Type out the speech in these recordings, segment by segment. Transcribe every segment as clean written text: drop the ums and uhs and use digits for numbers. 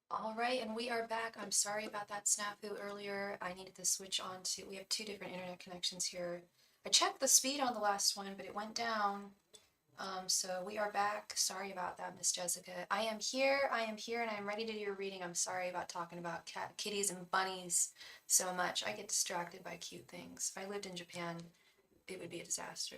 All right, and we are back. I'm sorry about that snafu earlier. I needed to switch on to, we have two different internet connections here. I checked the speed on the last one, but it went down. So we are back. Sorry about that, Miss Jessica. I am here, and I am ready to do your reading. I'm sorry about talking about kitties and bunnies so much. I get distracted by cute things. If I lived in Japan, it would be a disaster.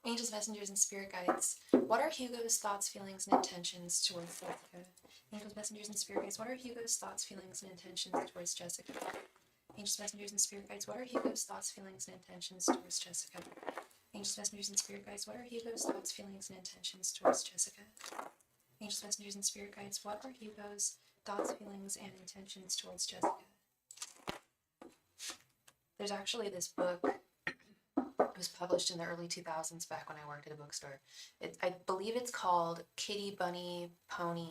Angels, messengers, and spirit guides. What are Hugo's thoughts, feelings, and intentions towards Jessica? Angels, messengers, and spirit guides. What are Hugo's thoughts, feelings, and intentions towards Jessica? Angels, messengers, and spirit guides. What are Hugo's thoughts, feelings, and intentions towards Jessica? Angels, messengers, and spirit guides. What are Hugo's thoughts, feelings, and intentions towards Jessica? Angels, messengers, and spirit guides. What are Hugo's thoughts, feelings, and intentions towards Jessica? There's actually this book. It was published in the early 2000s back when I worked at a bookstore. I believe it's called Kitty Bunny Pony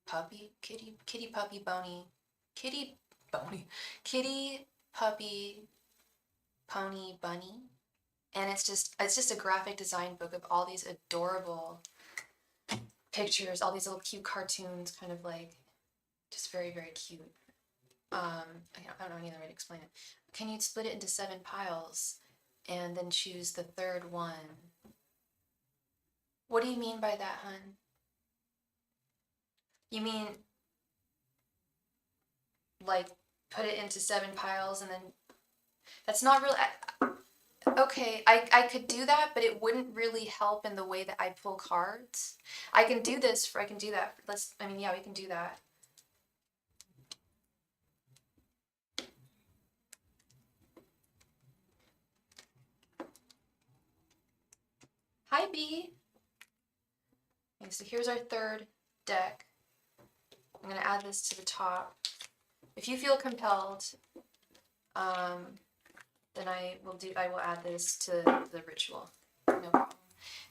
Puppy Kitty Puppy Bony Kitty Bony Kitty Puppy Pony Bunny, and it's just a graphic design book of all these adorable pictures, all these little cute cartoons, kind of like just very, very cute. I don't know any other way to explain it. Can you split it into 7 piles and then choose the third one? What do you mean by that, hun? You mean like put it into 7 piles and then that's not really okay. I could do that, but it wouldn't really help in the way that I pull cards. I can do this for I can do that. Yeah, we can do that. Hi B. Okay, so here's our third deck. I'm gonna add this to the top. If you feel compelled, then I will add this to the ritual. No problem.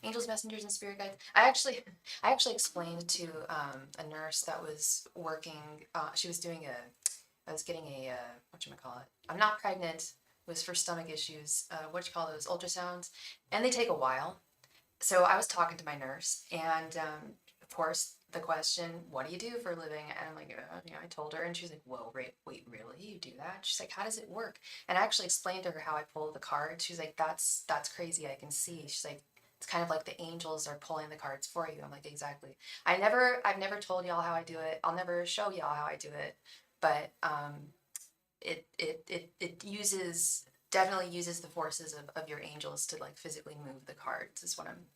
Angels, messengers, and spirit guides. I actually explained to a nurse that was working. She was doing I was getting a whatchamacallit. I'm not pregnant. It was for stomach issues. What do you call those ultrasounds? And they take a while. So I was talking to my nurse, and of course the question, "What do you do for a living?" And I'm like, I told her, and she's like, "Whoa, wait, really? You do that?" She's like, "How does it work?" And I actually explained to her how I pull the cards. She's like, "That's crazy. I can see." She's like, "It's kind of like the angels are pulling the cards for you." I'm like, "Exactly." I've never told y'all how I do it. I'll never show y'all how I do it, but it uses definitely uses the forces of your angels to like physically move the cards is what I'm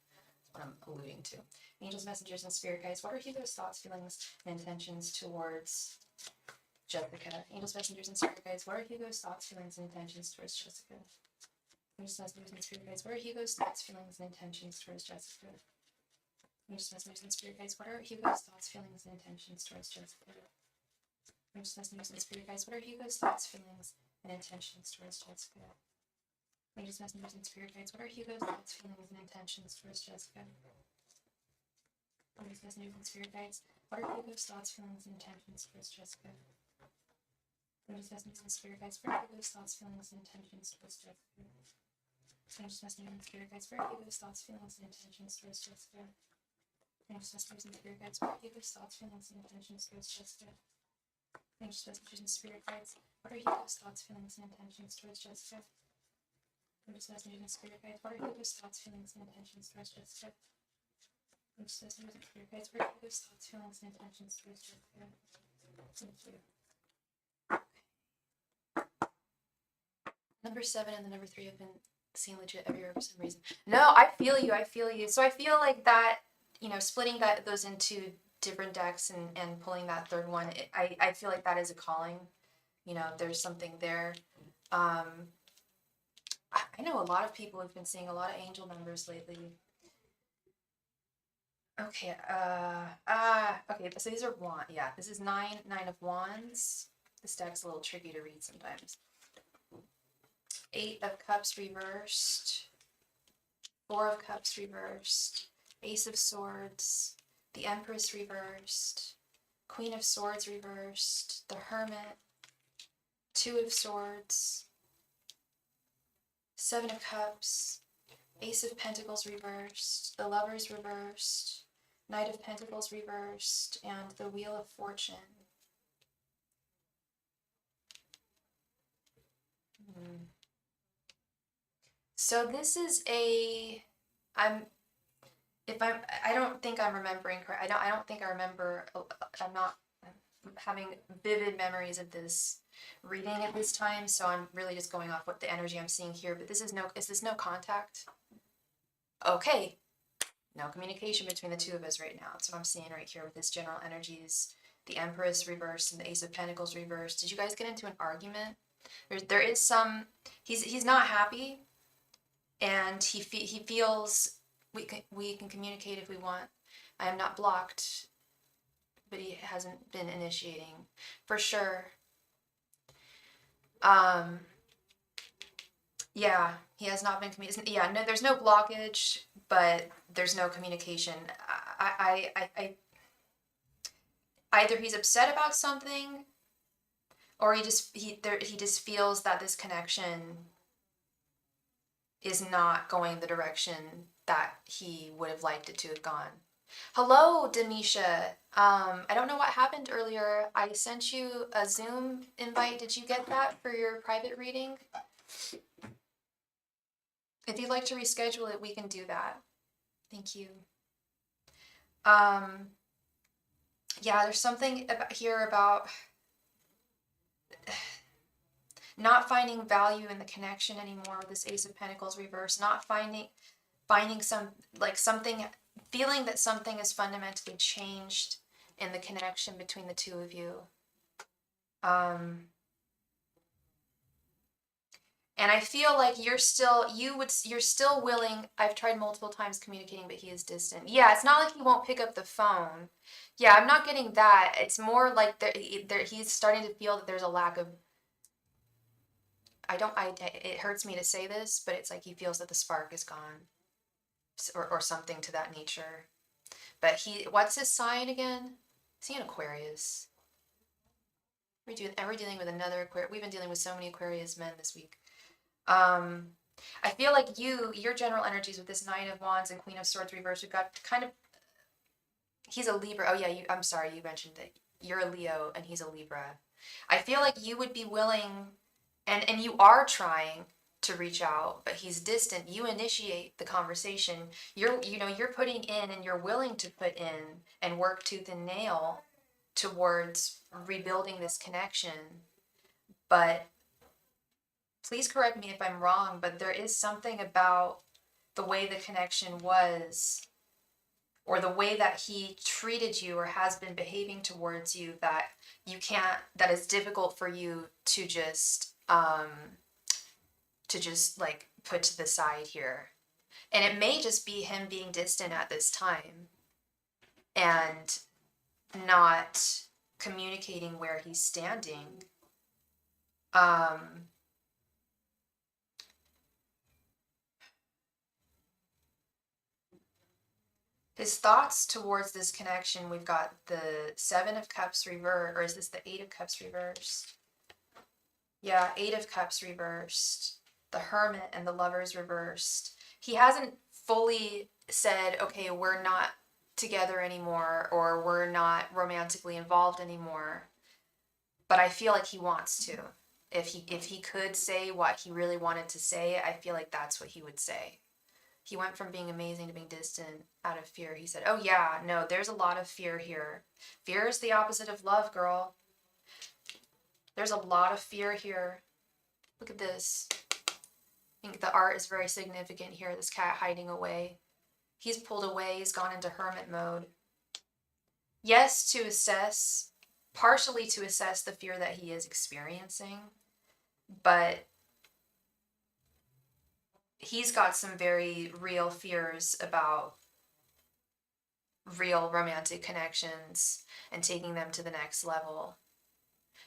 alluding to. Angels, messengers, and spirit guides. What are Hugo's thoughts, feelings, and intentions towards Jessica? Angels, messengers, and spirit guides. What are Hugo's thoughts, feelings, and intentions towards Jessica? Angels, messengers, and spirit guides. What are Hugo's thoughts, feelings, and intentions towards Jessica? Angels, messengers, and spirit guides. What are Hugo's thoughts, feelings, and intentions towards Jessica? Angels, messengers, and spirit guides. What are Hugo's thoughts, feelings, and intentions towards Jessica? Angels, messengers, and spirit guides. What are Hugo's thoughts, feelings, and intentions towards Jessica? Angels, messengers, and spirit guides. What are Hugo's thoughts, feelings, and intentions towards Jessica? Angels, messengers, and spirit guides. What are Hugo's thoughts, feelings, and intentions towards Jessica? Angels, messengers, and spirit guides. What are Hugo's thoughts, feelings, and intentions towards Jessica? Angels, messengers, and spirit guides. What are Hugo's thoughts, feelings, and intentions towards Jessica? Angels, messengers, and spirit guides. What are Hugo's thoughts, feelings, and intentions towards Jessica? Angels, messengers, and spirit guides. What are Hugo's thoughts, feelings, and intentions towards Jessica? Angels, messengers, and spirit guides. What are Hugo's thoughts, feelings, and intentions towards Jessica? Thank you. Number 7 and the number 3 have been seen legit everywhere for some reason. No, I feel you. I feel you. So I feel like that, splitting those into different decks and pulling that third one, I feel like that is a calling. There's something there. I know a lot of people have been seeing a lot of angel numbers lately. Okay, okay, so these are yeah, this is nine of wands. This deck's a little tricky to read sometimes. 8 of cups reversed, 4 of cups reversed, ace of swords, the empress reversed, queen of swords reversed, the hermit, 2 of swords, 7 of cups, ace of pentacles reversed, the lovers reversed, Knight of Pentacles reversed, and the Wheel of Fortune. So this is I don't think I'm remembering correct. I don't think I remember. I'm not having vivid memories of this reading at this time, so I'm really just going off what the energy I'm seeing here. But is this no contact? Okay, no communication between the two of us right now. That's what I'm seeing right here with this general energies. The Empress reversed and the Ace of Pentacles reversed. Did you guys get into an argument? There is some. He's not happy, and he feels we can communicate if we want. I am not blocked, but he hasn't been initiating for sure. Yeah, he has not been communicating. Yeah, no, there's no blockage, but there's no communication. I either he's upset about something, or he just feels that this connection is not going the direction that he would have liked it to have gone. Hello, Demisha. I don't know what happened earlier. I sent you a Zoom invite. Did you get that for your private reading? If you'd like to reschedule it, we can do that. Thank you. Yeah, there's something about not finding value in the connection anymore with this Ace of Pentacles reverse, not finding something, feeling that something has fundamentally changed in the connection between the two of you. And I feel like you're still willing. I've tried multiple times communicating, but he is distant. Yeah, it's not like he won't pick up the phone. Yeah, I'm not getting that. It's more like he's starting to feel that there's a lack of. It hurts me to say this, but it's like he feels that the spark is gone, or something to that nature. But what's his sign again? Is he an Aquarius? We're dealing with another Aquarius. We've been dealing with so many Aquarius men this week. I feel like your general energies with this Nine of Wands and Queen of Swords reversed, we've got kind of, he's a Libra. Oh yeah, I'm sorry, you mentioned it. You're a Leo and he's a Libra. I feel like you would be willing, and you are trying to reach out, but he's distant. You initiate the conversation. You're putting in, and you're willing to put in and work tooth and nail towards rebuilding this connection. But please correct me if I'm wrong, but there is something about the way the connection was, or the way that he treated you or has been behaving towards you, that is difficult for you to just like put to the side here. And it may just be him being distant at this time and not communicating where he's standing. His thoughts towards this connection, we've got the Seven of Cups reversed, or is this the Eight of Cups reversed? Yeah, Eight of Cups reversed. The Hermit and the Lovers reversed. He hasn't fully said, okay, we're not together anymore, or we're not romantically involved anymore. But I feel like he wants to. If he could say what he really wanted to say, I feel like that's what he would say. He went from being amazing to being distant out of fear. He said, oh yeah, no, there's a lot of fear here. Fear is the opposite of love, girl. There's a lot of fear here. Look at this. I think the art is very significant here. This cat hiding away. He's pulled away. He's gone into hermit mode. Yes, partially to assess the fear that he is experiencing, but he's got some very real fears about real romantic connections and taking them to the next level.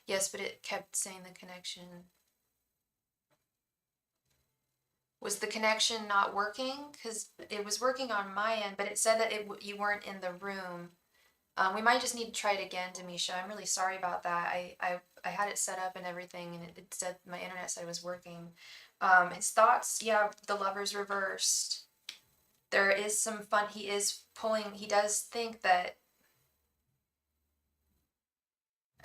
Yes, but it kept saying the connection. Was the connection not working? Because it was working on my end, but it said that you weren't in the room. We might just need to try it again, Demisha. I'm really sorry about that. I had it set up and everything, and it said, my internet said it was working. His thoughts, yeah, the Lovers reversed. there is some fun. He does think that,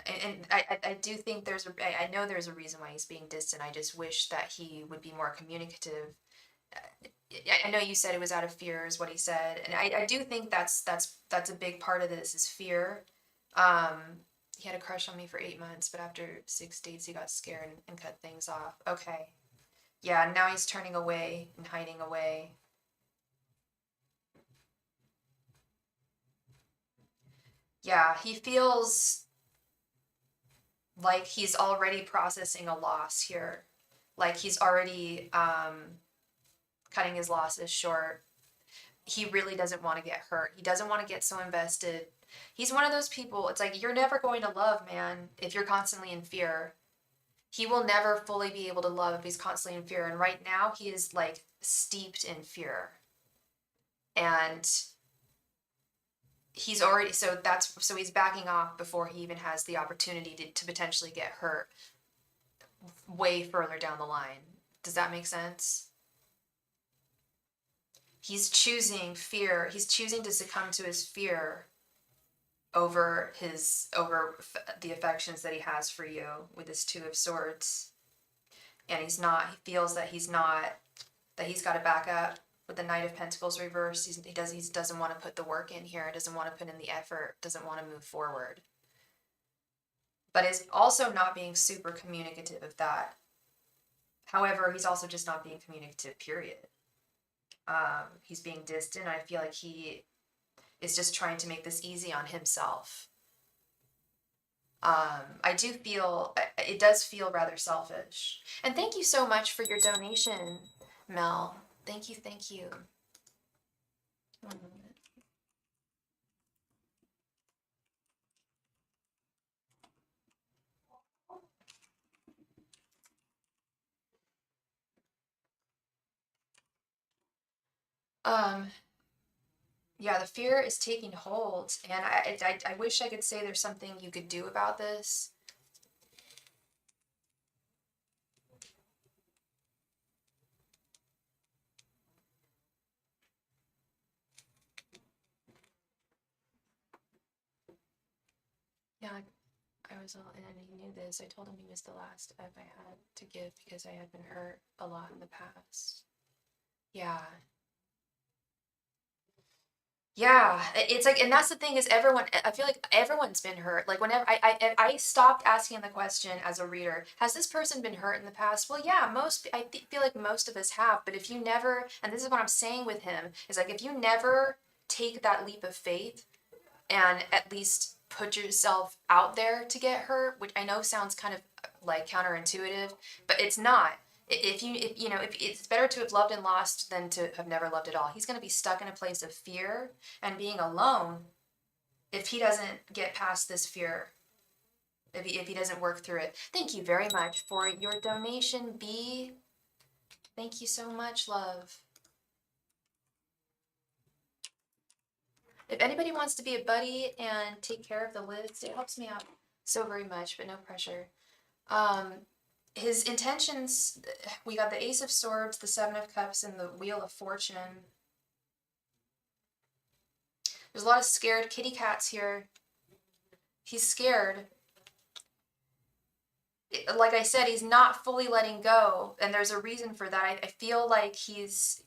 and I do think I know there's a reason why he's being distant. I just wish that he would be more communicative. I know you said it was out of fear, is what he said, and I do think that's a big part of this is fear. Um, he had a crush on me for 8 months, but after 6 dates, he got scared and cut things off. Okay, yeah, now he's turning away and hiding away. Yeah, he feels like he's already processing a loss here, like he's already cutting his losses short. He really doesn't want to get hurt. He doesn't want to get so invested. He's one of those people, it's like, you're never going to love, man, if you're constantly in fear. He will never fully be able to love if he's constantly in fear. And right now, he is like steeped in fear. And he's already, so he's backing off before he even has the opportunity to potentially get hurt way further down the line. Does that make sense? He's choosing fear. He's choosing to succumb to his fear over the affections that he has for you with this Two of Swords. And he feels that he's got to back up with the Knight of Pentacles reversed. He doesn't want to put the work in here, doesn't want to put in the effort, doesn't want to move forward. But is also not being super communicative of that. However, he's also just not being communicative, period. He's being distant. I feel like he is just trying to make this easy on himself. I do feel, it does feel rather selfish. And thank you so much for your donation, Mel. Thank you, thank you. 1 moment. Yeah, the fear is taking hold, and I wish I could say there's something you could do about this. Yeah, I was all, and he knew this. I told him he was the last F I had to give because I had been hurt a lot in the past. Yeah. Yeah, it's like, and that's the thing is I feel like everyone's been hurt. Like whenever I stopped asking the question as a reader, has this person been hurt in the past? Well, yeah, feel like most of us have, but if you never, and this is what I'm saying with him, is like if you never take that leap of faith and at least put yourself out there to get hurt, which I know sounds kind of like counterintuitive, but it's not. If it's better to have loved and lost than to have never loved at all. He's going to be stuck in a place of fear and being alone if he doesn't get past this fear, if he doesn't work through it. Thank you very much for your donation, B. Thank you so much, love. If anybody wants to be a buddy and take care of the list, it helps me out so very much, but no pressure. His intentions, we got the Ace of Swords, the Seven of Cups, and the Wheel of Fortune. There's a lot of scared kitty cats here. He's scared. Like I said, he's not fully letting go, and there's a reason for that. I feel like he's...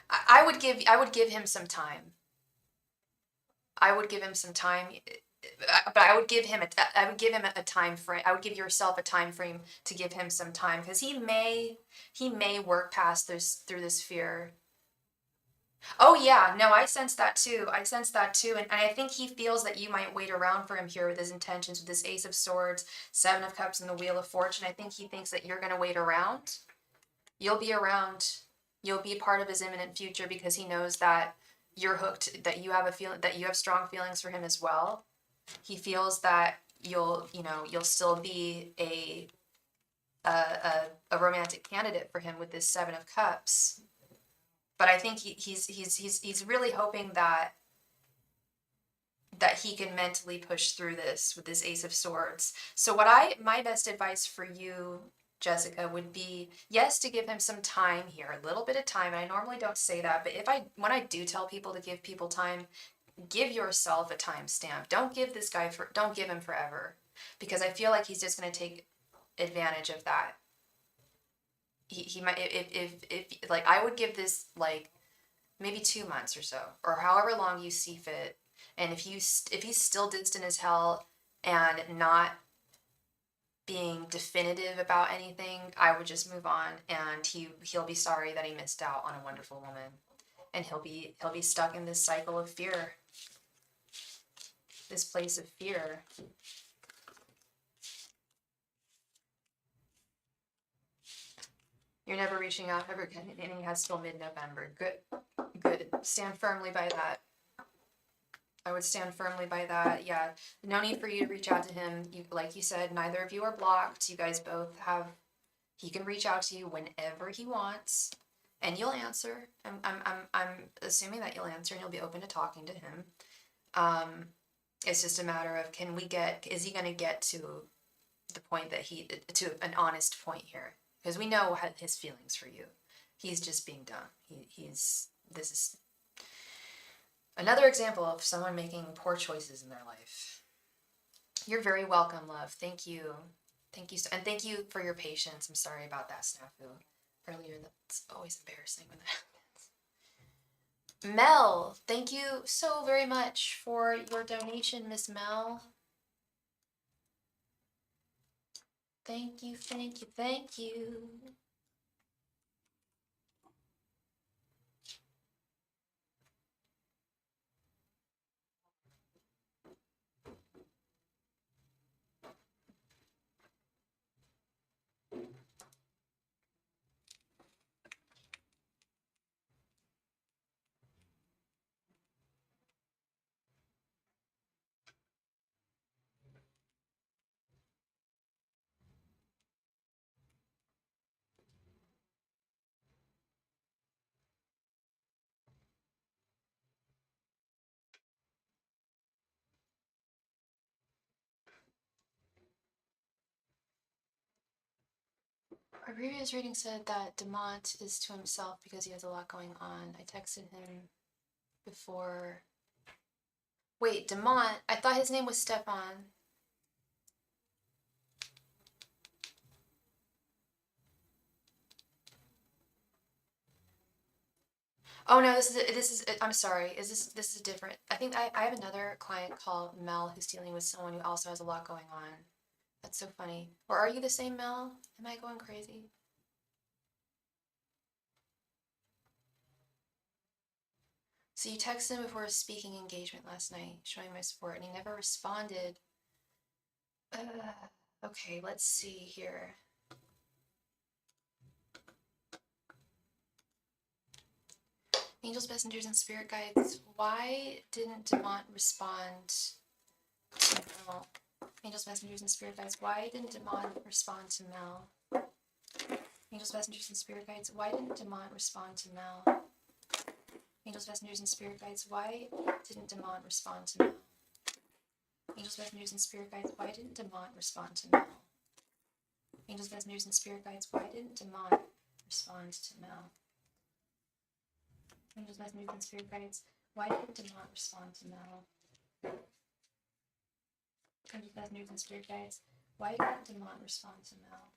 I would give him some time. I would give him some time, but I would give him a time frame. I would give yourself a time frame to give him some time, because he may work past through this fear. Oh yeah, no, I sense that too. And I think he feels that you might wait around for him here with his intentions, with this Ace of Swords, Seven of Cups, and the Wheel of Fortune. I think he thinks that you're gonna wait around. You'll be around. You'll be part of his imminent future because he knows that you're hooked, that you have strong feelings for him as well. He feels that you'll still be a romantic candidate for him with this Seven of Cups. But I think he's really hoping that he can mentally push through this with this Ace of Swords. So my best advice for you, Jessica, would be, yes, to give him some time here, a little bit of time. And I normally don't say that, but when I do tell people to give people time, give yourself a timestamp. Don't give this guy don't give him forever, because I feel like he's just going to take advantage of that. He might, if like, I would give this like maybe 2 months or so, or however long you see fit. And if he's still distant as hell and not being definitive about anything, I would just move on, and he'll be sorry that he missed out on a wonderful woman, and he'll be stuck in this cycle of fear, this place of fear. You're never reaching out ever again, and he has till mid-November. Good. Stand firmly by that. I would stand firmly by that. Yeah, no need for you to reach out to him. Like you said, neither of you are blocked. You guys both have. He can reach out to you whenever he wants, and you'll answer. I'm assuming that you'll answer, and you'll be open to talking to him. It's just a matter of, is he going to get to the point to an honest point here? Because we know his feelings for you. He's just being dumb. This is another example of someone making poor choices in their life. You're very welcome, love. Thank you. And thank you for your patience. I'm sorry about that snafu earlier. That's always embarrassing when that happens. Mel, thank you so very much for your donation, Miss Mel. Thank you. Our previous reading said that Demont is to himself because he has a lot going on. I texted him before. Wait, Demont? I thought his name was Stefan. Oh no, this is. I'm sorry. This is different? I think I have another client called Mel who's dealing with someone who also has a lot going on. That's so funny. Or are you the same Mel? Am I going crazy? So you texted him before a speaking engagement last night, showing my support, and he never responded. Okay, let's see here. Angels, messengers, and spirit guides, why didn't Demont respond to Mel? Angels, messengers, and spirit guides, why didn't Demont respond to Mel? Angels, messengers, and spirit guides, why didn't Demont respond to Mel? Angels, messengers, and spirit guides, why didn't Demont respond to Mel? Angels, messengers, and spirit guides, why didn't Demont respond to Mel? Angels, messengers, and spirit guides, why didn't Demont respond to Mel? Angels, messengers, and spirit guides, why didn't Demont respond to Mel? Angels, messengers, and spirit guides, why didn't Demont respond to Mel?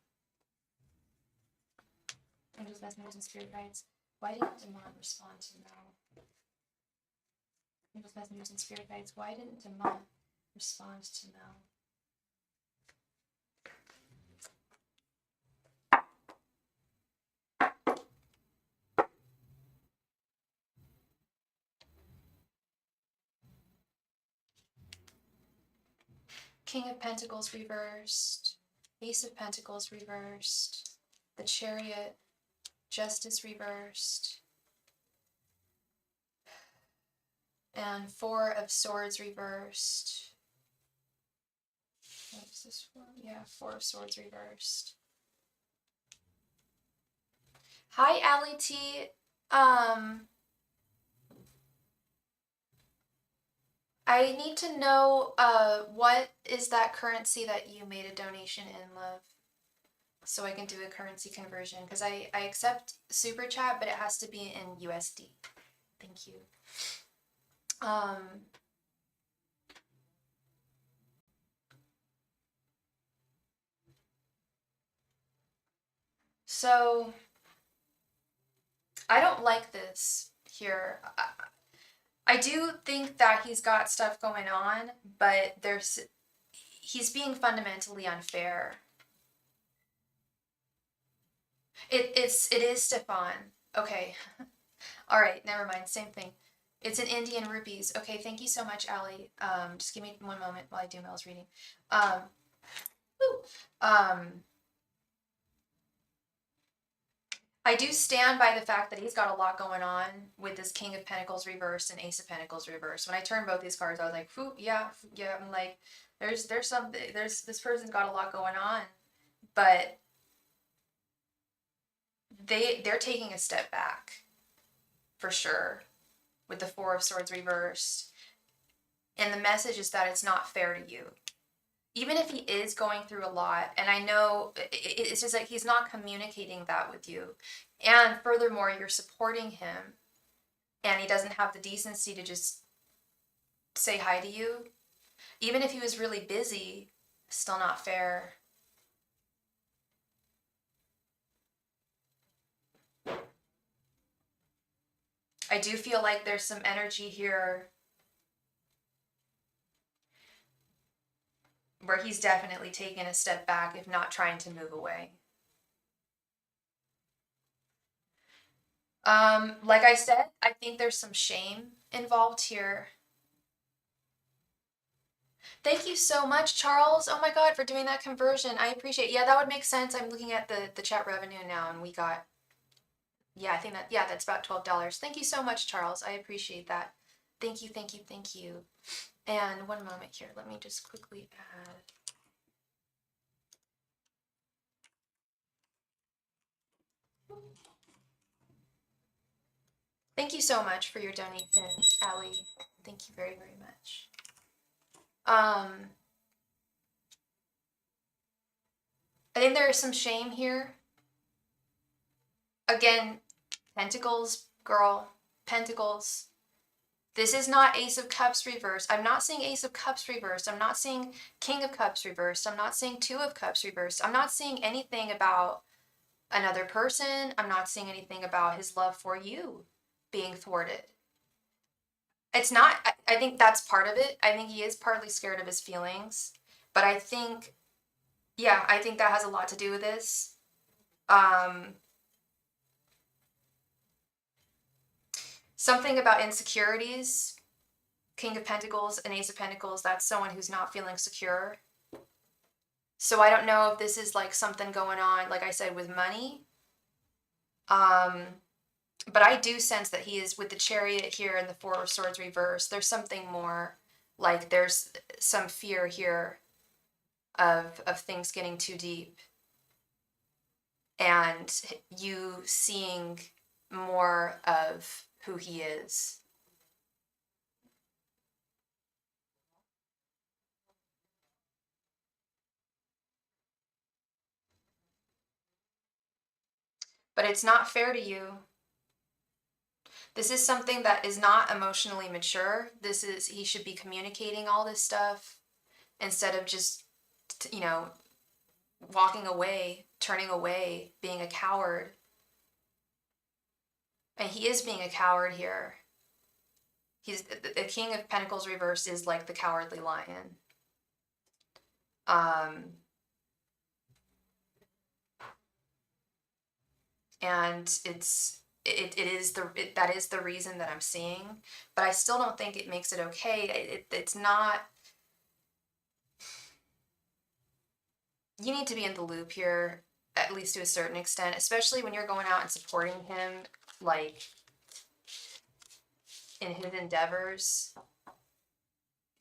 Angels, messengers, and spirit guides, why didn't Demont respond to Mel? Angels, messengers, and spirit guides, why didn't Demont respond to Mel? King of Pentacles reversed, Ace of Pentacles reversed, the Chariot, Justice reversed, and Four of Swords reversed. What is this for? Yeah, Four of Swords reversed. Hi, Allie T. I need to know, what is that currency that you made a donation in, love? so I can do a currency conversion, because I accept SuperChat, but it has to be in USD. Thank you. So I don't like this here. I do think that he's got stuff going on, but he's being fundamentally unfair. It is Stefan. Okay. All right, never mind. Same thing. It's in Indian rupees. Okay, thank you so much, Allie. Just give me one moment while I do Mel's reading. I do stand by the fact that he's got a lot going on with this King of Pentacles reversed and Ace of Pentacles reversed. When I turned both these cards, I was like, yeah. I'm like, there's this person's got a lot going on, but they're taking a step back for sure with the Four of Swords reversed. And the message is that it's not fair to you. Even if he is going through a lot, and I know it's just like he's not communicating that with you. And furthermore, you're supporting him, and he doesn't have the decency to just say hi to you. Even if he was really busy, still not fair. I do feel like there's some energy here where he's definitely taken a step back, if not trying to move away. Like I said, I think there's some shame involved here. Thank you so much, Charles. Oh my God, for doing that conversion. I appreciate it. Yeah, that would make sense. I'm looking at the chat revenue now, and we got, yeah, I think that, yeah, that's about $12. Thank you so much, Charles. I appreciate that. Thank you, thank you, thank you. And one moment here. Let me just quickly add. Thank you so much for your donation, Allie. Thank you very, very much. I think there is some shame here. Again, Pentacles, girl, Pentacles. This is not Ace of Cups reversed. I'm not seeing Ace of Cups reversed. I'm not seeing King of Cups reversed. I'm not seeing Two of Cups reversed. I'm not seeing anything about another person. I'm not seeing anything about his love for you being thwarted. It's not, I think that's part of it. I think he is partly scared of his feelings, but I think, yeah, I think that has a lot to do with this. Something about insecurities, King of Pentacles and Ace of Pentacles, that's someone who's not feeling secure. So I don't know if this is like something going on, like I said, with money. But I do sense that he is with the Chariot here and the Four of Swords reversed. There's something more, like there's some fear here of things getting too deep. And you seeing more of who he is. But it's not fair to you. This is something that is not emotionally mature. He should be communicating all this stuff instead of just, you know, walking away, turning away, being a coward. And he is being a coward here. He's the King of Pentacles reversed is like the cowardly lion. And that is the reason that I'm seeing, but I still don't think it makes it okay. It's not. You need to be in the loop here, at least to a certain extent, especially when you're going out and supporting him, like in his endeavors.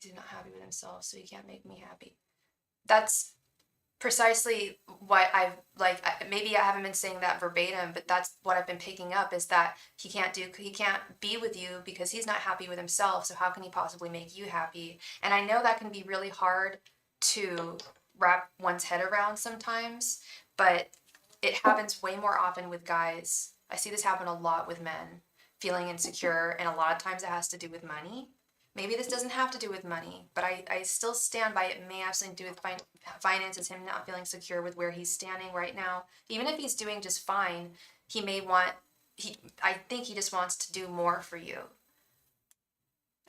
He's not happy with himself, so he can't make me happy. That's precisely what maybe I haven't been saying that verbatim, but that's what I've been picking up, is that he can't be with you because he's not happy with himself, so how can he possibly make you happy? And I know that can be really hard to wrap one's head around sometimes, but it happens way more often with guys. I see this happen a lot with men, feeling insecure, and a lot of times it has to do with money. Maybe this doesn't have to do with money, but I still stand by it. May absolutely do with finances, him not feeling secure with where he's standing right now. Even if he's doing just fine, he may want, I think he just wants to do more for you.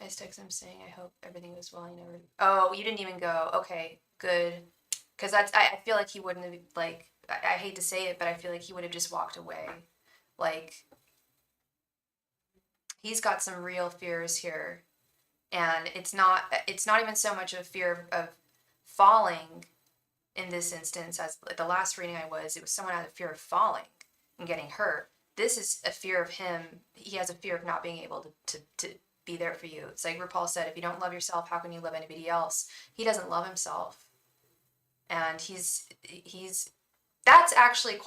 I just text him saying, I hope everything goes well. You never, oh, you didn't even go. Okay, good. Because I feel like he wouldn't have, like, I hate to say it, but I feel like he would have just walked away. Like, he's got some real fears here. And it's not even so much a fear of falling in this instance as the last reading it was someone had a fear of falling and getting hurt. This is a fear of him. He has a fear of not being able to be there for you. It's like RuPaul said, if you don't love yourself, how can you love anybody else? He doesn't love himself. And he's that's actually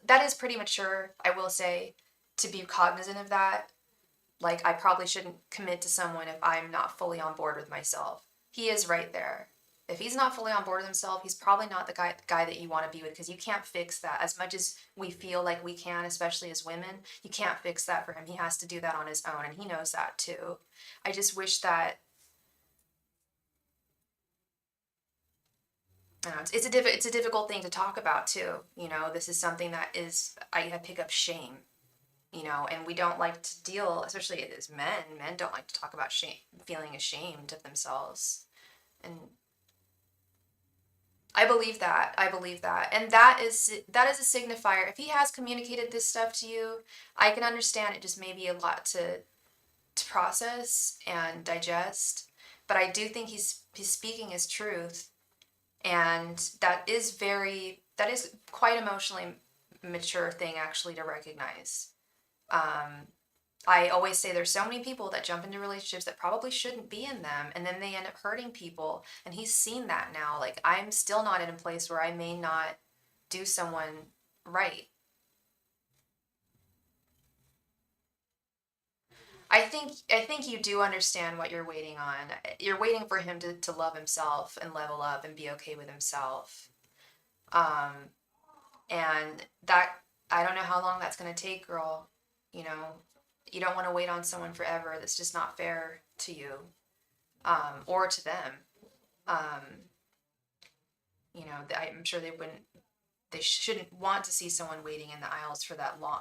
that is pretty mature, I will say, to be cognizant of that. Like, I probably shouldn't commit to someone if I'm not fully on board with myself. He is right there. If he's not fully on board with himself, he's probably not the guy that you want to be with, because you can't fix that. As much as we feel like we can, especially as women, you can't fix that for him. He has to do that on his own, and he knows that too. I just wish that, I don't know, it's a difficult thing to talk about too. You know, this is something that I pick up shame. You know, and we don't like to deal, especially as men don't like to talk about shame, feeling ashamed of themselves. And I believe that. And that is a signifier. If he has communicated this stuff to you, I can understand it just may be a lot to process and digest. But I do think he's speaking his truth. And that is quite emotionally mature thing actually to recognize. I always say there's so many people that jump into relationships that probably shouldn't be in them, and then they end up hurting people, and he's seen that now. Like, I'm still not in a place where I may not do someone right. I think you do understand what you're waiting on. You're waiting for him to love himself and level up and be okay with himself. Um, and that, I don't know how long that's going to take, girl. You know, you don't want to wait on someone forever. That's just not fair to you, or to them. Um, you know, I'm sure they shouldn't want to see someone waiting in the aisles for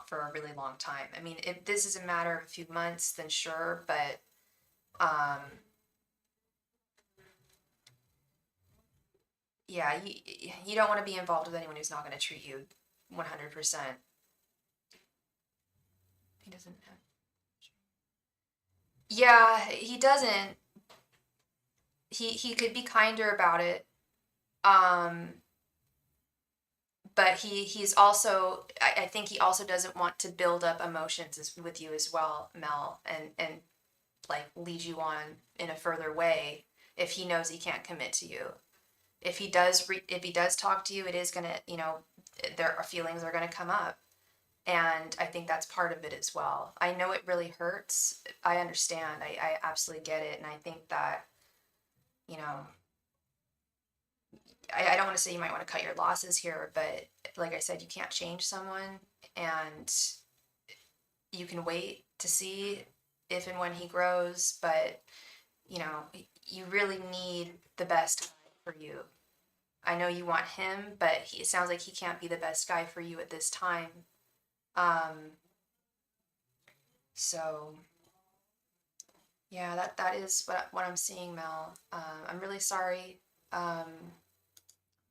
for a really long time. I mean, if this is a matter of a few months, then sure, but, um, yeah, you don't want to be involved with anyone who's not going to treat you 100%. He doesn't have. Yeah, he doesn't. He could be kinder about it. Um, but he's also, I think he also doesn't want to build up emotions with you as well, Mel, and like lead you on in a further way if he knows he can't commit to you. If he does talk to you, it is gonna, you know, there are feelings are gonna come up. And I think that's part of it as well. I know it really hurts. I understand. I absolutely get it. And I think that, you know, I don't want to say you might want to cut your losses here, but like I said, you can't change someone, and you can wait to see if and when he grows, but you know, you really need the best guy for you. I know you want him, but it sounds like he can't be the best guy for you at this time. Um, so yeah, that is what I'm seeing, Mel. I'm really sorry. Um,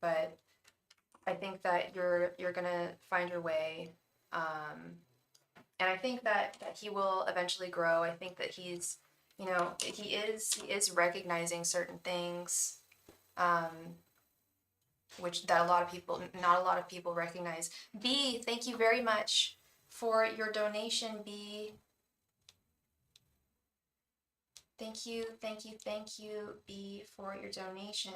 but I think that you're gonna find your way, and I think that he will eventually grow. I think that he's, you know, he is recognizing certain things, um, which that not a lot of people recognize. B, thank you very much for your donation, B. Thank you, B, for your donation.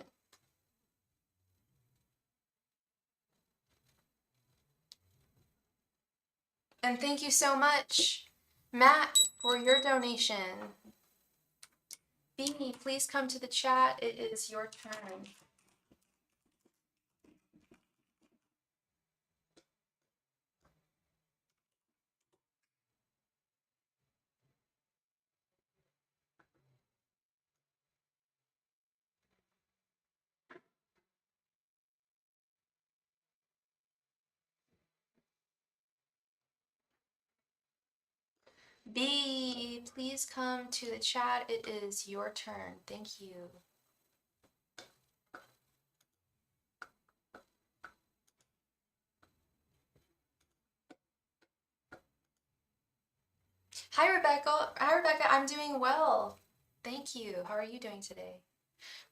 And thank you so much, Matt, for your donation. B, please come to the chat. It is your turn. B, please come to the chat. It is your turn. Thank you. Hi, Rebecca. Hi, Rebecca. I'm doing well. Thank you. How are you doing today?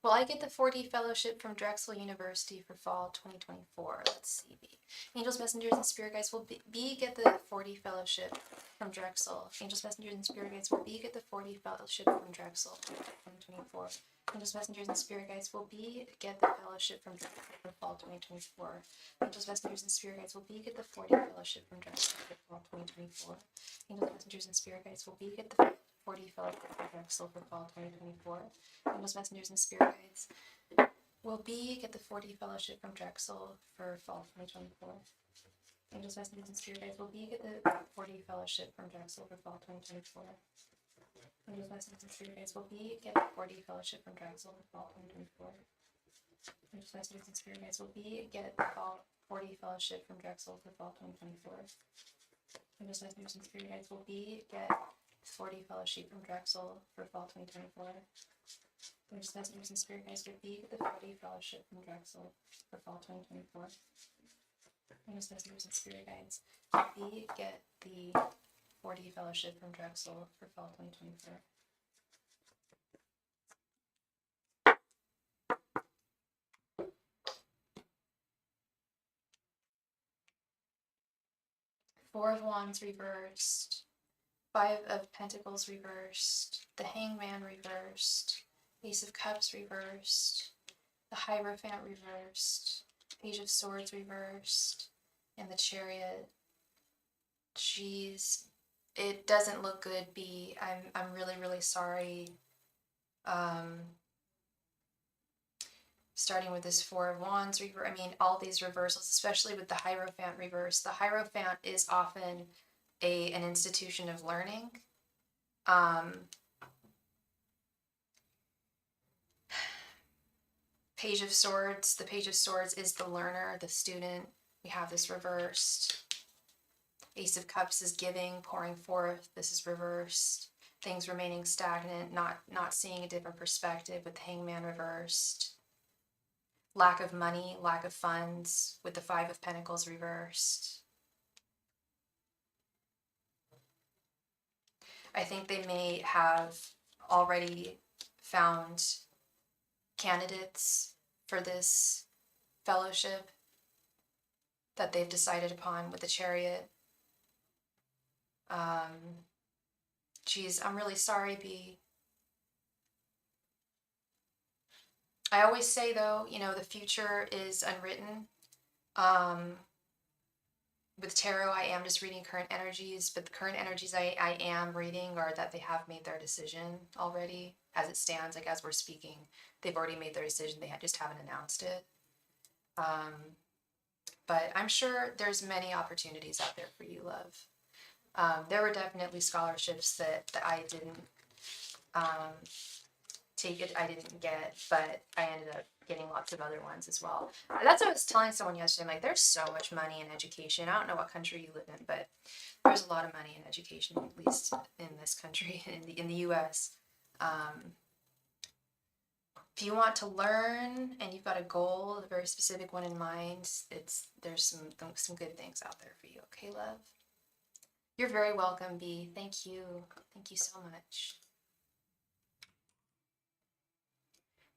Will I get the 4D fellowship from Drexel University for fall 2024? Let's see. Angels, messengers, and spirit guides will be get the 4D fellowship from Drexel. Angels, messengers, and spirit guides will be get the 4D fellowship from Drexel 2024. Angels, messengers, and spirit guides will be get the fellowship from Drexel for fall 2024. Angels, messengers, and spirit guides will be get the 4D fellowship from Drexel for fall 2024. Angels, messengers, and spirit guides will be get the 4D fellowship from Drexel for fall 2024. Angels, messengers, and spirit guides will be get the 4D fellowship from Drexel for fall 2024. Angels, messengers, and spirit guides will be get the 4D fellowship from Drexel for fall 2024. Angels, messengers, and spirit guides will be get the 4D fellowship from Drexel for fall 2024. Angels, messengers, and spirit guides will be get the 4D fellowship from Drexel for fall 2024. Angels, messengers, and spirit guides will be get 4D fellowship from Drexel for fall 2024. Angels, messengers, and spirit guides will be the 4D fellowship from Drexel for fall 2024. Angels, messengers, and spirit guides will be get the 4D fellowship from Drexel for fall 2024. Four of Wands reversed, Five of Pentacles reversed, the Hangman reversed, Ace of Cups reversed, the Hierophant reversed, Page of Swords reversed, and the Chariot. Jeez, it doesn't look good, B. I'm really sorry. Starting with this Four of Wands reverse, I mean, all these reversals, especially with the Hierophant reverse. The Hierophant is often an institution of learning. Page of Swords, the Page of Swords is the learner, the student. We have this reversed. Ace of Cups is giving, pouring forth. This is reversed. Things remaining stagnant, not seeing a different perspective with the Hangman reversed. Lack of money, lack of funds with the Five of Pentacles reversed. I think they may have already found candidates for this fellowship that they've decided upon with the Chariot. Geez, I'm really sorry, B. I always say, though, you know, the future is unwritten. With tarot, I am just reading current energies, but the current energies I am reading are that they have made their decision already, as it stands, like as we're speaking. They've already made their decision, they just haven't announced it. But I'm sure there's many opportunities out there for you, love. There were definitely scholarships that I didn't take it, I didn't get, but I ended up getting lots of other ones as well. That's what I was telling someone yesterday. I'm like, there's so much money in education. I don't know what country you live in, but there's a lot of money in education, at least in this country, in the US. If you want to learn and you've got a goal, a very specific one in mind, there's some good things out there for you. Okay, love? You're very welcome, B. Thank you. Thank you so much.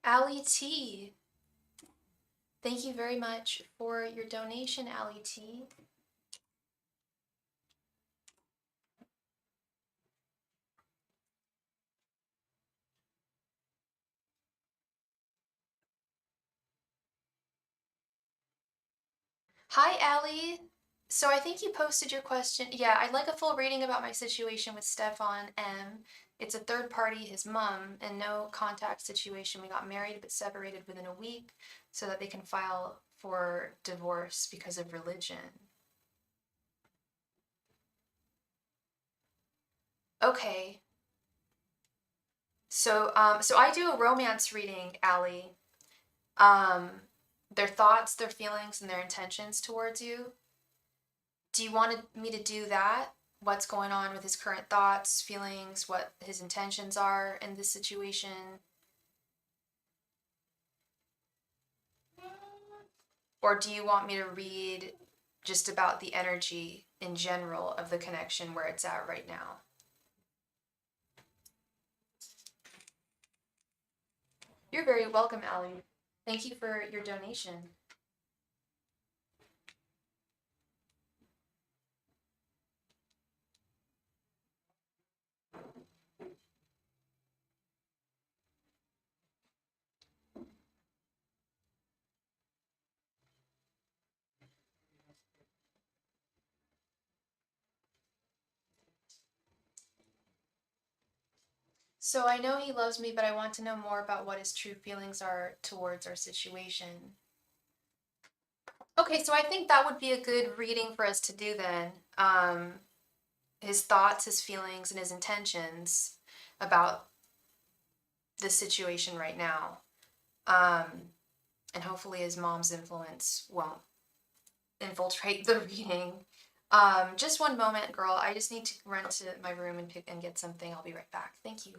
Allie T. Thank you very much for your donation, Allie T. Hi, Allie. So I think you posted your question. Yeah, I'd like a full reading about my situation with Stefan M. It's a third party, his mom, and no contact situation. We got married but separated within a week so that they can file for divorce because of religion. Okay. So I do a romance reading, Allie. Their thoughts, their feelings, and their intentions towards you. Do you want me to do that? what's going on with his current thoughts, feelings, what his intentions are in this situation? Or do you want me to read just about the energy in general of the connection where it's at right now? You're very welcome, Allie. Thank you for your donation. So I know he loves me, but I want to know more about what his true feelings are towards our situation. Okay, so I think that would be a good reading for us to do then. His thoughts, his feelings, and his intentions about the situation right now. And hopefully his mom's influence won't infiltrate the reading. Just one moment, girl. I just need to run to my room and pick and get something. I'll be right back. Thank you.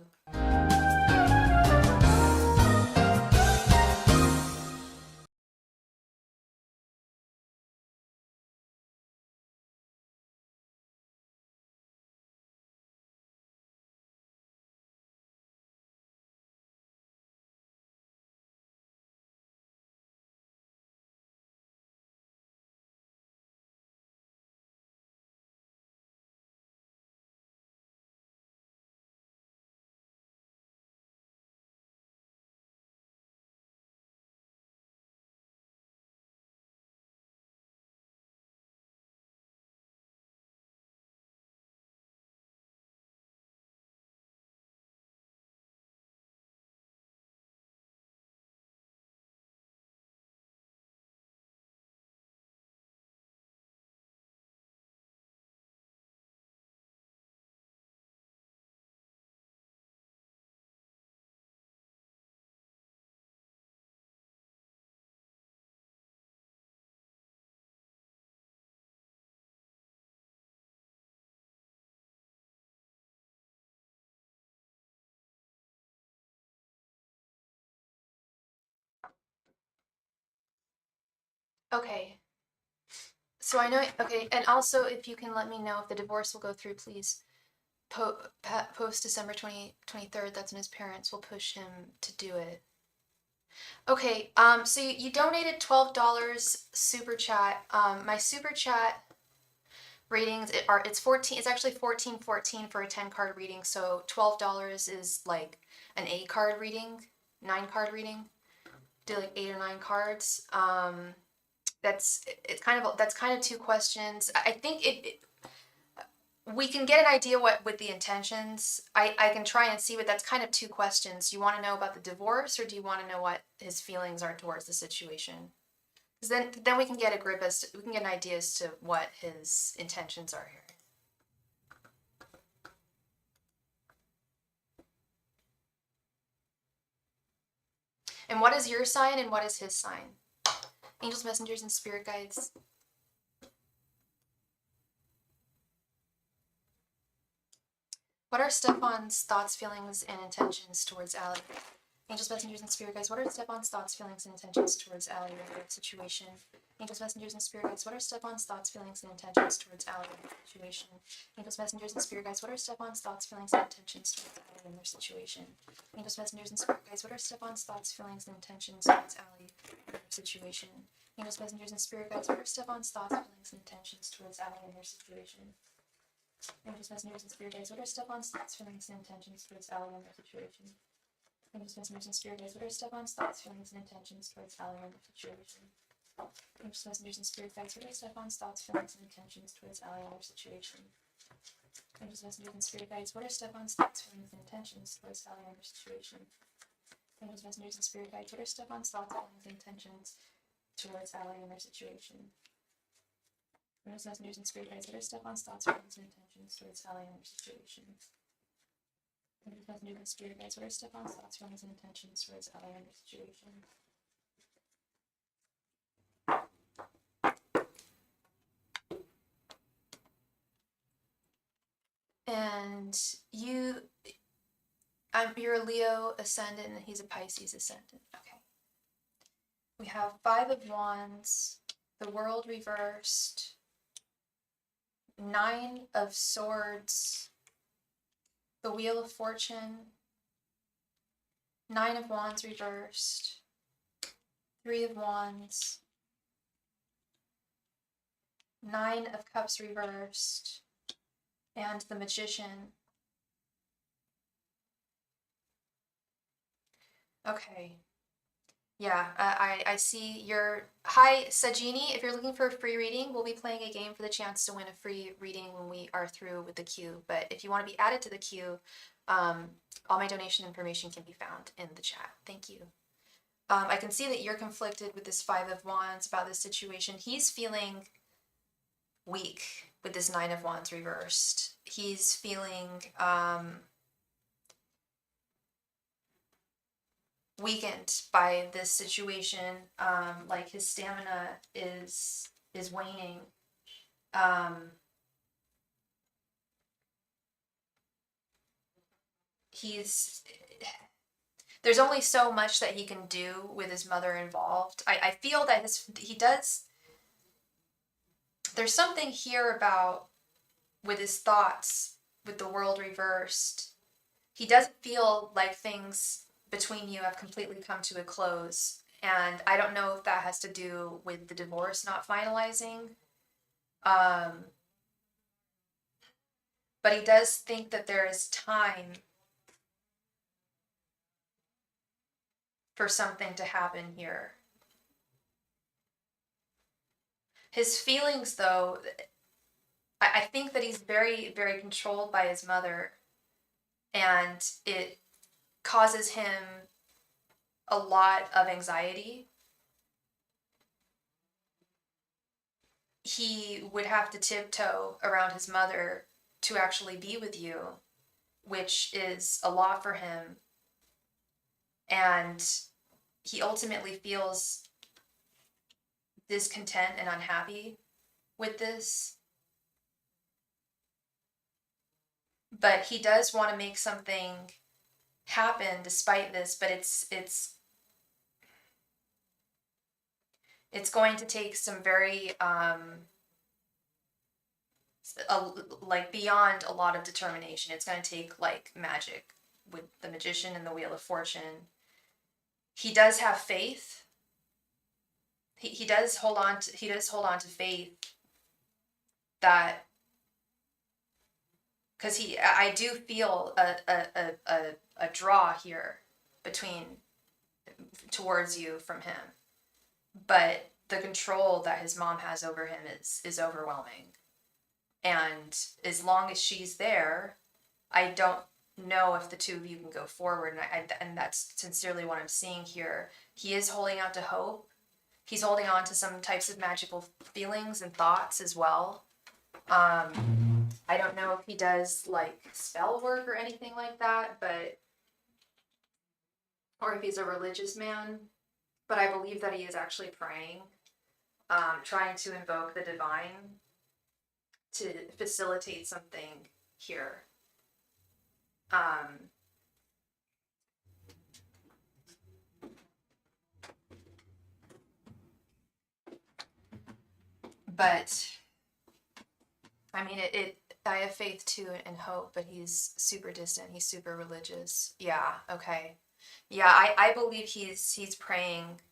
Okay. So I know, okay, and also if you can let me know if the divorce will go through, please. Post December 23rd, that's when his parents will push him to do it. Okay, so you donated $12 super chat. My super chat ratings it's 14, it's actually 14.14 for a 10 card reading, so $12 is like an 8 card reading, 9 card reading. Do like 8 or 9 cards. That's kind of two questions. I think we can get an idea what with the intentions. I can try and see, but that's kind of two questions. You want to know about the divorce, or do you want to know what his feelings are towards the situation? Because then we can get a grip as to, we can get an idea as to what his intentions are here. And what is your sign and what is his sign? Angels, messengers, and spirit guides. What are Stefan's thoughts, feelings, and intentions towards Allie? Angels, messengers, and spirit guides, what are Stefan's thoughts, feelings, and intentions towards Allie and their situation? Angels, messengers, and spirit guides, what are Stefan's thoughts, feelings, and intentions towards Allie and their situation? Angels, messengers, and spirit guides, what are Stefan's thoughts, feelings, and intentions towards Allie and their situation? Angels, messengers, and spirit guides, what are Stefan's thoughts, feelings, and intentions towards Allie and their situation? Angels, messengers, and spirit guides, what are Stefan's thoughts, feelings, and intentions towards Allie and their situation? Angels, messengers, and spirit guides, what are Stefan's thoughts, feelings, and intentions towards Allie and their situation? Angels, messengers, and spirit guides, what are Stefan's thoughts, feelings, and intentions towards Allie and their situation? Angels, messengers, and spirit guides, what are Stefan's thoughts, feelings, and intentions towards Allie and their situation? Angels, messengers, and spirit guides, what are Stefan's thoughts, feelings, and intentions towards Allie and their situation? Angels, messengers, and spirit guides, what are Stefan's thoughts, feelings, and intentions towards Allie and their situation? Angels, messengers, and spirit guides, what are Stefan's thoughts, feelings, and intentions towards Allie and their situation? Angels, messengers, and spirit guides, what are Stefan's thoughts, feelings, and intentions towards Allie and their situation? And you're a Leo ascendant and he's a Pisces ascendant. Okay. We have 5 of Wands, the World reversed, 9 of Swords, the Wheel of Fortune, 9 of Wands reversed, 3 of Wands, 9 of Cups reversed, and the Magician. Okay. Yeah, I see your... Hi, Sajini. If you're looking for a free reading, we'll be playing a game for the chance to win a free reading when we are through with the queue. But if you want to be added to the queue, all my donation information can be found in the chat. Thank you. I can see that you're conflicted with this 5 of Wands about this situation. He's feeling weak with this 9 of Wands reversed. He's feeling weakened by this situation. Like his stamina is waning. There's only so much that he can do with his mother involved. I feel that there's something here about with his thoughts, with the World reversed. He doesn't feel like things between you have completely come to a close. And I don't know if that has to do with the divorce not finalizing. But he does think that there is time for something to happen here. His feelings, though, I think that he's very, very controlled by his mother, and it causes him a lot of anxiety. He would have to tiptoe around his mother to actually be with you, which is a lot for him. And he ultimately feels discontent and unhappy with this. But he does want to make something happen despite this, but it's going to take some very like beyond a lot of determination. It's going to take like magic with the Magician and the Wheel of Fortune. He does have faith. He does hold on to faith that, because I do feel a draw here towards you from him, but the control that his mom has over him is overwhelming. And as long as she's there, I don't know if the two of you can go forward. And that's sincerely what I'm seeing here. He is holding out to hope. He's holding on to some types of magical feelings and thoughts as well. I don't know if he does like spell work or anything like that, or if he's a religious man, but I believe that he is actually praying, trying to invoke the divine to facilitate something here. But I mean, I have faith too and hope, but he's super distant. He's super religious. Yeah. Okay. Yeah. I believe he's praying.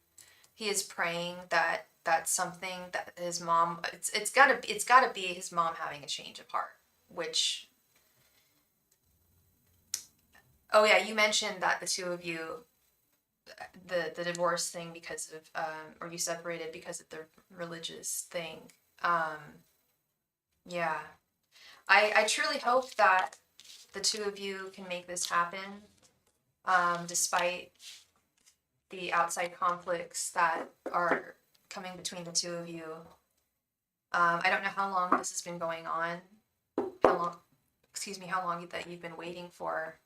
He is praying that that's something that his mom, it's gotta be his mom having a change of heart, which, oh yeah, you mentioned that the two of you, the divorce thing because of, or you separated because of the religious thing. Yeah. I truly hope that the two of you can make this happen, despite the outside conflicts that are coming between the two of you. I don't know how long this has been going on, how long that you've been waiting for.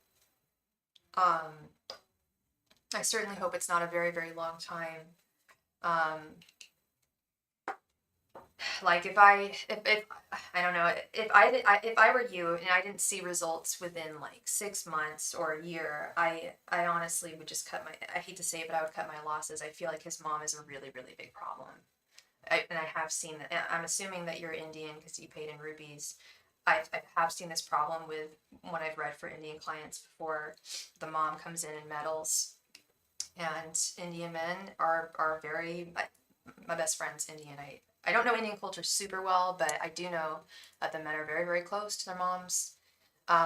I certainly hope it's not a very, very long time. like if I don't know, if I were you and I didn't see results within like 6 months or a year, I honestly would just cut my, I hate to say it, but I would cut my losses. I feel like his mom is a really, really big problem. And I have seen that. I'm assuming that you're Indian because you paid in rupees. I have seen this problem with when I've read for Indian clients before. The mom comes in and meddles, and Indian men are very. My best friend's Indian. I don't know Indian culture super well, but I do know that the men are very, very close to their moms,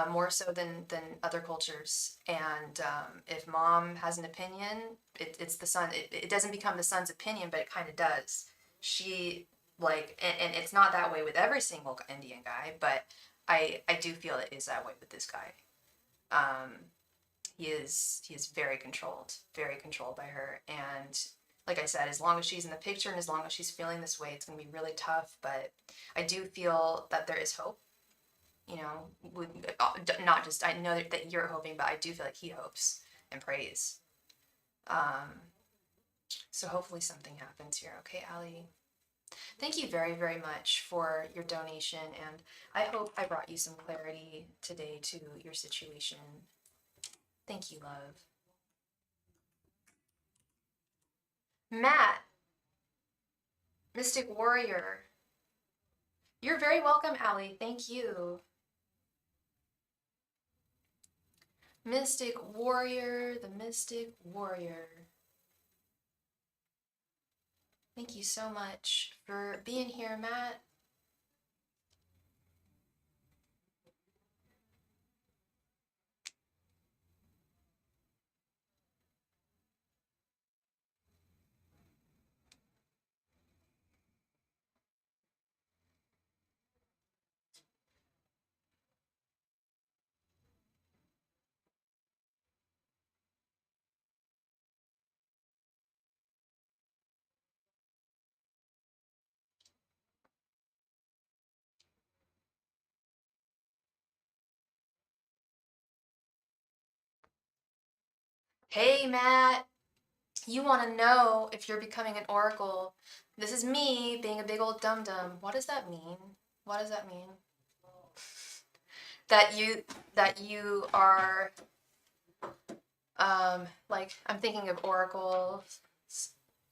more so than other cultures. And if mom has an opinion, it's the son. It doesn't become the son's opinion, but it kind of does. She like, and it's not that way with every single Indian guy, but I do feel it is that way with this guy. Um, he is very controlled by her, and like I said, as long as she's in the picture and as long as she's feeling this way, it's gonna be really tough. But I do feel that there is hope. You know, with, not just I know that you're hoping, but I do feel like he hopes and prays. Um, so hopefully something happens here. Okay, Ali. Thank you very, very much for your donation, and I hope I brought you some clarity today to your situation. Thank you, love. Matt, Mystic Warrior. You're very welcome, Ali. Thank you. Mystic Warrior, the Mystic Warrior. Thank you so much for being here, Matt. Hey, Matt. You want to know if you're becoming an oracle. This is me being a big old dum-dum. What does that mean? What does that mean? That you are like I'm thinking of oracle,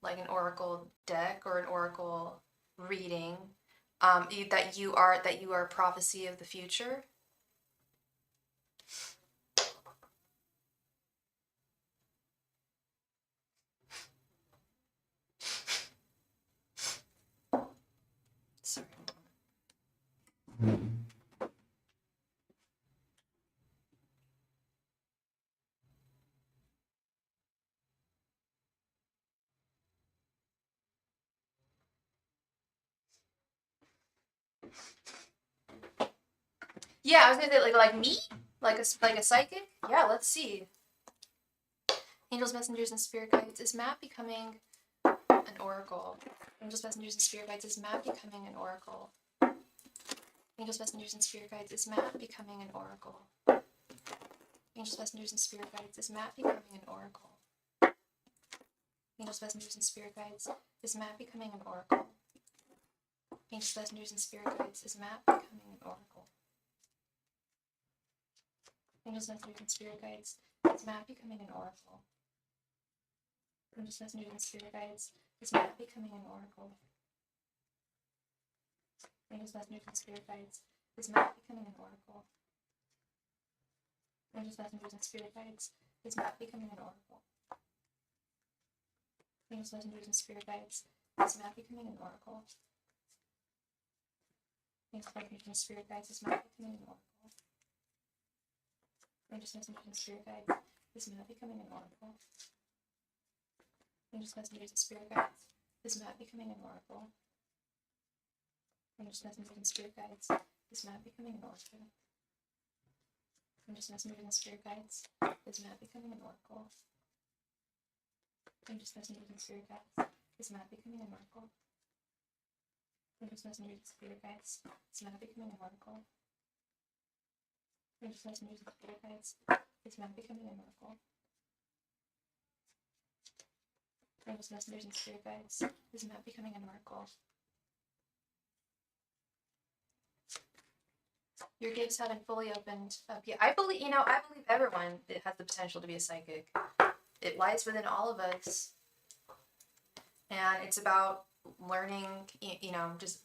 like an oracle deck or an oracle reading. That you are a prophecy of the future. Sorry. Yeah, I was gonna say like me, like a psychic. Yeah, let's see. Angels, messengers, and spirit guides. Is Matt becoming an oracle? Angels, messengers, and spirit guides. Is Matt becoming an oracle? Angels, messengers, and spirit guides. Is Matt becoming an oracle? Angels, messengers, and spirit guides. Is Matt becoming an oracle? Angels, messengers, and spirit guides. Is Matt becoming an oracle? Angels, messengers, and spirit guides. Is Matt becoming an oracle? Angels, messengers, and spirit guides. Is Matt becoming an oracle? Angels, messengers, and spirit guides. Is Matt becoming an oracle? Angels, messengers, and spirit guides. Is Matt becoming an oracle? Angels, messengers, and spirit guides. Is Matt becoming an oracle? Angels, messengers, and spirit guides. Is Matt becoming an oracle? Angels, messengers, and spirit guides. Is Matt becoming an oracle? Angels, messengers, and spirit guides. Is Matt becoming an oracle? Angels, messengers, and spirit guides. Is Matt becoming an oracle? Angels, messengers, and spirit guides. Is Matt becoming an oracle? Angels, messengers, and spirit guides. Is Matt becoming an oracle? Angels, messengers, and spirit guides. Is Matt becoming an oracle? Angels, messengers, and spirit guides. Is Matt becoming an oracle? Angels, messengers, and spirit guides. Is Matt becoming an oracle? Angels, messengers, and spirit guides. Is Matt becoming an oracle? Your gifts haven't fully opened up yet. I believe, I believe everyone that has the potential to be a psychic. It lies within all of us. And it's about learning, just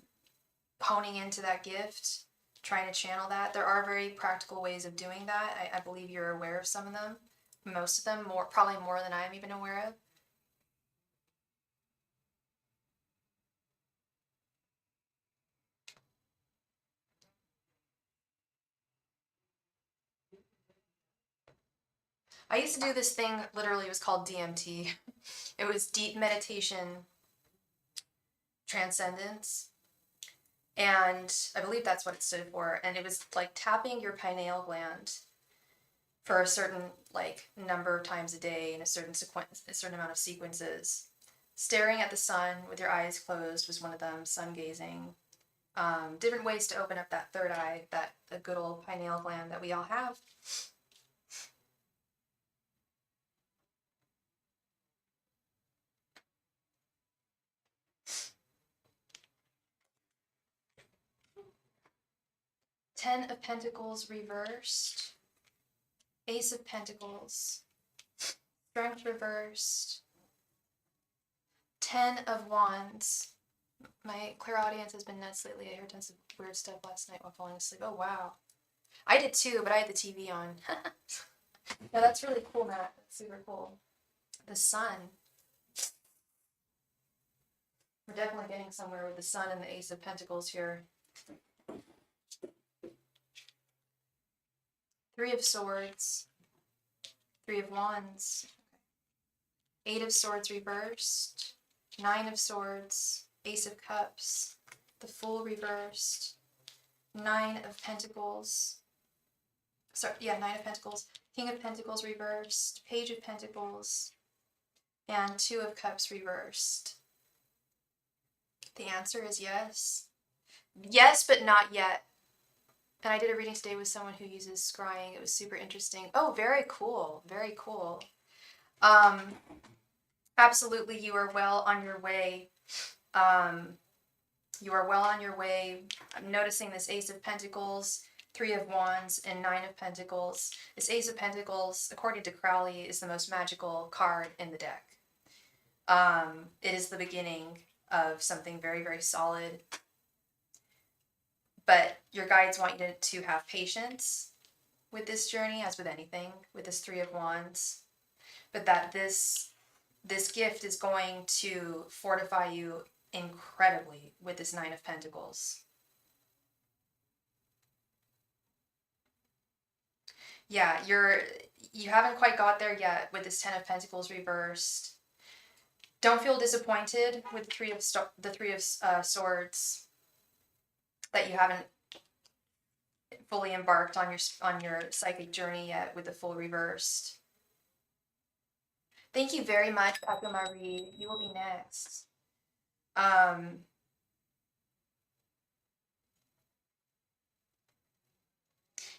honing into that gift, trying to channel that. There are very practical ways of doing that. I believe you're aware of some of them. Most of them, probably more than I'm even aware of. I used to do this thing, literally, it was called DMT. It was Deep Meditation Transcendence. And I believe that's what it stood for. And it was like tapping your pineal gland for a certain number of times a day in a certain amount of sequences. Staring at the sun with your eyes closed was one of them, sun gazing. Different ways to open up that third eye, that the good old pineal gland that we all have. Ten of Pentacles reversed. Ace of Pentacles. Strength reversed. 10 of Wands. My clairaudience has been nuts lately. I heard tons of weird stuff last night while falling asleep. Oh, wow. I did too, but I had the TV on. Yeah, that's really cool, Matt. That's super cool. The Sun. We're definitely getting somewhere with the Sun and the Ace of Pentacles here. Three of Swords. Three of Wands. Eight of Swords reversed. Nine of Swords. Ace of Cups. The Fool reversed. Nine of Pentacles. Nine of Pentacles. King of Pentacles reversed. Page of Pentacles. And Two of Cups reversed. The answer is yes. Yes, but not yet. And I did a reading today with someone who uses scrying. It was super interesting. Oh, very cool. Very cool. Absolutely, you are well on your way. You are well on your way. I'm noticing this Ace of Pentacles, Three of Wands, and Nine of Pentacles. This Ace of Pentacles, according to Crowley, is the most magical card in the deck. It is the beginning of something very, very solid. But your guides want you to have patience with this journey, as with anything, with this Three of Wands. But that this gift is going to fortify you incredibly with this Nine of Pentacles. Yeah, you haven't quite got there yet with this Ten of Pentacles reversed. Don't feel disappointed with the Three of Swords that you haven't fully embarked on your psychic journey yet with the Fool reversed. Thank you very much, Echo Marie. You will be next.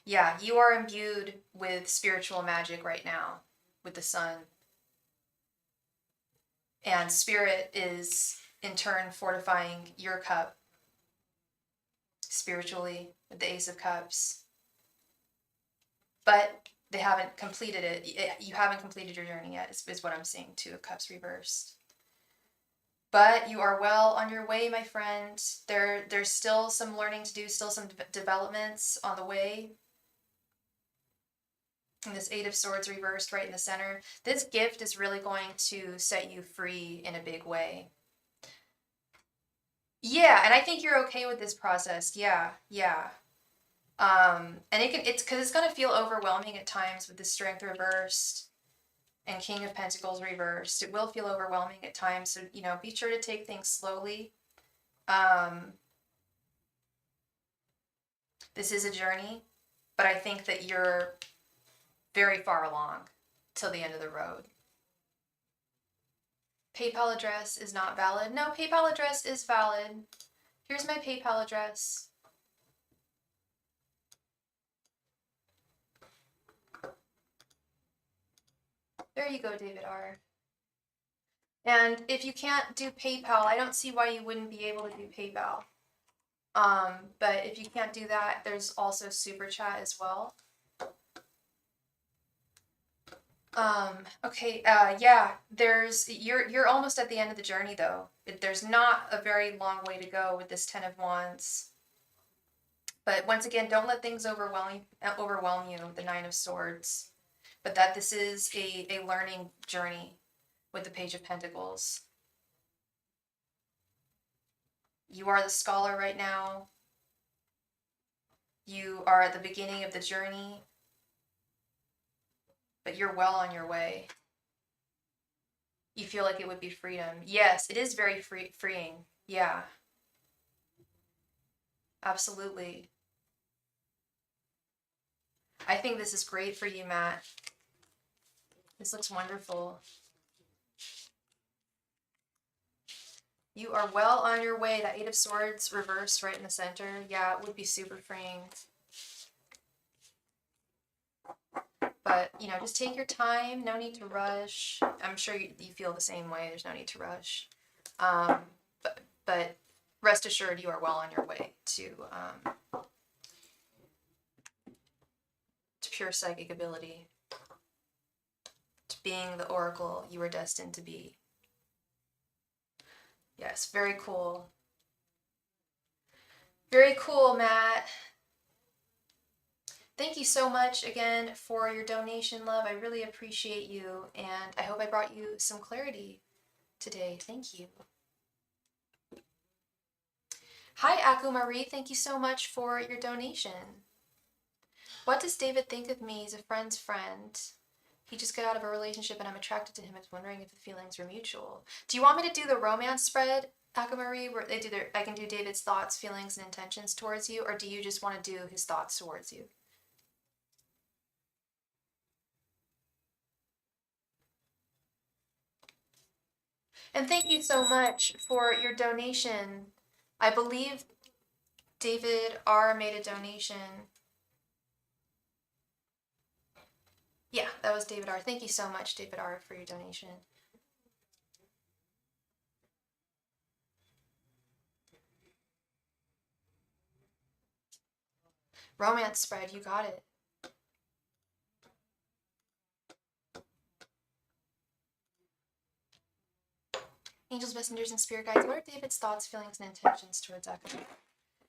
Yeah, you are imbued with spiritual magic right now with the Sun. And Spirit is, in turn, fortifying your cup spiritually with the Ace of Cups. But they haven't completed it. You haven't completed your journey yet, is what I'm seeing. Two of Cups reversed. But you are well on your way, my friend. There's still some learning to do, still some developments on the way. And this Eight of Swords reversed right in the center. This gift is really going to set you free in a big way. Yeah, and I think you're okay with this process. Yeah. And it's because it's going to feel overwhelming at times with the Strength reversed and King of Pentacles reversed. It will feel overwhelming at times, so be sure to take things slowly. This is a journey, but I think that you're very far along till the end of the road. PayPal address is not valid. No, PayPal address is valid. Here's my PayPal address. There you go, David R. And if you can't do PayPal, I don't see why you wouldn't be able to do PayPal. But if you can't do that, there's also SuperChat as well. Okay, yeah, you're almost at the end of the journey though. There's not a very long way to go with this Ten of Wands. But once again, don't let things overwhelm you, the Nine of Swords. But that this is a learning journey with the Page of Pentacles. You are the scholar right now. You are at the beginning of the journey, but you're well on your way. You feel like it would be freedom. Yes, it is very freeing. Yeah, absolutely. I think this is great for you, Matt. This looks wonderful. You are well on your way. That Eight of Swords reversed right in the center. Yeah, it would be super freeing. But, you know, just take your time. No need to rush. I'm sure you feel the same way. There's no need to rush. But rest assured you are well on your way to pure psychic ability. To being the oracle you were destined to be. Yes, very cool. Very cool, Matt. Thank you so much again for your donation, love. I really appreciate you, and I hope I brought you some clarity today. Thank you. Hi, Aku Marie. Thank you so much for your donation. What does David think of me? He's a friend's friend. He just got out of a relationship and I'm attracted to him. I was wondering if the feelings were mutual. Do you want me to do the romance spread, Akamarie, where I can do David's thoughts, feelings, and intentions towards you, or do you just want to do his thoughts towards you? And thank you so much for your donation. I believe David R made a donation. Yeah, that was David R. Thank you so much, David R, for your donation. Romance spread, you got it. Angels, messengers, and spirit guides, what are David's thoughts, feelings, and intentions towards Akamarie?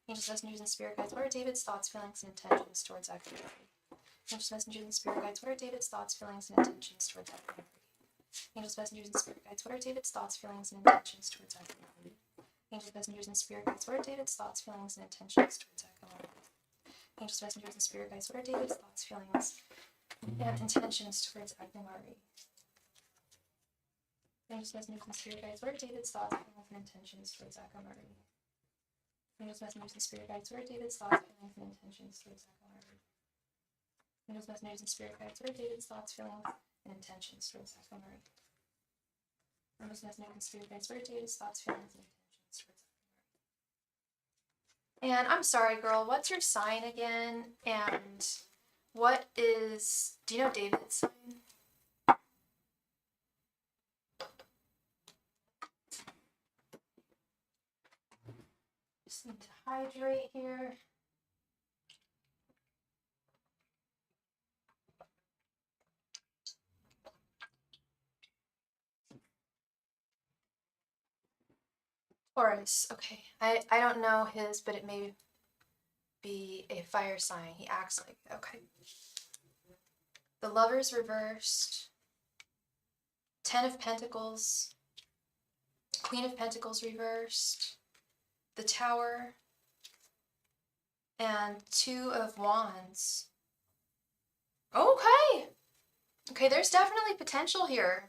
Angels, messengers, and spirit guides, what are David's thoughts, feelings, and intentions towards Akamarie? Angels, messengers, and spirit guides, what are David's thoughts, feelings, and intentions towards Akamarie? Angels, messengers, and spirit guides, what are David's thoughts, feelings, and intentions towards Akamarie? Angels, messengers, and spirit guides, what are David's thoughts, feelings, and intentions towards Akamarie? Angels, messengers, and spirit guides, what are David's thoughts, feelings, and intentions towards Akamarie? Angels, messengers, and spirit guides, what are David's thoughts, feelings, and intentions towards Akamarie? Angels, messengers, and spirit guides, what are David's thoughts, feelings, and intentions towards Akamarie? Angels, messengers, and spirit guides, what are David's thoughts, feelings, and intentions towards Akamarie? Angels, messengers, and spirit guides, what are David's thoughts, feelings, and intentions towards Akamarie? And I'm sorry, girl, what's your sign again? And what is, do you know David's sign? Just need to hydrate here. Taurus, okay. I don't know his, but it may be a fire sign. He acts like, okay. The Lovers reversed. Ten of Pentacles. Queen of Pentacles reversed. The Tower. And Two of Wands. Okay. Okay, there's definitely potential here.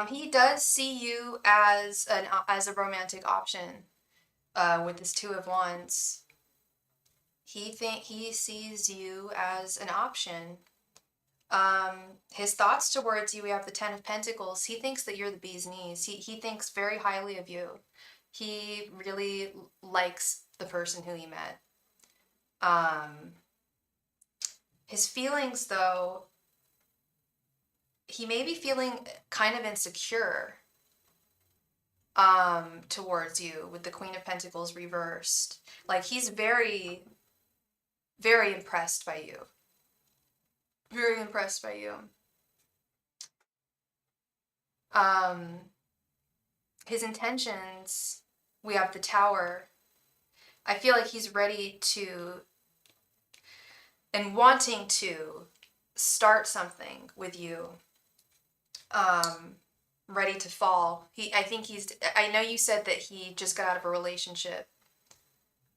He does see you as a romantic option. With this Two of Wands, he sees you as an option. His thoughts towards you, we have the Ten of Pentacles. He thinks that you're the bee's knees. He thinks very highly of you. He really likes the person who he met. His feelings, though, he may be feeling kind of insecure. towards you with the Queen of Pentacles reversed. Like he's very, very impressed by you. Very impressed by you. His intentions, we have the Tower. I feel like he's ready to and wanting to start something with you. Ready to fall. I know you said that he just got out of a relationship.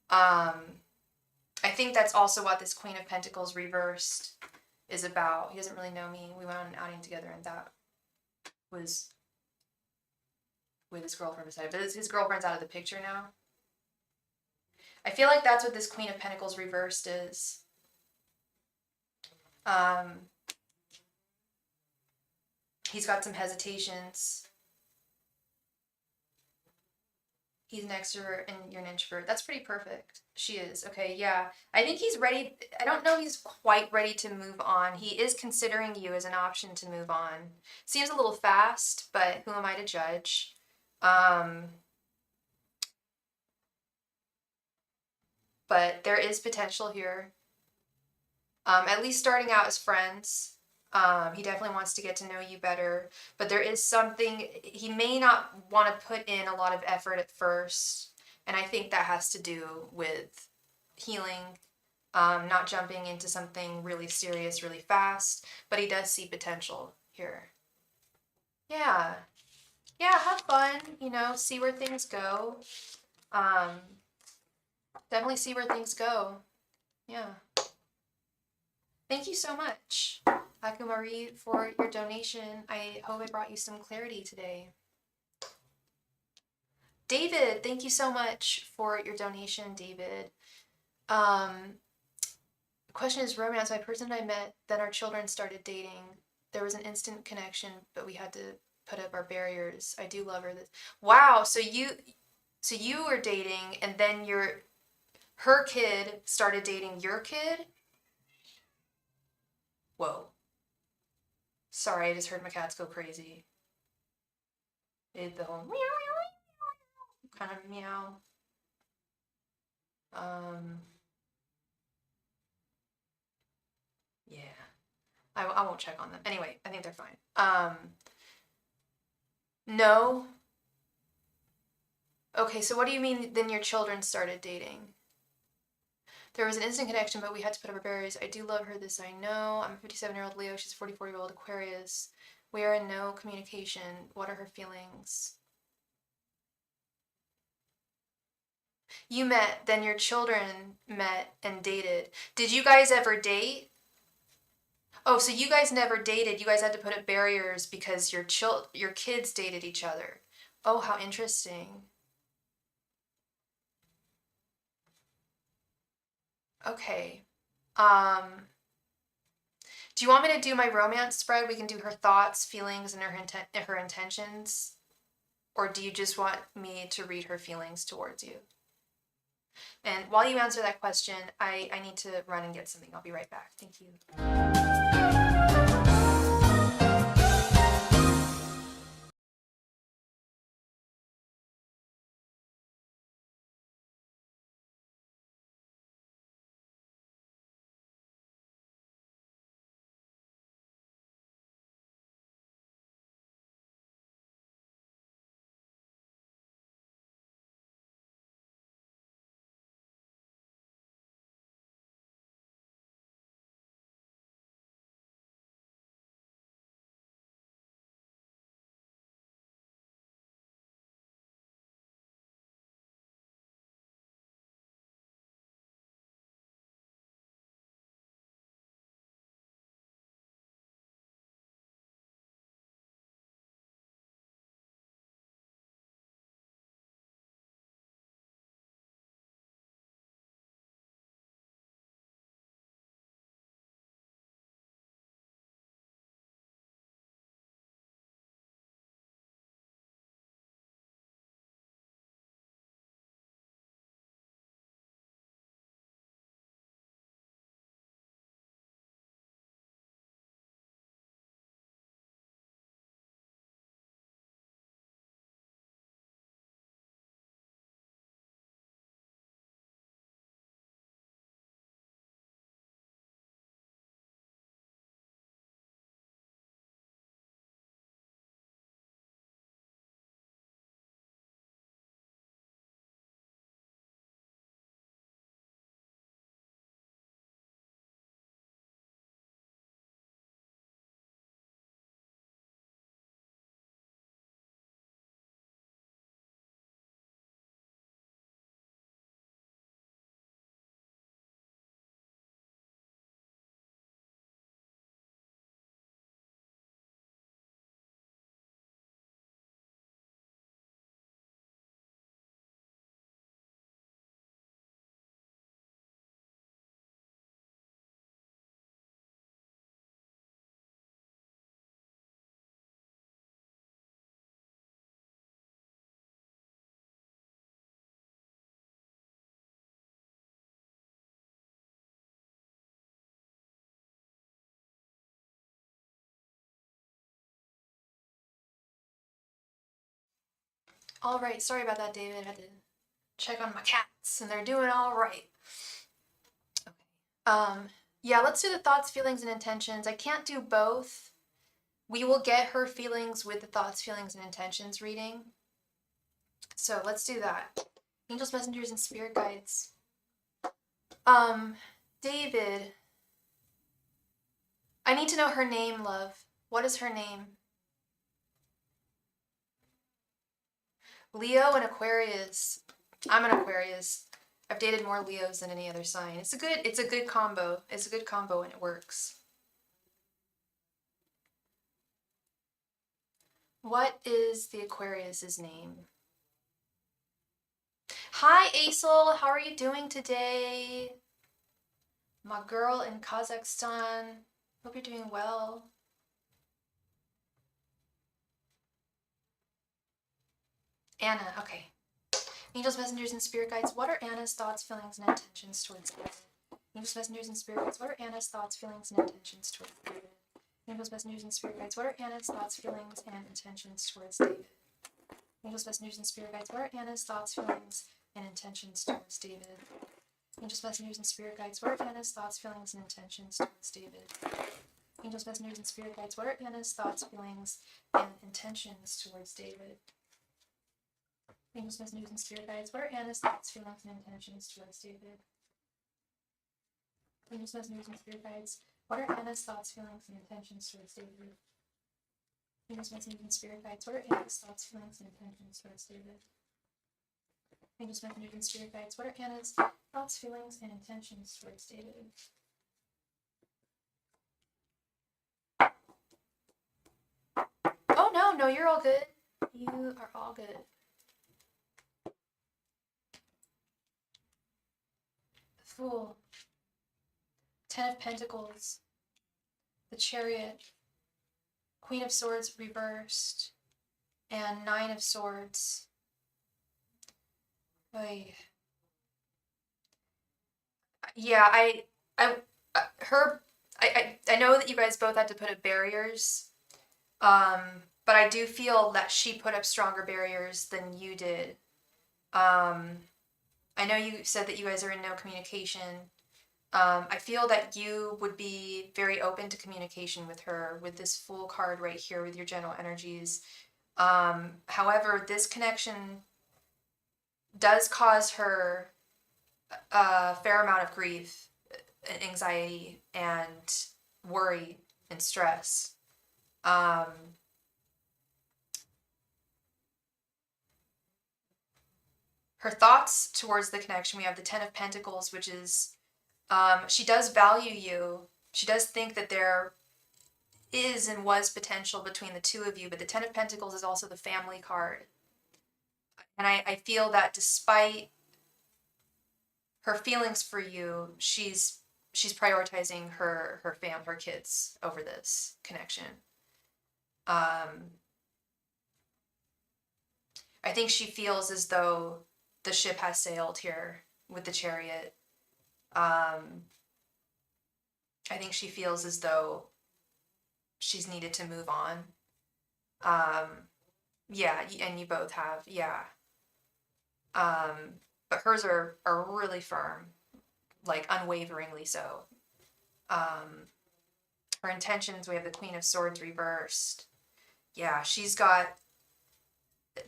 I think that's also what this Queen of Pentacles reversed is about. He doesn't really know me. We went on an outing together and that was with his girlfriend beside him. But his girlfriend's out of the picture now. I feel like that's what this Queen of Pentacles reversed is. He's got some hesitations. He's an extrovert and you're an introvert. That's pretty perfect. She is. Okay, yeah. I think he's ready. I don't know he's quite ready to move on. He is considering you as an option to move on. Seems a little fast, but who am I to judge? But there is potential here. At least starting out as friends. He definitely wants to get to know you better, but there is something, he may not want to put in a lot of effort at first, and I think that has to do with healing, not jumping into something really serious really fast, but he does see potential here. Yeah. Yeah, have fun, see where things go. Definitely see where things go. Yeah. Thank you so much, Akumari, for your donation. I hope it brought you some clarity today. David, thank you so much for your donation, David. The question is romance. My person I met, then our children started dating. There was an instant connection, but we had to put up our barriers. I do love her. Wow, so you were dating, and then her kid started dating your kid? Whoa. Sorry, I just heard my cats go crazy. They did the whole meow, kind of meow. Yeah. I won't check on them. Anyway, I think they're fine. No. Okay, so what do you mean then your children started dating? There was an instant connection, but we had to put up our barriers. I do love her, this I know. I'm a 57-year-old Leo. She's a 44-year-old Aquarius. We are in no communication. What are her feelings? You met, then your children met and dated. Did you guys ever date? Oh, so you guys never dated. You guys had to put up barriers because your kids dated each other. Oh, how interesting. Okay. Do you want me to do my romance spread? We can do her thoughts, feelings, and her intentions. Or do you just want me to read her feelings towards you? And while you answer that question, I need to run and get something. I'll be right back. Thank you. All right. Sorry about that, David. I had to check on my cats, and they're doing all right. Okay. Yeah, let's do the thoughts, feelings, and intentions. I can't do both. We will get her feelings with the thoughts, feelings, and intentions reading. So let's do that. Angels, messengers, and spirit guides. David, I need to know her name, love. What is her name? Leo and Aquarius. I'm an Aquarius. I've dated more Leos than any other sign. It's a good combo. It's a good combo and it works. What is the Aquarius's name? Hi, Aisel. How are you doing today? My girl in Kazakhstan. Hope you're doing well. Anna, okay. Angels, messengers, and spirit guides, what are Anna's thoughts, feelings, and intentions towards David? Angels, messengers, and spirit guides, what are Anna's thoughts, feelings, and intentions towards David? Angels, messengers, and spirit guides, what are Anna's thoughts, feelings, and intentions towards David? Angels, messengers, and spirit guides, what are Anna's thoughts, feelings, and intentions towards David? Angels, messengers, and spirit guides, what are Anna's thoughts, feelings, and intentions towards David? Angels, messengers, and spirit guides, what are Anna's thoughts, feelings, and intentions towards David? Angels, messengers, and spirit guides, what are Anna's thoughts, feelings, and intentions towards David? Angels, messengers, and spirit guides, what are Anna's thoughts, feelings, and intentions towards David? Angels, messengers, and spirit guides, what are Anna's thoughts, feelings, and intentions towards David? Angels, messengers, and spirit guides, what are Anna's thoughts, feelings, and intentions towards David? Oh, no, you're all good. You are all good. The Fool. Ten of Pentacles. The Chariot. Queen of Swords reversed. And Nine of Swords. Oy. Yeah, I know that you guys both had to put up barriers. But I do feel that she put up stronger barriers than you did. I know you said that you guys are in no communication. I feel that you would be very open to communication with her with this Fool card right here with your general energies. However, this connection does cause her a fair amount of grief, anxiety, and worry and stress. Her thoughts towards the connection, we have the Ten of Pentacles, which is she does value you. She does think that there is and was potential between the two of you, but the Ten of Pentacles is also the family card. And I feel that despite her feelings for you, she's prioritizing her kids over this connection. I think she feels as though the ship has sailed here with the Chariot. I think she feels as though she's needed to move on. Yeah, and you both have, yeah. But hers are really firm, like unwaveringly so. Her intentions, we have the Queen of Swords reversed. Yeah, she's got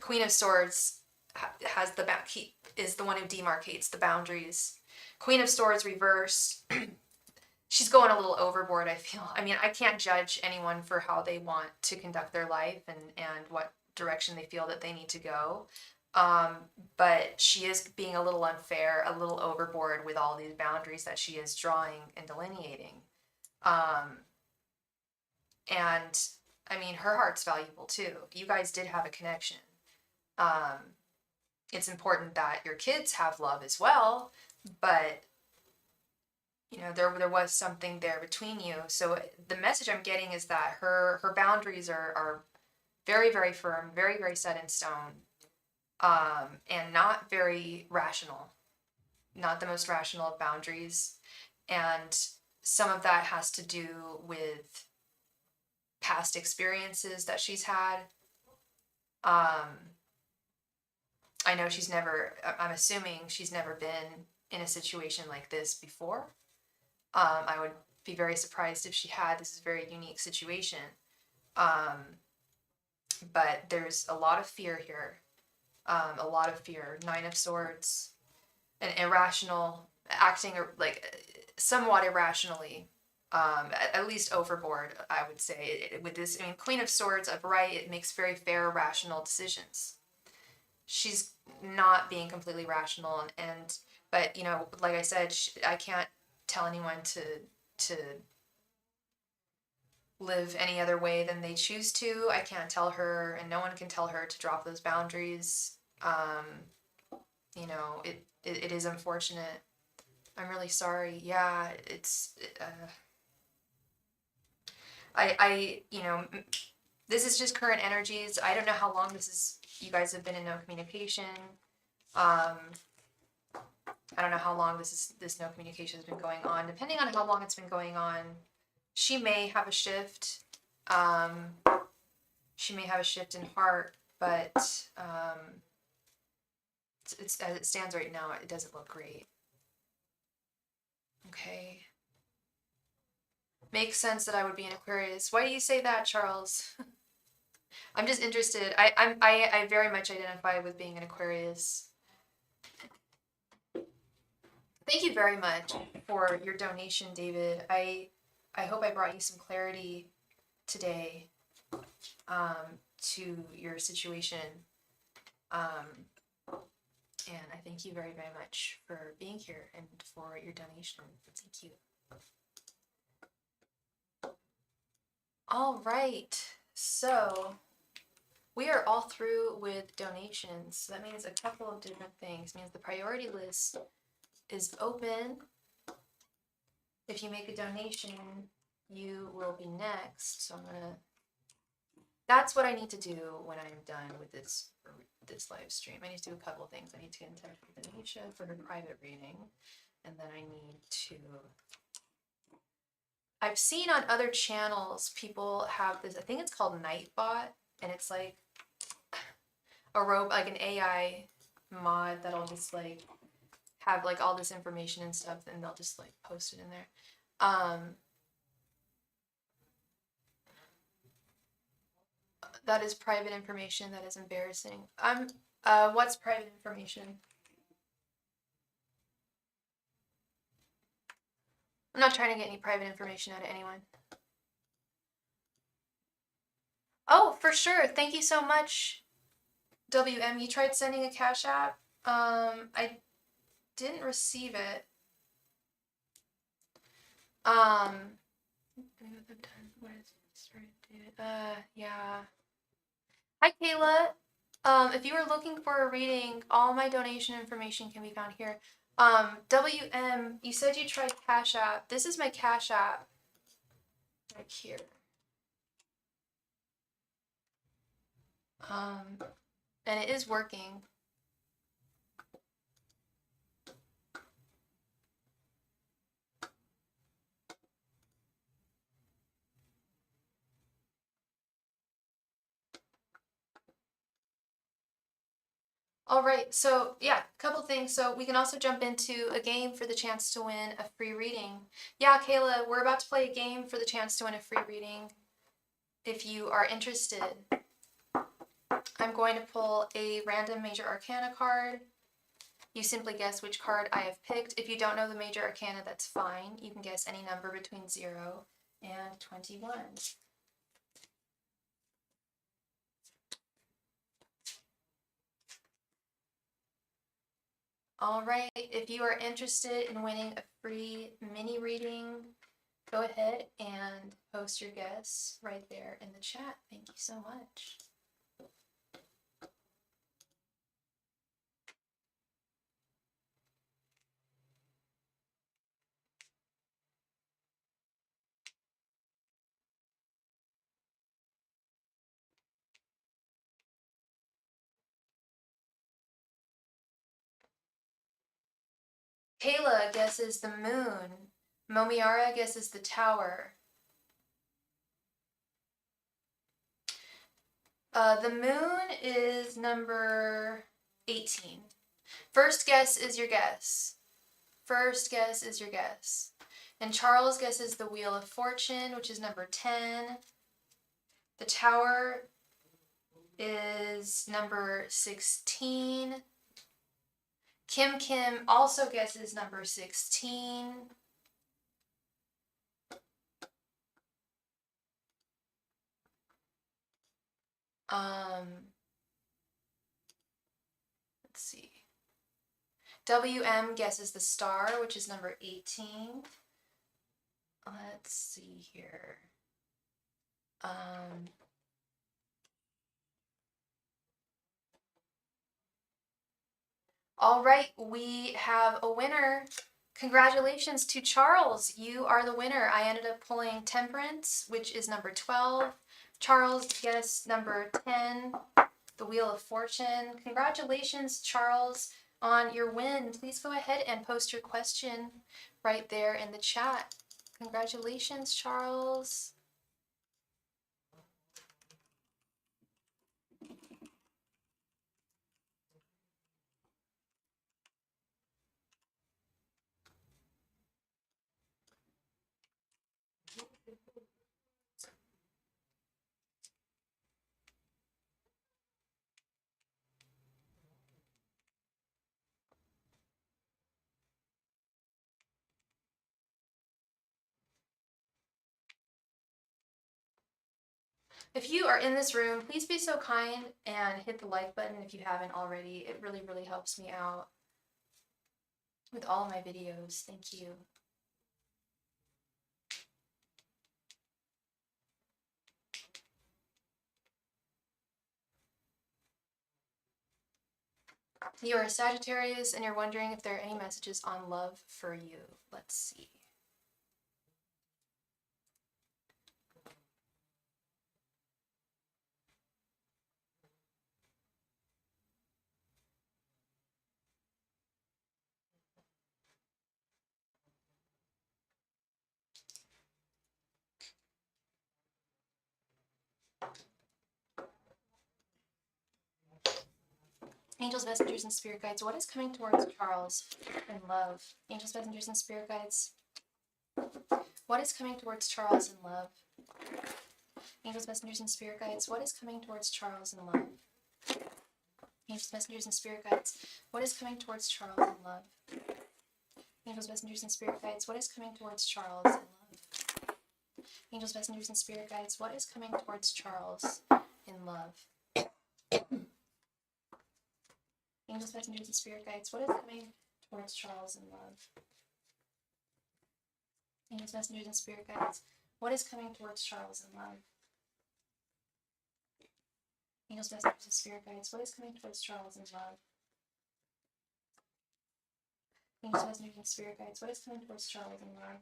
Queen of Swords has is the one who demarcates the boundaries. Queen of Swords reversed. She's going a little overboard, I feel. I mean, I can't judge anyone for how they want to conduct their life and what direction they feel that they need to go. But she is being a little unfair, a little overboard with all these boundaries that she is drawing and delineating. And I mean, her heart's valuable too. You guys did have a connection. It's important that your kids have love as well, but you know, there was something there between you. So the message I'm getting is that her boundaries are very, very firm, very, very set in stone, and not very rational, not the most rational of boundaries. And some of that has to do with past experiences that she's had. I know she's never, I'm assuming she's never been in a situation like this before. I would be very surprised if she had. This is a very unique situation. Um, but there's a lot of fear here. A lot of fear. Nine of Swords, an irrational, acting like somewhat irrationally, at least overboard, I would say. With this, I mean, Queen of Swords upright, it makes very fair, rational decisions. She's not being completely rational, and but you know, like I said, I can't tell anyone to live any other way than they choose to. I can't tell her, and no one can tell her to drop those boundaries. You know, it is unfortunate. I'm really sorry. Yeah, you know, this is just current energies. I don't know how long this is. You guys have been in no communication. Um, I don't know how long this no communication has been going on. Depending on how long it's been going on, she may have a shift. She may have a shift in heart, but it's as it stands right now, it doesn't look great. Okay. Makes sense that I would be an Aquarius. Why do you say that, Charles? I'm just interested. I very much identify with being an Aquarius. Thank you very much for your donation, David. I hope I brought you some clarity today to your situation. And I thank you very, very much for being here and for your donation. Thank you. All right, so we are all through with donations. That means a couple of different things. It means the priority list is open. If you make a donation, you will be next. So I'm gonna. That's what I need to do when I'm done with this live stream. I need to do a couple of things. I need to get in touch with Anisha for her private reading, and then I need to. I've seen on other channels people have this. I think it's called Nightbot, and it's like like an AI mod that'll just like have like all this information and stuff, and they'll just like post it in there. That is private information. That is embarrassing. What's private information? I'm not trying to get any private information out of anyone. Oh, for sure. Thank you so much, WM. You tried sending a Cash App. I didn't receive it. Yeah. Hi, Kayla. If you were looking for a reading, all my donation information can be found here. WM, you said you tried Cash App. This is my Cash App right here. And it is working. All right, so yeah, a couple things. So we can also jump into a game for the chance to win a free reading. Yeah, Kayla, we're about to play a game for the chance to win a free reading. If you are interested, I'm going to pull a random major arcana card. You simply guess which card I have picked. If you don't know the major arcana, that's fine. You can guess any number between 0 and 21. All right, if you are interested in winning a free mini reading, go ahead and post your guess right there in the chat. Thank you so much. Kayla guesses the moon. Momiara guesses the tower. The moon is number 18. First guess is your guess. First guess is your guess. And Charles guesses the Wheel of Fortune, which is number 10. The Tower is number 16. Kim also guesses number 16. Let's see. WM guesses the Star, which is number 18. Let's see here. All right, we have a winner. Congratulations to Charles. You are the winner. I ended up pulling Temperance, which is number 12. Charles guessed number 10, the Wheel of Fortune. Congratulations, Charles, on your win. Please go ahead and post your question right there in the chat. Congratulations, Charles. If you are in this room, please be so kind and hit the like button if you haven't already. It really, really helps me out with all of my videos. Thank you. You are a Sagittarius and you're wondering if there are any messages on love for you. Let's see. Angels, messengers, and spirit guides, what is coming towards Charles in love? Angels, messengers, and spirit guides, what is coming towards Charles in love? Angels, messengers, and spirit guides, what is coming towards Charles in love? Angels, messengers, and spirit guides, what is coming towards Charles in love? Angels, messengers, and spirit guides, what is coming towards Charles in love? Angels, messengers, and spirit guides, what is coming towards Charles in love? Angels, messengers, and spirit guides, what is coming towards Charles in love? Angels, messengers, and spirit guides, what is coming towards Charles in love? Angels, messengers, and spirit guides, what is coming towards Charles in love? Angels, messengers, and spirit guides, what is coming towards Charles in love?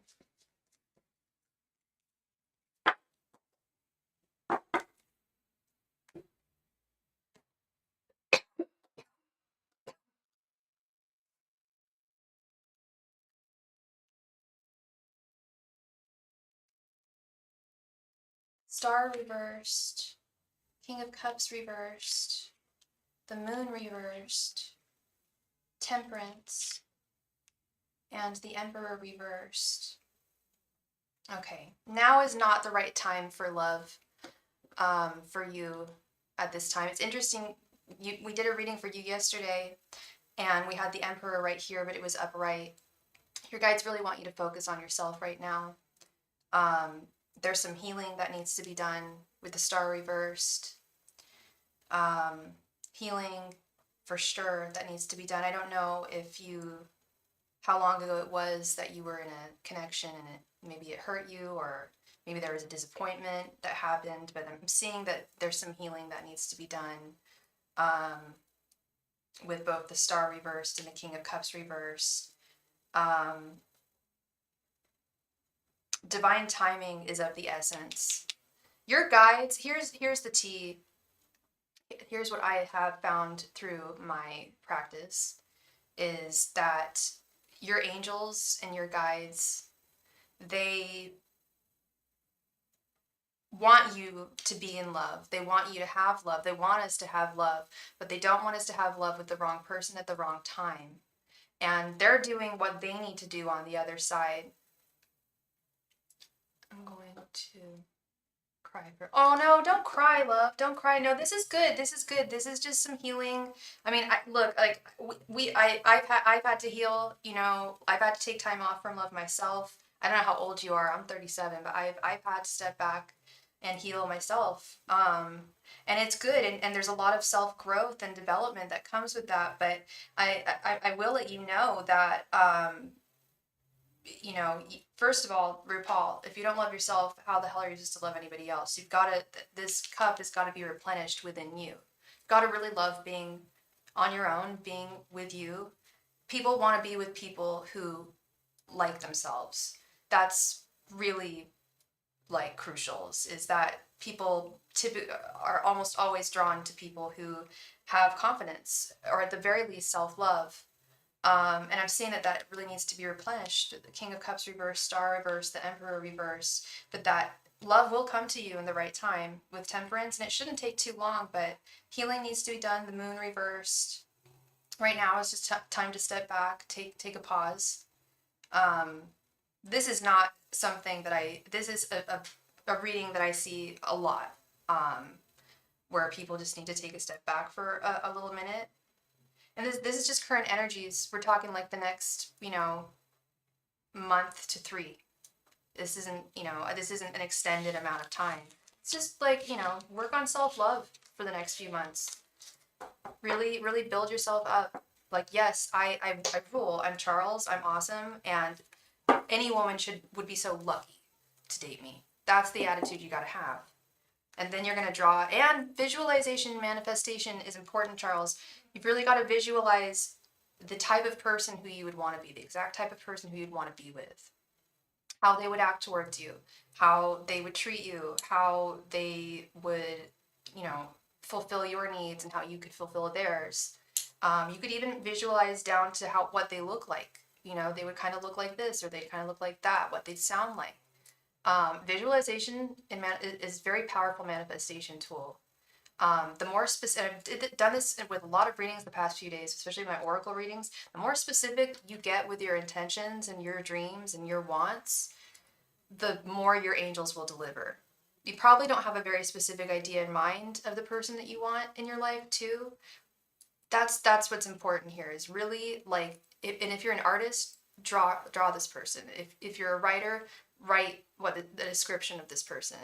Star reversed, King of Cups reversed, the Moon reversed, Temperance, and the Emperor reversed. Okay, now is not the right time for love for you at this time. It's interesting, we did a reading for you yesterday, and we had the Emperor right here, but it was upright. Your guides really want you to focus on yourself right now. There's some healing that needs to be done with the Star reversed. Healing for sure that needs to be done. I don't know how long ago it was that you were in a connection and maybe it hurt you, or maybe there was a disappointment that happened, but I'm seeing that there's some healing that needs to be done with both the Star reversed and the King of Cups reversed. Divine timing is of the essence. Your guides, here's the tea. Here's what I have found through my practice, is that your angels and your guides, they want you to be in love. They want you to have love. They want us to have love, but they don't want us to have love with the wrong person at the wrong time. And they're doing what they need to do on the other side. I'm going to cry for, oh no, don't cry, love, don't cry. No, this is good, this is good, this is just some healing. I mean, look, like I've had to heal, you know, I've had to take time off from love myself. I don't know how old you are, I'm 37, but I've had to step back and heal myself. And it's good, and there's a lot of self-growth and development that comes with that. But I will let you know that you know, first of all, RuPaul, if you don't love yourself, how the hell are you supposed to love anybody else? You've got to, this cup has got to be replenished within you. You've got to really love being on your own, being with you. People want to be with people who like themselves. That's really like crucial, is that people typically are almost always drawn to people who have confidence, or at the very least self-love. And I'm seeing that that really needs to be replenished. The King of Cups reverse, Star reverse, the Emperor reverse, but that love will come to you in the right time with Temperance, and it shouldn't take too long, but healing needs to be done. The Moon reversed. Right now is just time to step back, take a pause. This is not something that this is a reading that I see a lot, where people just need to take a step back for a little minute. And this is just current energies. We're talking like the next, you know, month to 3. This isn't an extended amount of time. It's just like, you know, work on self-love for the next few months. Really, really build yourself up. Like, yes, I rule. I'm Charles. I'm awesome. And any woman would be so lucky to date me. That's the attitude you got to have. And then you're going to draw. And visualization and manifestation is important, Charles. You've really got to visualize the type of person who you would want to be, the exact type of person who you'd want to be with, how they would act towards you, how they would treat you, how they would, you know, fulfill your needs and how you could fulfill theirs. You could even visualize down to what they look like. You know, they would kind of look like this, or they kind of look like that, what they'd sound like. Visualization is a very powerful manifestation tool. The more specific, I've done this with a lot of readings the past few days, especially my oracle readings. The more specific you get with your intentions and your dreams and your wants, the more your angels will deliver. You probably don't have a very specific idea in mind of the person that you want in your life too. That's what's important here, is really like, if you're an artist, draw this person. If you're a writer, write the description of this person.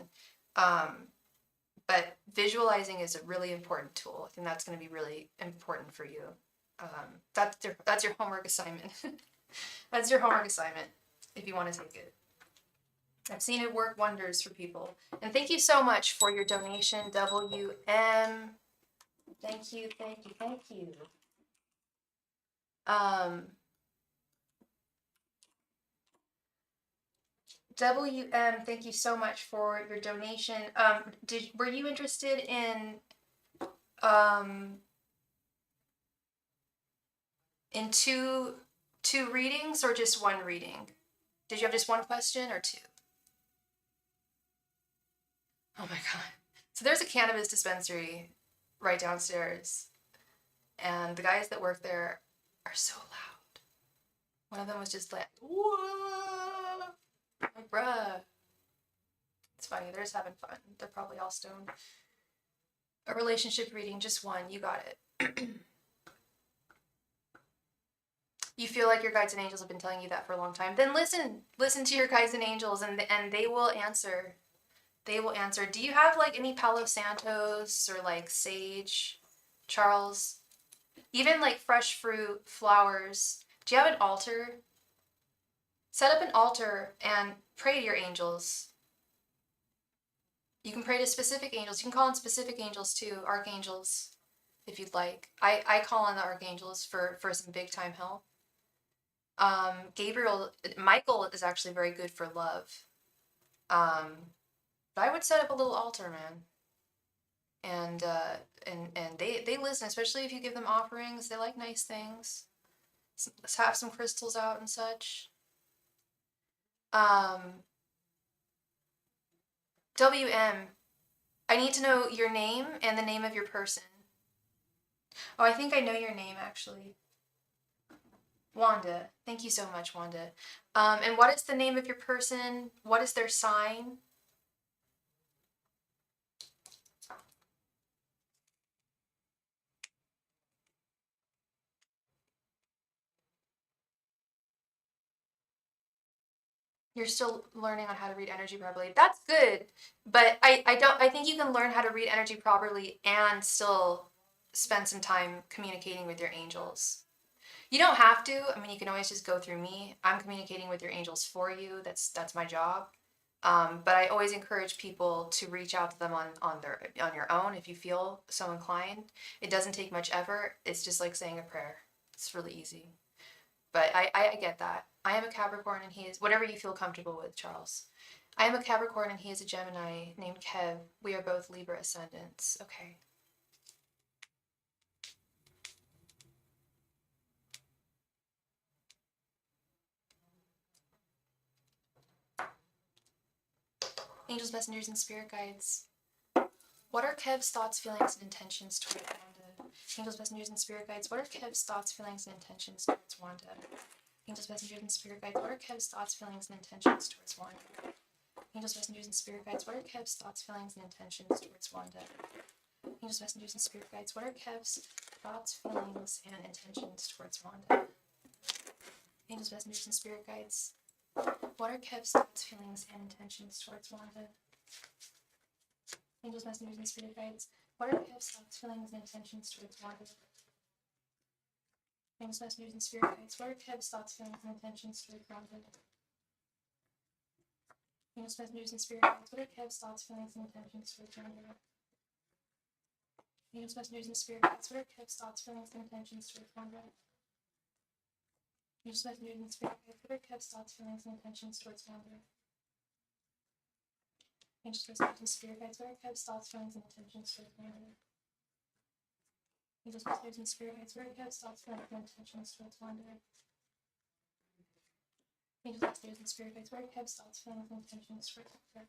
But visualizing is a really important tool. I think that's going to be really important for you. That's your homework assignment. That's your homework assignment if you want to take it. I've seen it work wonders for people. And thank you so much for your donation, WM. Thank you, thank you, thank you. WM, thank you so much for your donation. Were you interested in two readings or just one reading? Did you have just one question or 2? Oh my god. So there's a cannabis dispensary right downstairs, and the guys that work there are so loud. One of them was just like, whoa, like, bruh. It's funny, they're just having fun. They're probably all stoned. A relationship reading, just one, you got it. You feel like your guides and angels have been telling you that for a long time, then listen to your guides and angels, and they will answer. They will answer. Do you have like any Palo Santos or like sage, Charles? Even like fresh fruit, flowers. Do you have an altar? Set up an altar and pray to your angels. You can pray to specific angels. You can call on specific angels too, archangels, if you'd like. I call on the archangels for some big time help. Michael is actually very good for love. But I would set up a little altar, man. And they listen, especially if you give them offerings. They like nice things. Let's have some crystals out and such. WM, I need to know your name and the name of your person. Oh, I think I know your name, actually. Wanda. Thank you so much, Wanda. And what is the name of your person? What is their sign? You're still learning on how to read energy properly. That's good. But I think you can learn how to read energy properly and still spend some time communicating with your angels. You don't have to. I mean, you can always just go through me. I'm communicating with your angels for you. That's my job. But I always encourage people to reach out to them on your own if you feel so inclined. It doesn't take much effort. It's just like saying a prayer. It's really easy. But I get that. I am a Capricorn and he is whatever you feel comfortable with, Charles. I am a Capricorn and he is a Gemini named Kev. We are both Libra ascendants. Okay. Angels, messengers, and spirit guides. What are Kev's thoughts, feelings, and intentions toward Wanda? Angels, messengers, and spirit guides. What are Kev's thoughts, feelings, and intentions towards Wanda? Angels, messengers, and spirit guides. What are Kev's thoughts, feelings, and intentions towards Wanda? Angels, messengers, and spirit guides. What are Kev's thoughts, feelings, and intentions towards Wanda? Angels, messengers, and spirit guides. What are Kev's thoughts, feelings, and intentions towards Wanda? Angels, messengers, and spirit guides. What are Kev's thoughts, feelings, and intentions towards Wanda? Angels, messengers, and spirit guides. What are Kev's thoughts, feelings, and intentions towards Wanda? Angels, messengers, and spirit guides. What are Kev's thoughts, feelings, and intentions towards Wanda? Angels, messengers, and spirit guides. What are Kev's thoughts, feelings, and intentions towards Wanda? Angels, messengers, and spirit guides. What are Kev's thoughts, feelings, and intentions towards Wanda? Angels, messengers, and spirit guides. What are Kev's thoughts, feelings, and intentions towards Wanda? Angels, messengers, and spirit guides. What are Kev's thoughts, feelings, and intentions towards Wanda? Angels, messengers, and spirit guides. What are Kev's thoughts, feelings, and intentions towards Wanda? Angels, messengers, and spirit guides. What are Kev's thoughts, feelings, and intentions towards Wanda?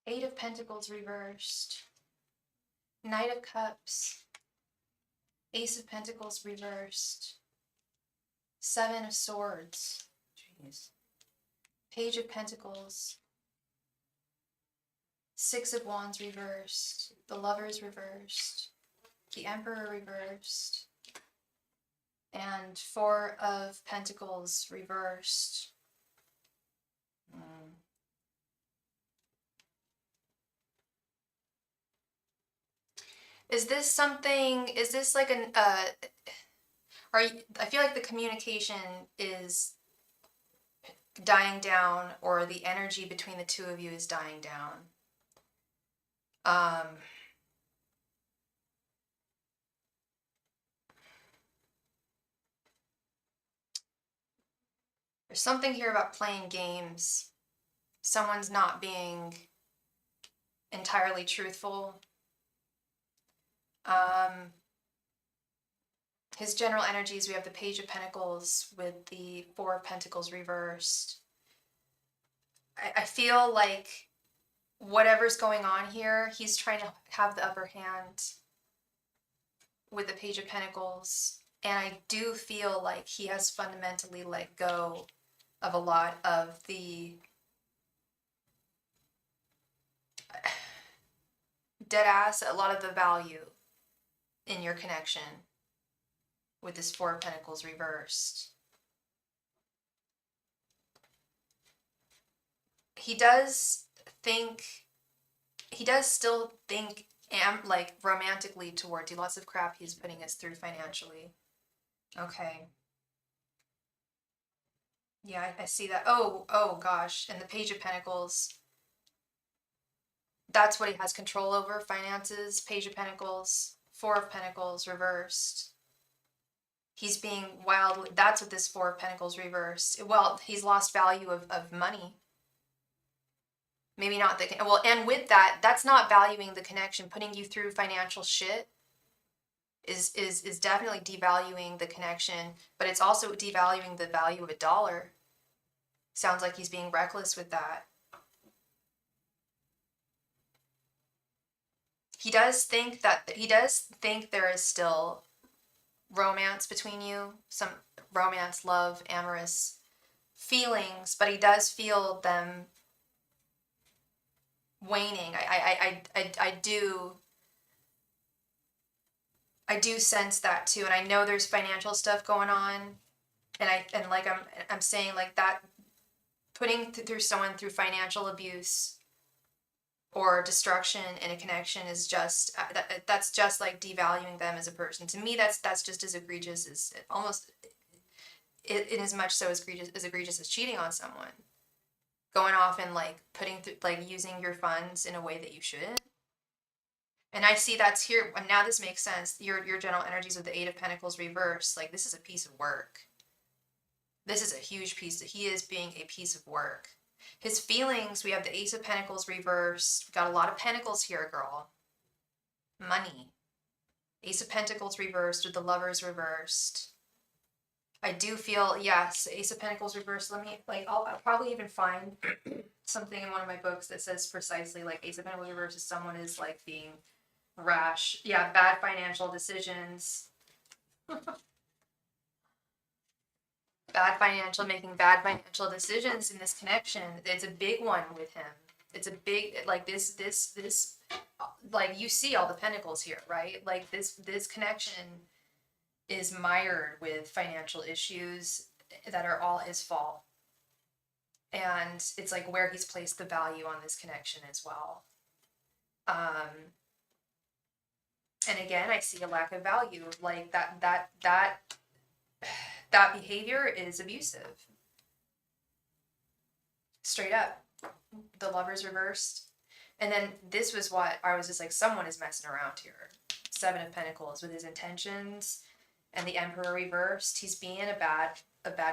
8 of Pentacles reversed. Knight of Cups. Ace of Pentacles reversed. 7 of Swords. Jeez. Page of Pentacles. 6 of Wands reversed. The Lovers reversed. The Emperor reversed. And 4 of Pentacles reversed. Is this something, is this like an, I feel like the communication is dying down, or the energy between the two of you is dying down. There's something here about playing games. Someone's not being entirely truthful. His general energies, we have the Page of Pentacles with the 4 of Pentacles reversed. I feel like whatever's going on here, he's trying to have the upper hand with the Page of Pentacles. And I do feel like he has fundamentally let go of a lot of the a lot of the value in your connection with this 4 of Pentacles reversed. He does still think like romantically towards you. Lots of crap he's putting us through financially. Okay. Yeah, I see that. Oh gosh. And the Page of Pentacles. That's what he has control over, finances. Page of Pentacles, Four of Pentacles reversed. He's being wild. That's what this Four of Pentacles reversed. Well, he's lost value of money. Maybe not the, well, and with that, that's not valuing the connection. Putting you through financial shit is definitely devaluing the connection, but it's also devaluing the value of a dollar. Sounds like he's being reckless with that. He does think there is still romance between you, some romance, love, amorous feelings, but he does feel them waning. I do sense that too, and I know there's financial stuff going on, and like I'm saying, like, that putting through someone through financial abuse or destruction in a connection is just that's just like devaluing them as a person. To me, that's just as egregious as almost in as much so as egregious as cheating on someone, going off and like putting through, like, using your funds in a way that you shouldn't. And I see that's here, and now this makes sense. Your general energies with the Eight of Pentacles reversed. Like, this is a piece of work. This is a huge piece. He is being a piece of work. His feelings, we have the Ace of Pentacles reversed. We've got a lot of pentacles here, girl. Money. Ace of Pentacles reversed with the Lovers reversed. I do feel, yes, Ace of Pentacles reversed. Let me, like, I'll probably even find something in one of my books that says precisely, like, Ace of Pentacles reversed is someone is, like, being rash. Yeah, bad financial decisions. Making bad financial decisions in this connection. It's a big one with him. It's a big, like, this, like, you see all the pentacles here, right? Like, this connection is mired with financial issues that are all his fault. And it's like where he's placed the value on this connection as well. And again, I see a lack of value. Like, that behavior is abusive. Straight up. The Lovers reversed. And then this was what I was just like, someone is messing around here. Seven of Pentacles with his intentions, and the Emperor reversed. He's being a bad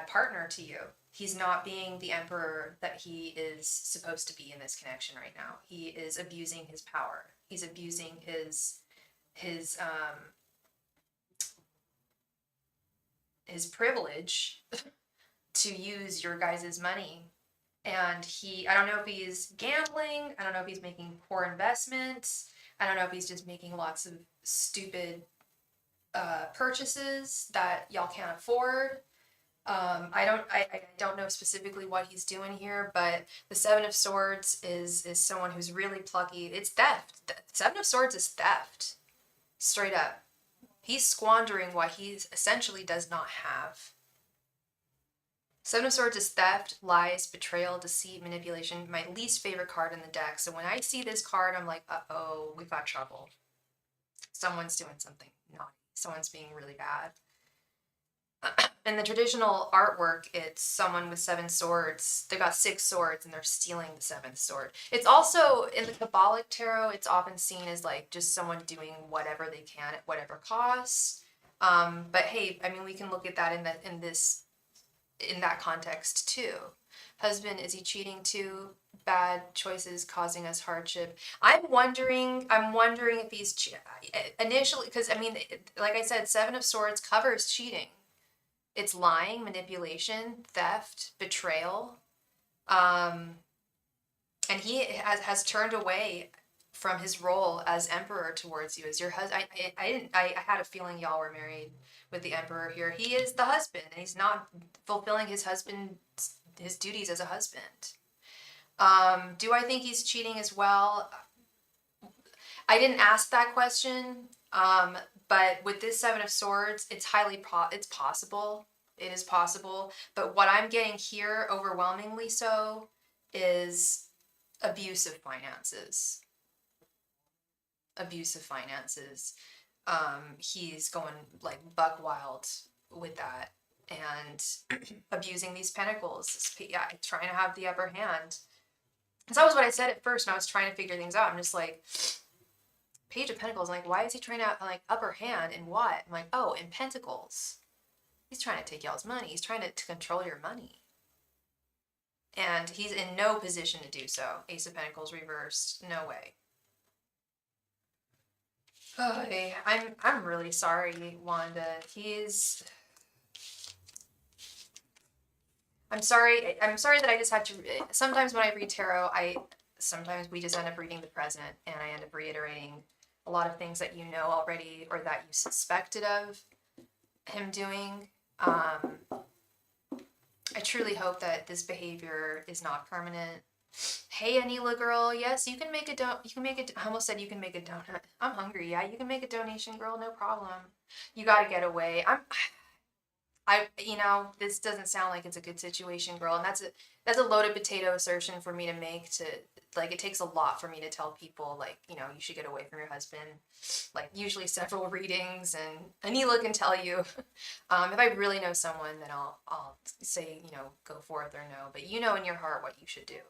partner to you. He's not being the emperor that he is supposed to be in this connection right now. He is abusing his power. He's abusing his privilege to use your guys' money. And I don't know if he's gambling. I don't know if he's making poor investments. I don't know if he's just making lots of stupid purchases that y'all can't afford. I don't know specifically what he's doing here, but the Seven of Swords is someone who's really plucky. It's theft. The Seven of Swords is theft. Straight up. He's squandering what he essentially does not have. Seven of Swords is theft, lies, betrayal, deceit, manipulation. My least favorite card in the deck. So when I see this card, I'm like, uh-oh, we've got trouble. Someone's doing something naughty. Someone's being really bad. In the traditional artwork, it's someone with seven swords. They've got six swords and they're stealing the seventh sword. It's also, in the Kabbalic tarot, it's often seen as like just someone doing whatever they can at whatever cost. But hey, I mean, we can look at that in that context too. Husband, is he cheating too? Bad choices causing us hardship. I'm wondering if he's initially, because I mean, like I said, Seven of Swords covers cheating. It's lying, manipulation, theft, betrayal. And he has turned away from his role as emperor towards you as your husband. I had a feeling y'all were married with the emperor here. He is the husband, and he's not fulfilling his duties as a husband. Do I think he's cheating as well? I didn't ask that question. But with this Seven of Swords, it's it's possible. It is possible. But what I'm getting here, overwhelmingly so, is abusive finances. Abusive finances. He's going like buck wild with that and abusing these pentacles. Yeah, trying to have the upper hand. So that was what I said at first, and I was trying to figure things out. I'm just like, Page of Pentacles. I'm like, why is he trying to, like, upper hand in what? I'm like, oh, in Pentacles. He's trying to take y'all's money. He's trying to control your money. And he's in no position to do so. Ace of Pentacles reversed. No way. Okay, I'm really sorry, Wanda. I'm sorry that I just had to. Sometimes when I read tarot, sometimes we just end up reading the present, and I end up reiterating a lot of things that you know already or that you suspected of him doing. I truly hope that this behavior is not permanent. Hey, Anila girl, yes, you can make a I almost said you can make a donut. I'm hungry. Yeah, you can make a donation, girl. No problem. You gotta get away. This doesn't sound like it's a good situation, girl, and that's a loaded potato assertion for me to make. It takes a lot for me to tell people, like, you should get away from your husband. Like, usually several readings, and Anila can tell you. If I really know someone, then I'll say, go forth or no. But you know in your heart what you should do.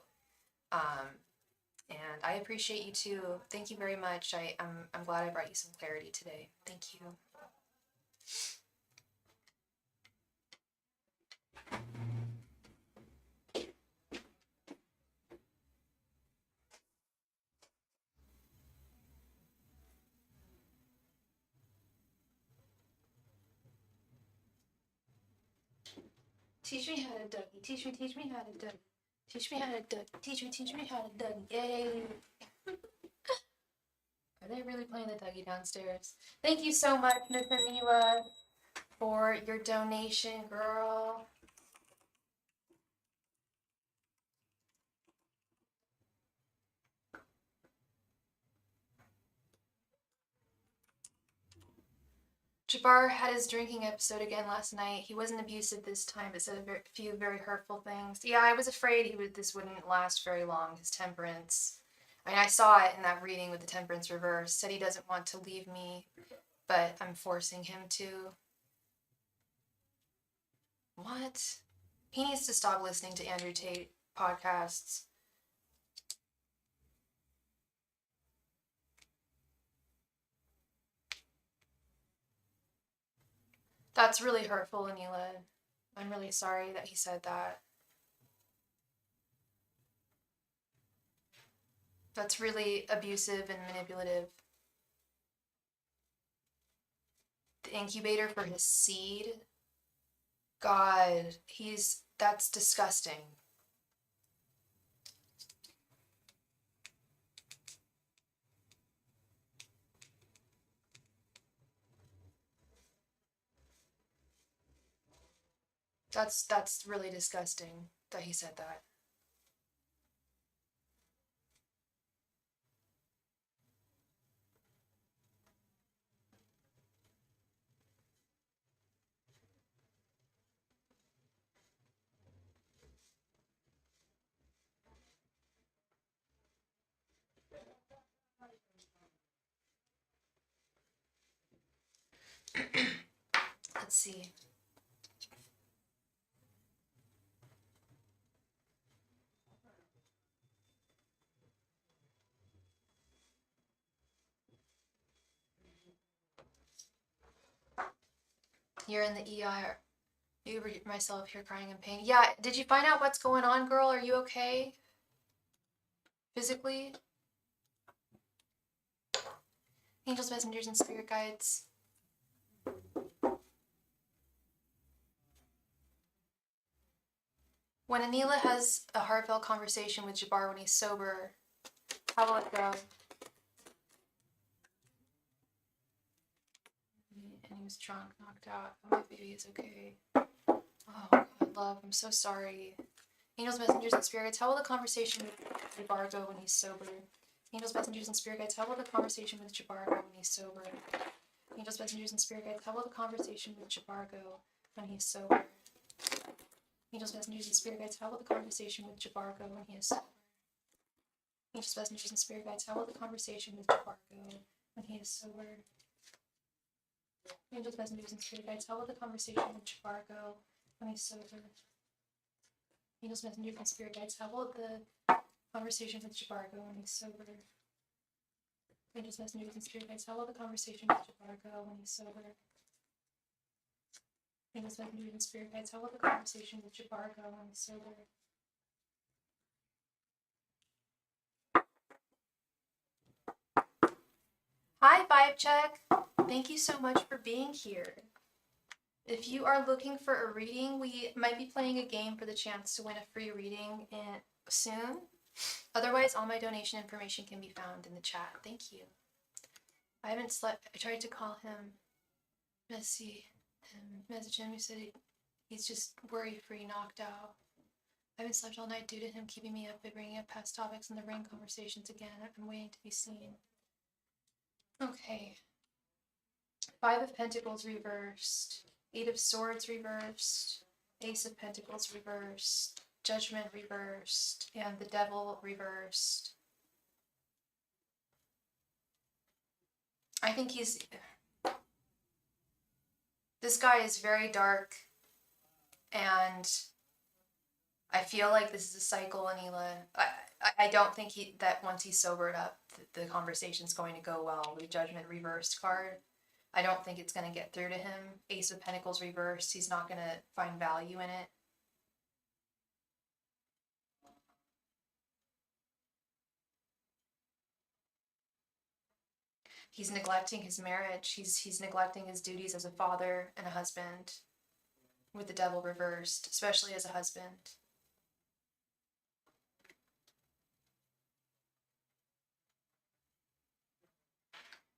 And I appreciate you too. Thank you very much. I'm glad I brought you some clarity today. Thank you. Teach me how to Dougie. Teach me how to Dougie. Teach me how to Dougie. Teach me how to Dougie. Yay! Are they really playing the Dougie downstairs? Thank you so much, Miss Anila, for your donation, girl. Jabbar had his drinking episode again last night. He wasn't abusive this time, but said a few very hurtful things. Yeah, I was afraid this wouldn't last very long, his temperance. I mean, I saw it in that reading with the temperance reverse. Said he doesn't want to leave me, but I'm forcing him to. What? He needs to stop listening to Andrew Tate podcasts. That's really hurtful, Anila. I'm really sorry that he said that. That's really abusive and manipulative. The incubator for his seed? God, that's disgusting. That's really disgusting that he said that. Let's see. You're in the ER. You myself here crying in pain. Yeah, did you find out what's going on, girl? Are you okay? Physically? Angels, messengers, and spirit guides. When Anila has a heartfelt conversation with Jabbar when he's sober, how will it go? And he was drunk, knocked out. Oh, my baby is okay. Oh, God, love, I'm so sorry. Angels, messengers, and spirit guides, how will the conversation with Jabbar go when he's sober? Angels, messengers, and spirit guides, how will the conversation with Jabbar go when he's sober? Angels, messengers, and spirit guides, how will the conversation with Jabbar go when he's sober? Angels, messengers, and spirit guides, how will the conversation with Jabbar go when he is sober? Angels, messengers, and spirit guides, how will the conversation with Jabbar go when he is sober? Angels, messengers, and spirit guides, how will the conversation with Jabbar go when he's sober? Angels, messengers, and spirit guides, how will the conversation with Jabbar go when he's sober? Angels, messengers, and spirit guides, how will the conversation with Jabbar go when he's sober? Angels, messengers, and spirit guides, how will the conversation with Jabbar go when he's sober? Hi, Vibe Check. Thank you so much for being here. If you are looking for a reading, we might be playing a game for the chance to win a free reading soon. Otherwise, all my donation information can be found in the chat. Thank you. I haven't slept. I tried to call him. Messy. Message him. He said he's just worry-free, knocked out. I haven't slept all night due to him keeping me up by bringing up past topics in the ring conversations again. I'm waiting to be seen. Okay. 5 of Pentacles reversed. 8 of Swords reversed. Ace of Pentacles reversed. Judgment reversed. And the Devil reversed. I think this guy is very dark, and I feel like this is a cycle, Anila. I don't think that once he's sobered up, the conversation's going to go well. The Judgment reversed card, I don't think it's going to get through to him. Ace of Pentacles reversed, he's not going to find value in it. He's neglecting his marriage. He's neglecting his duties as a father and a husband, with the Devil reversed, especially as a husband.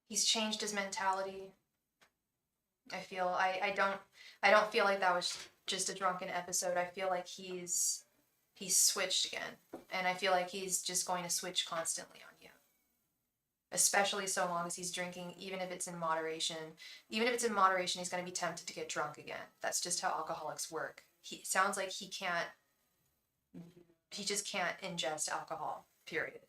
He's changed his mentality. I feel I don't feel like that was just a drunken episode. I feel like he's switched again, and I feel like he's just going to switch constantly on you. Especially so long as he's drinking, even if it's in moderation. Even if it's in moderation, he's going to be tempted to get drunk again. That's just how alcoholics work. He sounds like he just can't ingest alcohol, period.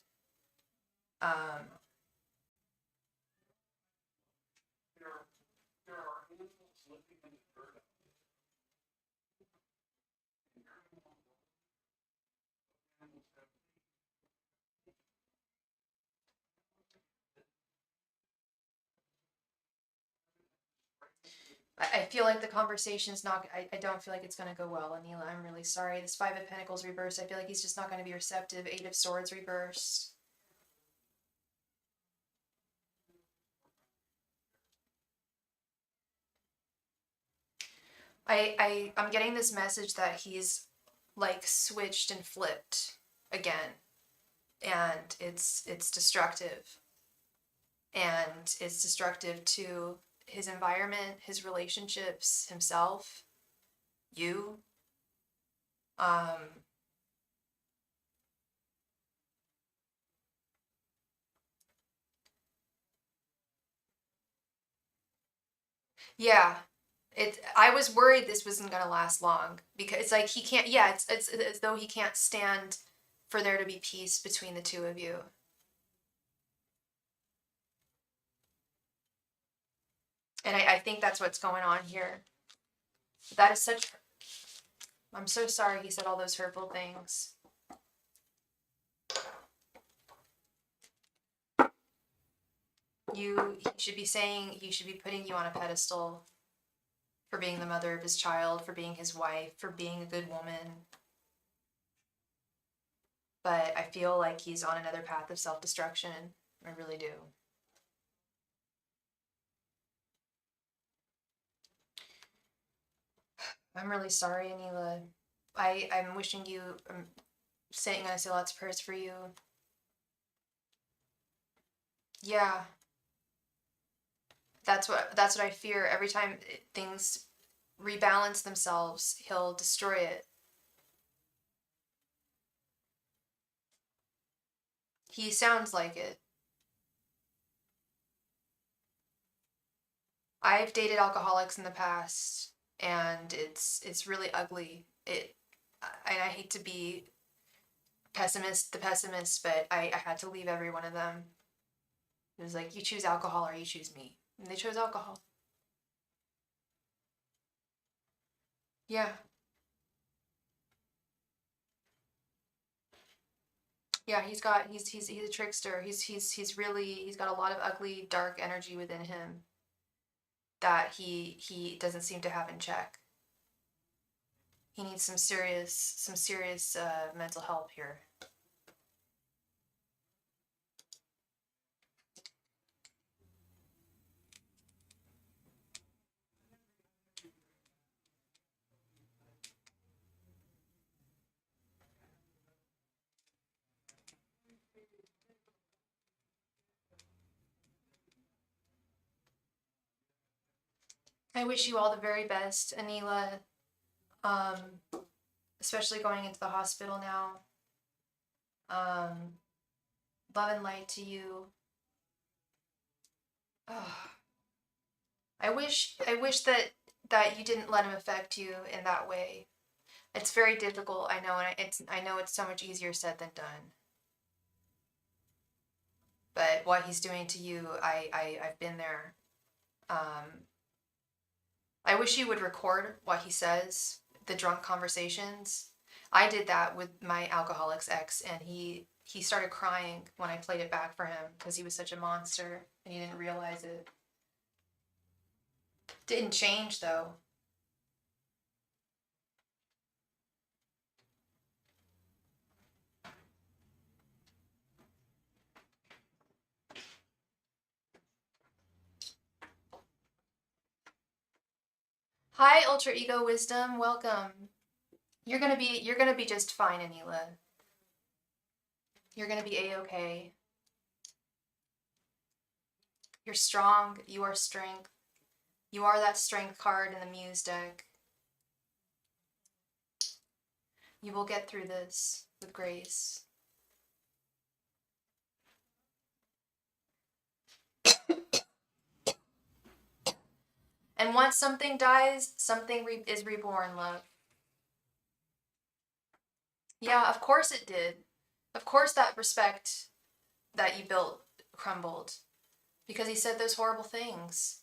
I feel like the conversation's not, I don't feel like it's going to go well, Anila. I'm really sorry. This 5 of Pentacles reversed, I feel like he's just not going to be receptive. 8 of Swords reversed. I'm getting this message that he's like switched and flipped again, and it's destructive, and it's destructive to his environment, his relationships, himself, you. Yeah, I was worried this wasn't gonna last long, because it's like he can't, yeah, it's as though he can't stand for there to be peace between the two of you. And I think that's what's going on here. That is such, I'm so sorry he said all those hurtful things. He should be saying, he should be putting you on a pedestal for being the mother of his child, for being his wife, for being a good woman. But I feel like he's on another path of self-destruction. I really do. I'm really sorry, Anila. I'm wishing you, I'm gonna say lots of prayers for you. Yeah. That's what I fear. Every time things rebalance themselves, he'll destroy it. He sounds like it. I've dated alcoholics in the past, and it's really ugly. And I hate to be the pessimist, but I had to leave every one of them. It was like, you choose alcohol or you choose me. And they chose alcohol. Yeah. Yeah, he's a trickster. He's got a lot of ugly, dark energy within him that he doesn't seem to have in check. He needs some serious mental help here. I wish you all the very best, Anila. Um, Especially going into the hospital now. Love and light to you. Oh, I wish that you didn't let him affect you in that way. It's very difficult, I know, and I know it's so much easier said than done. But what he's doing to you, I've been there. Um, I wish you would record what he says, the drunk conversations. I did that with my alcoholics ex, and he started crying when I played it back for him because he was such a monster and he didn't realize it. Didn't change though. Hi, Ultra Ego Wisdom. Welcome. You're gonna be just fine, Anila. You're gonna be a-okay. You're strong. You are strength. You are that strength card in the Muse deck. You will get through this with grace. And once something dies, something is reborn, love. Yeah, of course it did. Of course that respect that you built crumbled. Because he said those horrible things.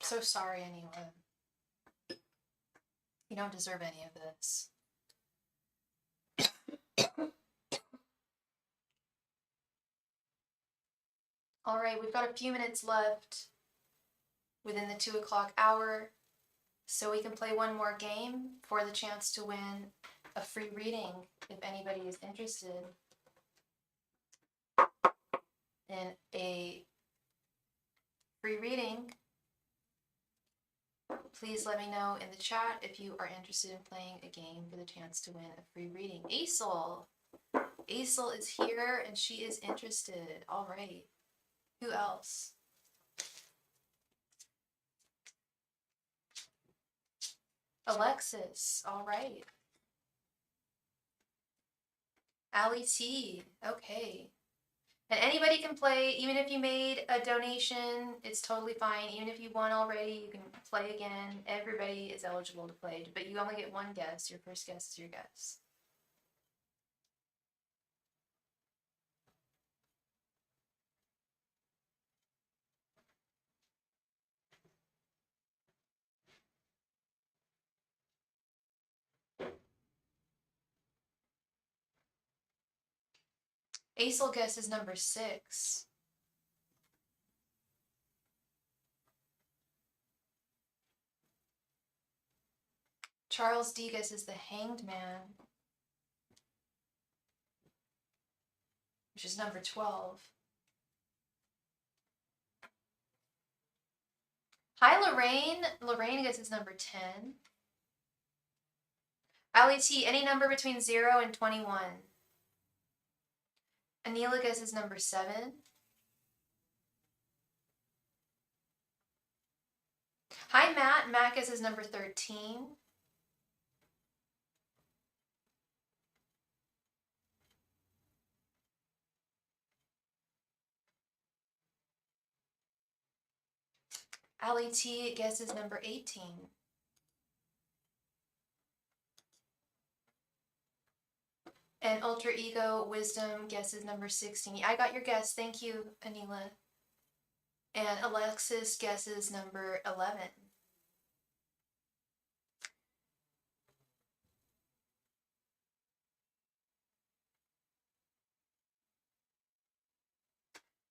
So sorry, anyone. You don't deserve any of this. All right, we've got a few minutes left within the 2 o'clock hour, so we can play one more game for the chance to win a free reading if anybody is interested in a free reading. Please let me know in the chat if you are interested in playing a game for the chance to win a free reading. Aisel! Aisel is here and she is interested. All right. Who else? Alexis. All right. Ali T. Okay. And anybody can play, even if you made a donation, it's totally fine. Even if you won already, you can play again. Everybody is eligible to play, but you only get one guess. Your first guess is your guess. Aisel guesses number 6. Charles D guesses the Hanged Man, which is number 12. Hi, Lorraine. Lorraine guesses number 10. Ali T, any number between 0 and 21. Anila guesses number 7. Hi, Matt. Matt guesses number 13. Ali T guesses number 18. And Ultra Ego Wisdom guesses number 16. I got your guess. Thank you, Anila. And Alexis guesses number 11.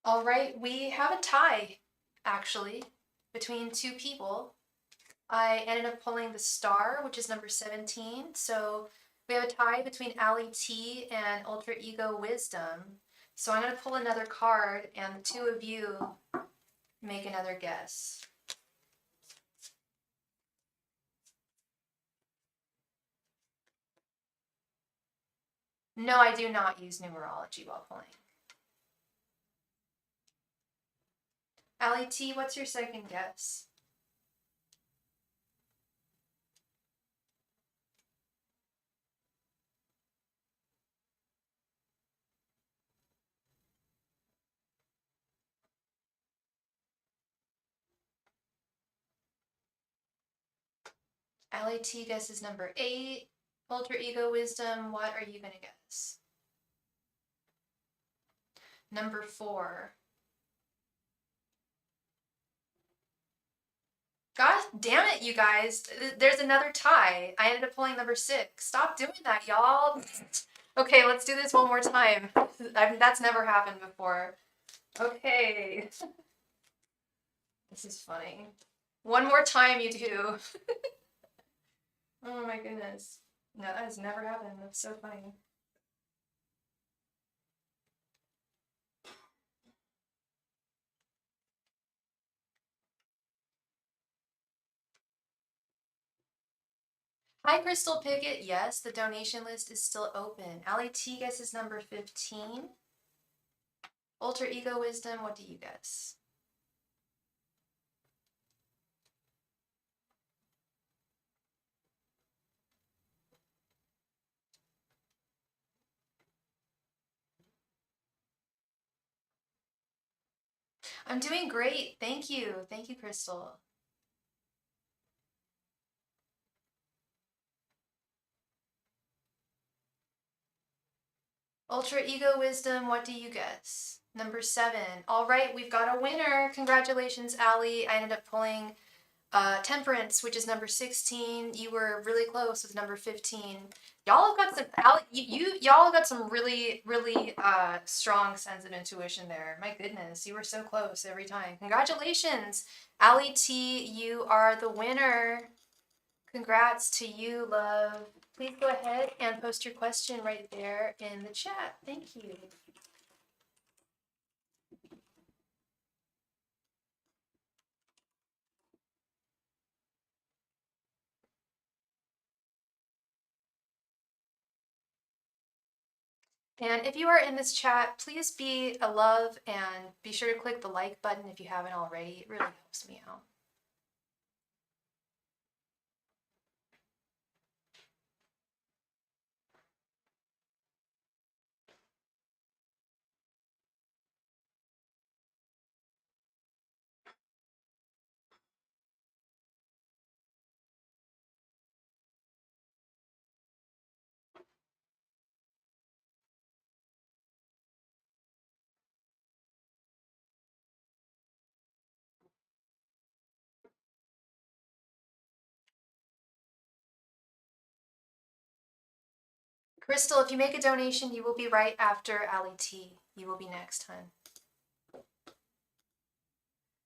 All right, we have a tie, actually, between two people. I ended up pulling the star, which is number 17. So we have a tie between Ali T and Ultra Ego Wisdom. So I'm going to pull another card, and the two of you make another guess. No, I do not use numerology while pulling. Ali T, what's your second guess? Ali T guesses number 8. Ultra Ego Wisdom, what are you going to guess? Number 4. God damn it, you guys. There's another tie. I ended up pulling number 6. Stop doing that, y'all. Okay, let's do this one more time. That's never happened before. Okay. This is funny. One more time, you do. Oh my goodness. No, that has never happened. That's so funny. Hi, Crystal Pickett. Yes, the donation list is still open. Ali T guesses number 15. Ultra Ego Wisdom, what do you guess? I'm doing great. Thank you. Thank you, Crystal. Ultra Ego Wisdom, what do you guess? Number 7. All right, we've got a winner. Congratulations, Ali. I ended up pulling Temperance, which is number 16. You were really close with number 15. Y'all have got some, y'all got some really, really strong sense of intuition there. My goodness, you were so close every time. Congratulations, Ali T. You are the winner. Congrats to you, love. Please go ahead and post your question right there in the chat. Thank you. And if you are in this chat, please be a love and be sure to click the like button if you haven't already. It really helps me out. Crystal, if you make a donation, you will be right after Ali T. You will be next, hun.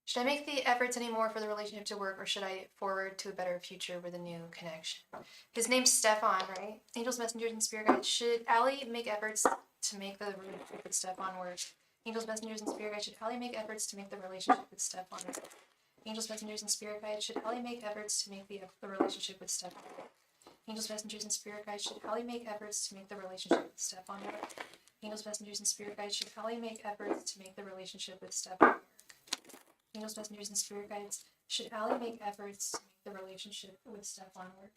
Should I make the efforts anymore for the relationship to work, or should I forward to a better future with a new connection? His name's Stefan, right? Angels, messengers, and spirit guides. Should Ali make efforts to make the relationship with Stefan work? Angels, messengers, and spirit guides. Should Ali make efforts to make the relationship with Stefan work? Angels, messengers, and spirit guides. Should Ali make efforts to make the relationship with Stefan work? Angels, messengers, and spirit guides. Should Ali make efforts to make the relationship with Stefan work? Angels, messengers, and spirit guides. Should Ali make efforts to make the relationship with Stefan work? Angels, messengers, and spirit guides. Should Ali make efforts to make the relationship with Stefan work?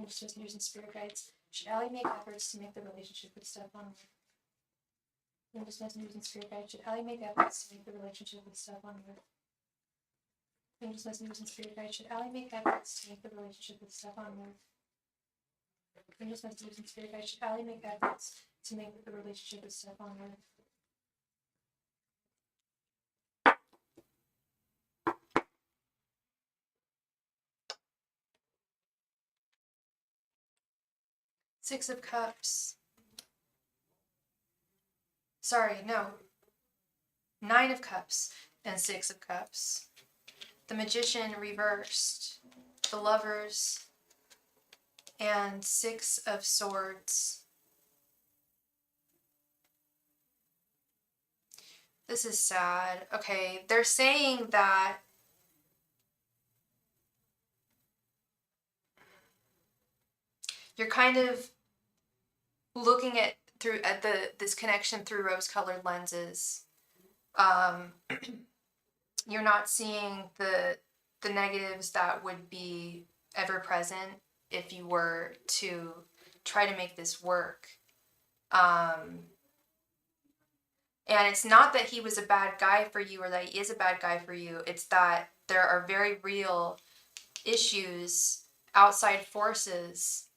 Angels, messengers, and spirit guides. Should Ali make efforts to make the relationship with Stefan work? Angels, messengers, and spirit guides. Should Ali make efforts to make the relationship with Stefan work? Angels, messengers, and spirit guides. Should Ali make efforts to make the relationship with Stefan work? Angels, messengers, and spirit guides. Should Ali make efforts to make the relationship with Stefan work? Six of Cups. Sorry, no. Nine of Cups and Six of Cups. The Magician reversed. The Lovers and Six of Swords. This is sad. Okay, they're saying that you're kind of looking at this connection through rose-colored lenses. You're not seeing the negatives that would be ever present if you were to try to make this work. And it's not that he was a bad guy for you or that he is a bad guy for you. It's that there are very real issues, outside forces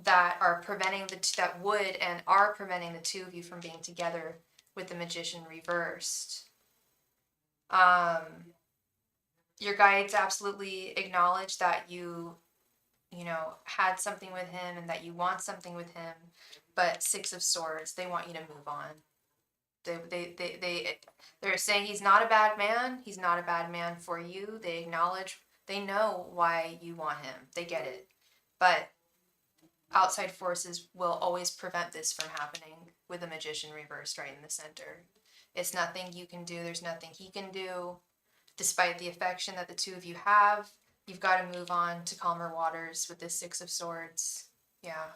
that are preventing that would and are preventing the two of you from being together with the Magician reversed. Your guides absolutely acknowledge that you had something with him and that you want something with him, but Six of Swords, they want you to move on. They're saying he's not a bad man. He's not a bad man for you. They acknowledge, they know why you want him. They get it. But outside forces will always prevent this from happening with the Magician reversed right in the center. It's nothing you can do. There's nothing he can do. Despite the affection that the two of you have, you've got to move on to calmer waters with this Six of Swords. Yeah.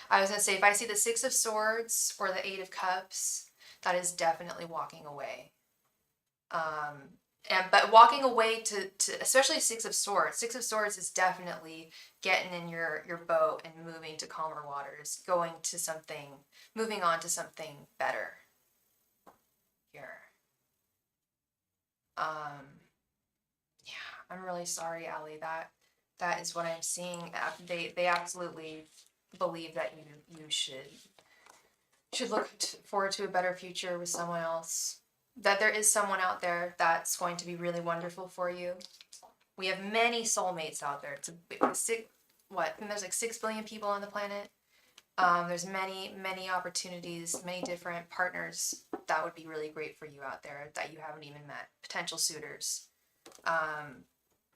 I was going to say, if I see the Six of Swords or the Eight of Cups, that is definitely walking away. But walking away to especially Six of Swords. Six of Swords is definitely getting in your boat and moving to calmer waters, moving on to something better here. Yeah, I'm really sorry, Allie. That is what I'm seeing. They absolutely believe that you should look forward to a better future with someone else. That there is someone out there that's going to be really wonderful for you. We have many soulmates out there. There's like 6 billion people on the planet. There's many opportunities, many different partners that would be really great for you out there that you haven't even met. Potential suitors.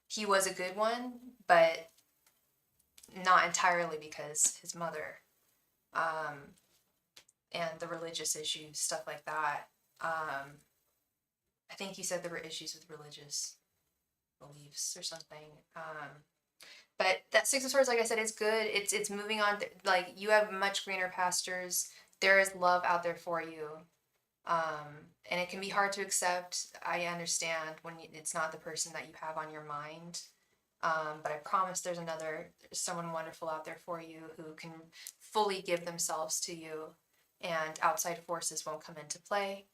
He was a good one, but not entirely because his mother. And the religious issues, stuff like that. I think you said there were issues with religious beliefs or something. But that Six of Swords, like I said, is good. It's moving on. Like, you have much greener pastures. There is love out there for you. And it can be hard to accept. I understand when it's not the person that you have on your mind. But I promise there's someone wonderful out there for you who can fully give themselves to you, and outside forces won't come into play.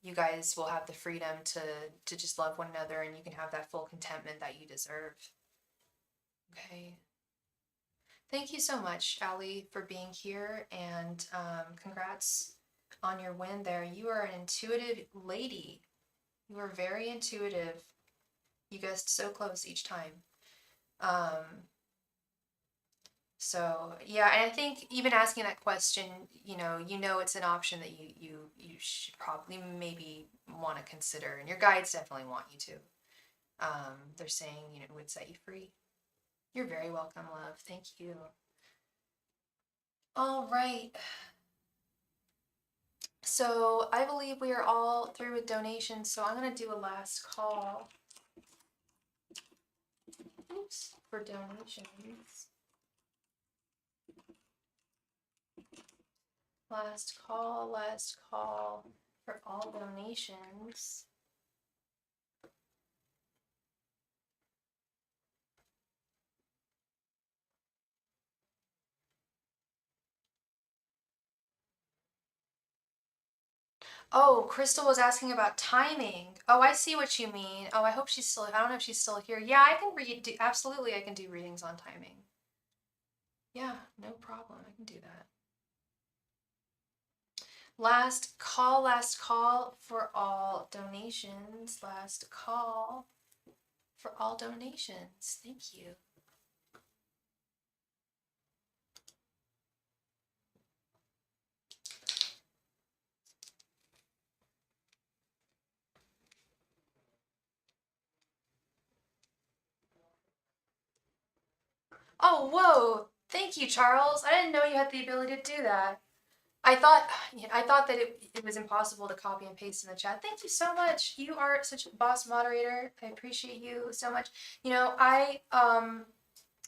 You guys will have the freedom to just love one another, and you can have that full contentment that you deserve. Okay. Thank you so much, Allie, for being here, and congrats on your win there. You are an intuitive lady. You are very intuitive. You guessed so close each time. So yeah, and I think even asking that question, it's an option that you should probably maybe want to consider, and your guides definitely want you to. They're saying, it would set you free. You're very welcome, love. Thank you. All right. So I believe we are all through with donations, so I'm going to do a last call. Oops, for donations. Last call for all donations. Oh, Crystal was asking about timing. Oh, I see what you mean. Oh, I hope I don't know if she's still here. Yeah, I can absolutely, I can do readings on timing. Yeah, no problem. I can do that. Last call for all donations. Last call for all donations. Thank you. Oh, whoa. Thank you, Charles. I didn't know you had the ability to do that. I thought I thought that it was impossible to copy and paste in the chat. Thank you so much. You are such a boss moderator. I appreciate you so much. I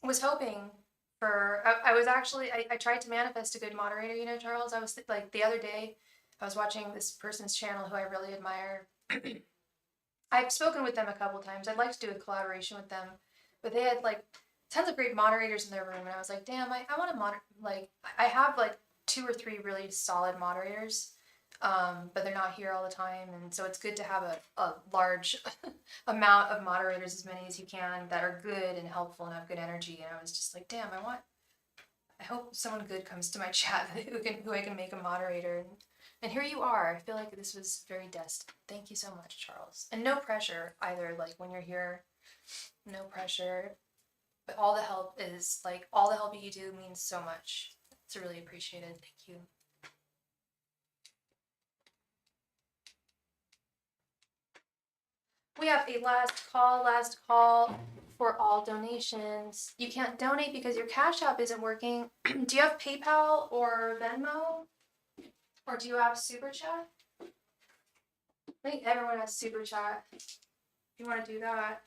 was hoping for I was actually I tried to manifest a good moderator, Charles. I was like the other day I was watching this person's channel who I really admire. I've spoken with them a couple times. I'd like to do a collaboration with them, but they had like tons of great moderators in their room, and I was like, damn, I want to I have like two or three really solid moderators, but they're not here all the time, and so it's good to have a large amount of moderators, as many as you can, that are good and helpful and have good energy. And I was just like, damn, I hope someone good comes to my chat who I can make a moderator. And here you are. I feel like this was very destined. Thank you so much, Charles. And no pressure either. Like when you're here, no pressure. But all the help you do means so much. It's really appreciated. Thank you. We have a last call for all donations. You can't donate because your Cash App isn't working. Do you have PayPal or Venmo? Or do you have SuperChat? I think everyone has SuperChat. If you want to do that.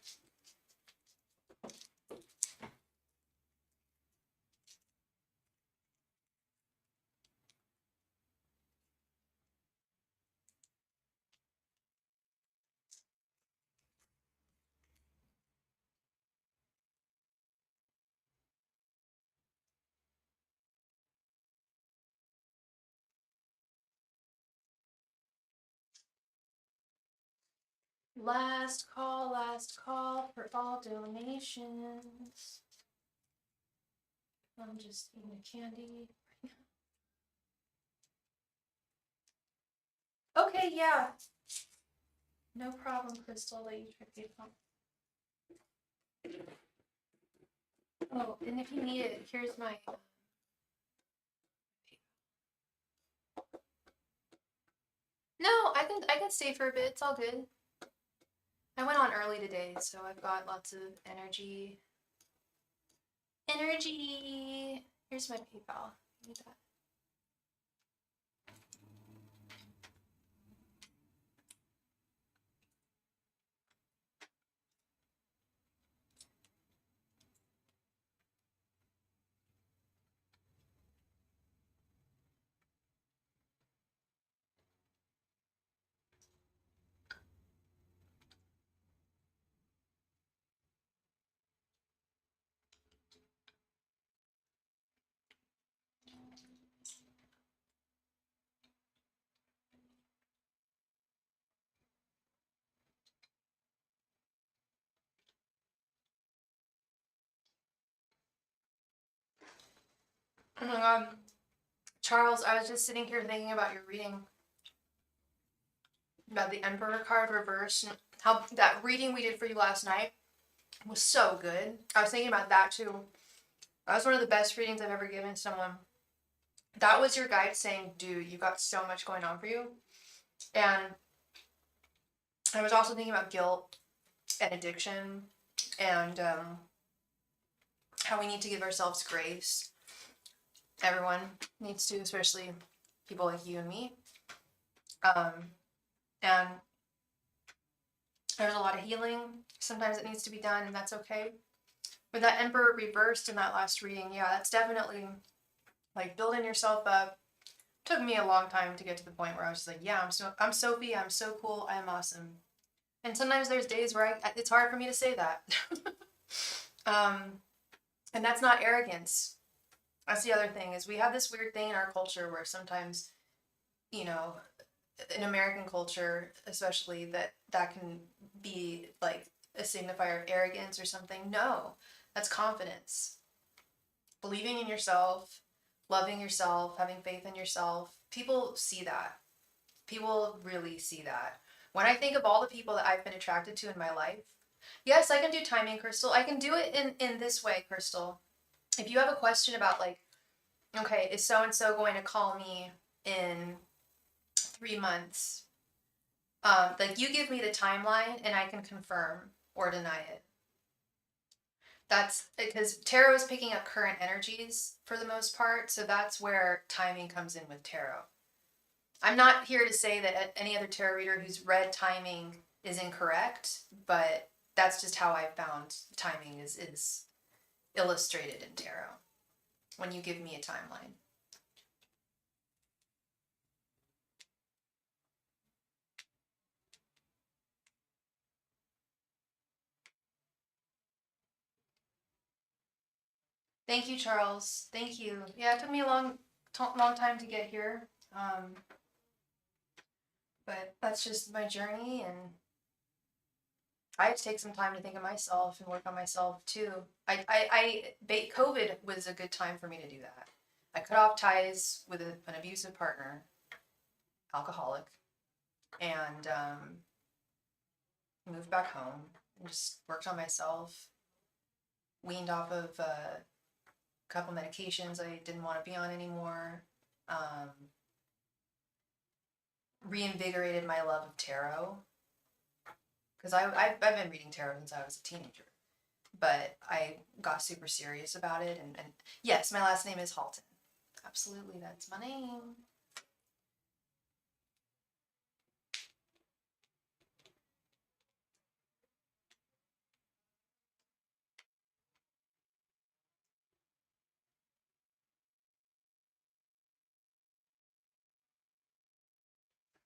Last call for all donations. I'm just eating a candy. Okay, yeah. No problem, Crystal, that you tried PayPal. Oh, and if you need it, here's my No, I can stay for a bit. It's all good. I went on early today, so I've got lots of energy. Here's my PayPal. Need that. Oh my god. Charles, I was just sitting here thinking about your reading about the Emperor card reversed and how that reading we did for you last night was so good. I was thinking about that too. That was one of the best readings I've ever given someone. That was your guide saying, dude, you got so much going on for you. And I was also thinking about guilt and addiction and how we need to give ourselves grace. Everyone needs to, especially people like you and me. And there's a lot of healing. Sometimes it needs to be done, and that's okay. But that Emperor reversed in that last reading, yeah, that's definitely like building yourself up. Took me a long time to get to the point where I was just like, yeah, I'm Sophie, I'm so cool, I'm awesome. And sometimes there's days where it's hard for me to say that. And that's not arrogance. That's the other thing, is we have this weird thing in our culture where sometimes, in American culture especially, that can be like a signifier of arrogance or something. No, that's confidence. Believing in yourself, loving yourself, having faith in yourself. People see that. People really see that. When I think of all the people that I've been attracted to in my life, yes, I can do timing, Crystal. I can do it in this way, Crystal. If you have a question about like, okay, is so-and-so going to call me in 3 months? Like you give me the timeline and I can confirm or deny it. That's because tarot is picking up current energies for the most part, so that's where timing comes in with tarot. I'm not here to say that any other tarot reader who's read timing is incorrect, but that's just how I found timing is illustrated in tarot when you give me a timeline. Thank you, Charles. Thank you. Yeah, it took me a long time to get here. But that's just my journey, and I had to take some time to think of myself and work on myself too. COVID was a good time for me to do that. I cut off ties with an abusive partner, alcoholic, and moved back home and just worked on myself. Weaned off of a couple medications I didn't want to be on anymore. Reinvigorated my love of tarot because I've been reading tarot since I was a teenager, but I got super serious about it. And yes, my last name is Halton. Absolutely, that's my name.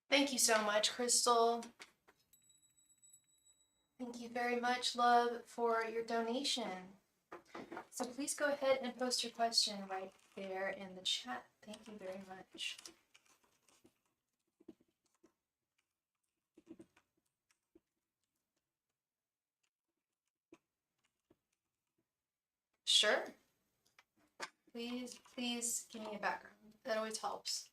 Thank you so much, Crystal. Thank you very much, love, for your donation. So please go ahead and post your question right there in the chat. Thank you very much. Sure. Please give me a background. That always helps.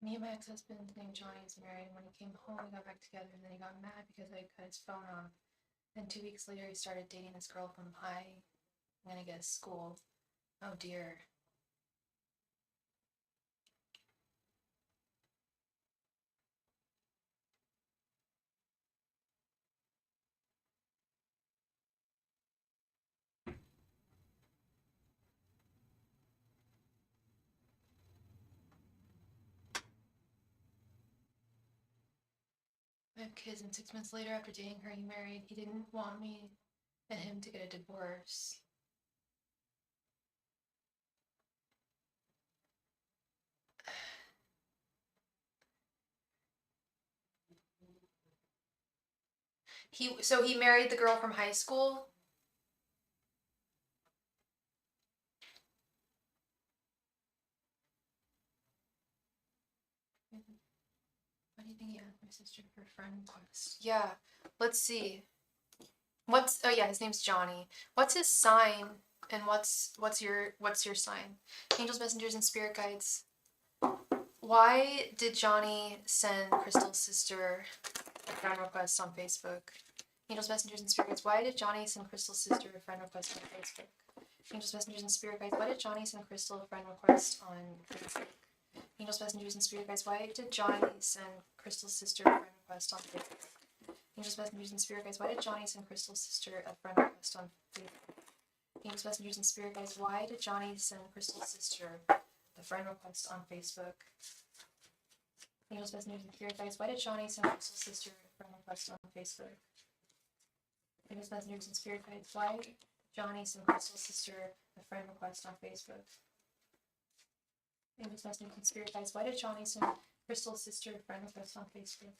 Me and my ex-husband named Johnny is married, and when he came home, we got back together, and then he got mad because I cut his phone off. Then 2 weeks later, he started dating this girl from I'm gonna guess school. Oh dear. I have kids, and 6 months later, after dating her, he married. He didn't want me and him to get a divorce. He married the girl from high school. Why do you think he asked my sister for friend request? Yeah, let's see. Oh yeah, his name's Johnny. What's his sign? And what's your sign? Angels, messengers, and spirit guides. Why did Johnny send Crystal's sister a friend request on Facebook? Angels, messengers, and spirit guides. Why did Johnny send Crystal's sister a friend request on Facebook? Angels, messengers, and spirit guides. Why did Johnny send Crystal a friend request on Facebook? Angels, messengers, and spirit guides. Why did Johnny send Crystal's sister a friend request on Facebook? Angels, messengers, and spirit guides. Why did Johnny send Crystal's sister a friend request on Facebook? Angels, messengers, and spirit guides. Why did Johnny send Crystal's sister a friend request on Facebook? Angels, messengers, and spirit guides. Why did Johnny send Crystal's sister a friend request on Facebook? Angels, messengers, and spirit guides. Why did Johnny send Crystal's sister a friend request on Facebook? Angels, messengers, and spirit guides. Why did Johnny send Crystal's sister a friend request on Facebook?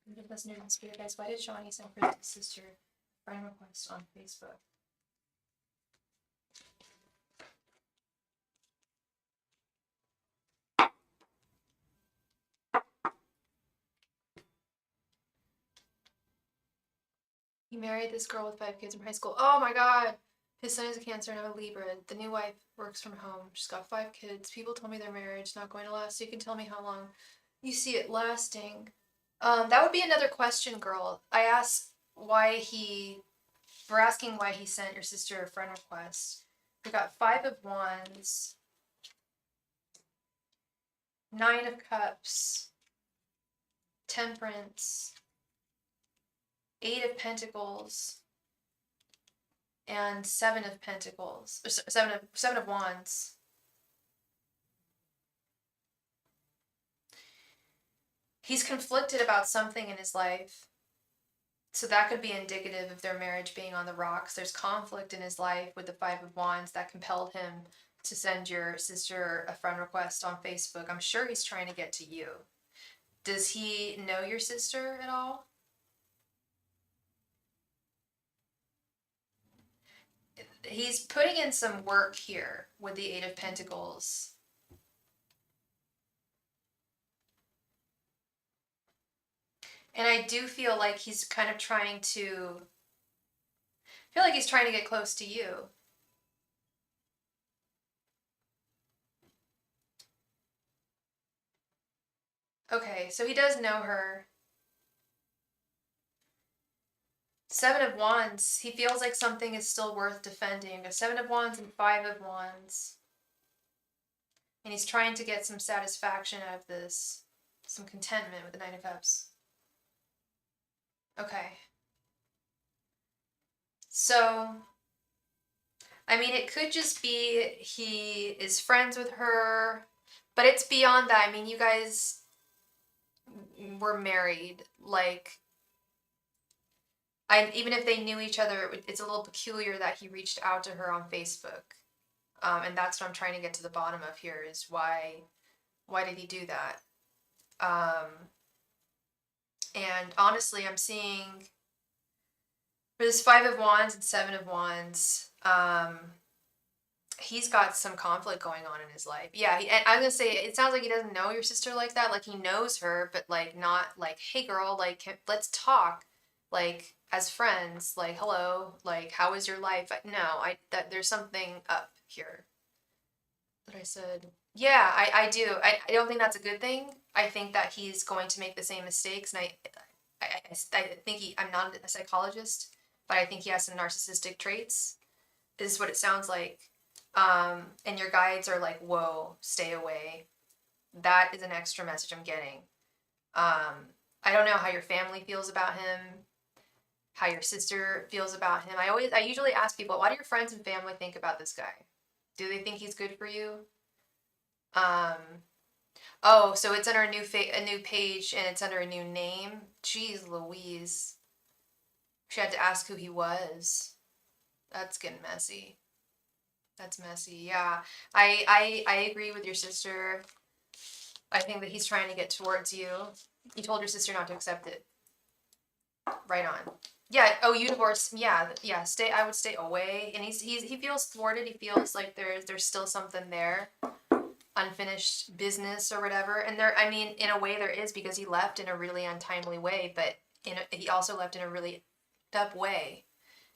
Angels, messengers, and spirit guides. Why did Johnny send Crystal's sister a friend request on Facebook? He married this girl with 5 kids from high school. Oh my god! His son is a Cancer and I'm a Libra. The new wife works from home. She's got 5 kids. People told me their marriage is not going to last. So you can tell me how long you see it lasting. That would be another question, girl. We're asking why he sent your sister a friend request. We got 5 of Wands, 9 of Cups, Temperance, 8 of Pentacles, and 7 of Pentacles, or 7 of Wands. He's conflicted about something in his life. So that could be indicative of their marriage being on the rocks. There's conflict in his life with the 5 of Wands that compelled him to send your sister a friend request on Facebook. I'm sure he's trying to get to you. Does he know your sister at all? He's putting in some work here with the 8 of Pentacles. And I do feel like he's kind of trying to, get close to you. Okay, so he does know her. 7 of Wands, he feels like something is still worth defending. A 7 of Wands and 5 of Wands. And he's trying to get some satisfaction out of this. Some contentment with the 9 of Cups. Okay. So, I mean, it could just be he is friends with her, but it's beyond that. I mean, you guys were married. Like, even if they knew each other, it's a little peculiar that he reached out to her on Facebook. And that's what I'm trying to get to the bottom of here is why did he do that? And honestly, I'm seeing for this 5 of Wands and 7 of Wands, he's got some conflict going on in his life. Yeah, and I was gonna say, it sounds like he doesn't know your sister like that. Like, he knows her, but like not like, hey girl, like let's talk, like as friends, like hello, like how is your life? No, there's something up here that I said. Yeah, I do. I don't think that's a good thing. I think that he's going to make the same mistakes, and I think I'm not a psychologist, but I think he has some narcissistic traits. This is what it sounds like. And your guides are like, whoa, stay away. That is an extra message I'm getting. I don't know how your family feels about him, how your sister feels about him. I usually ask people, what do your friends and family think about this guy? Do they think he's good for you? Oh, so it's under a new page and it's under a new name. Jeez Louise. She had to ask who he was. That's getting messy. That's messy. Yeah. I agree with your sister. I think that he's trying to get towards you. You told your sister not to accept it. Right on. Yeah. Oh, you divorced. Yeah. Yeah. I would stay away. And he feels thwarted. He feels like there's still something there, unfinished business or whatever. And I mean, in a way there is, because he left in a really untimely way, but he also left in a really up way.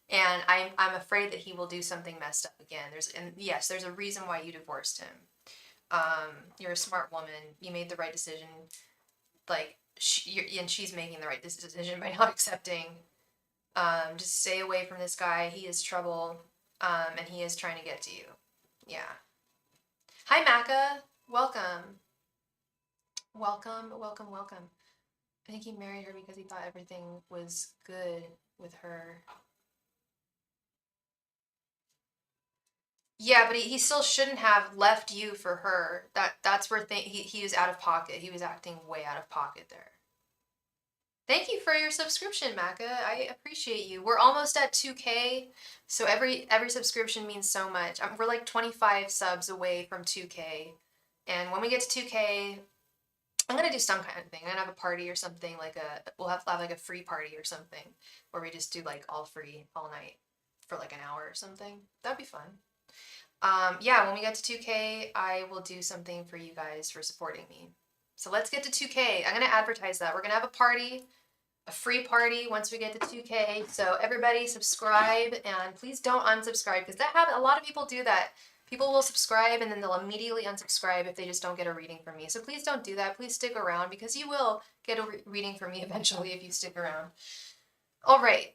And I'm afraid that he will do something messed up again. Yes, there's a reason why you divorced him. You're a smart woman. You made the right decision. Like, and she's making the right decision by not accepting. Just stay away from this guy. He is trouble. And he is trying to get to you. Yeah. Hi, Maka. Welcome. Welcome, welcome, welcome. I think he married her because he thought everything was good with her. Yeah, but he still shouldn't have left you for her. That's where he was out of pocket. He was acting way out of pocket there. Thank you for your subscription, Maka. I appreciate you. We're almost at 2K, so every subscription means so much. We're like 25 subs away from 2K. And when we get to 2K, I'm gonna do some kind of thing. I'm gonna have a party or something, like we'll have like a free party or something where we just do like all free all night for like an hour or something. That'd be fun. Yeah, when we get to 2K, I will do something for you guys for supporting me. So let's get to 2K. I'm gonna advertise that. We're gonna have a party, a free party once we get to 2K. So everybody subscribe, and please don't unsubscribe, because that happens. A lot of people do that. People will subscribe and then they'll immediately unsubscribe if they just don't get a reading from me. So please don't do that. Please stick around, because you will get a reading from me eventually if you stick around. All right.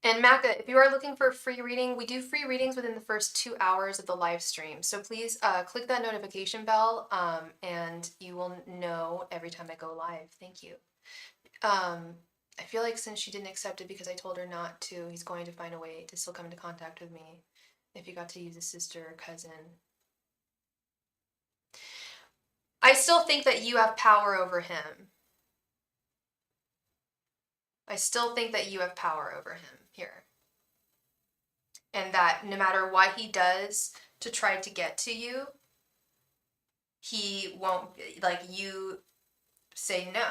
And Maka, if you are looking for a free reading, we do free readings within the first 2 hours of the live stream. So please click that notification bell, and you will know every time I go live. Thank you. I feel like since she didn't accept it because I told her not to, he's going to find a way to still come into contact with me if you got to use a sister or cousin. I still think that you have power over him. I still think that you have power over him here. And that no matter what he does to try to get to you, he won't, like, you say no.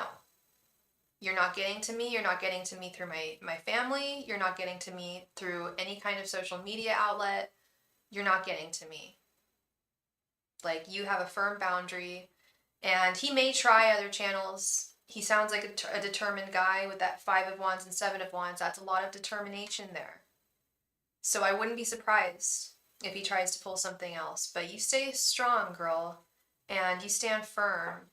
You're not getting to me. You're not getting to me through my family. You're not getting to me through any kind of social media outlet. You're not getting to me. Like, you have a firm boundary, and he may try other channels. He sounds like a determined guy with that 5 of Wands and 7 of Wands. That's a lot of determination there. So I wouldn't be surprised if he tries to pull something else. But you stay strong, girl, and you stand firm.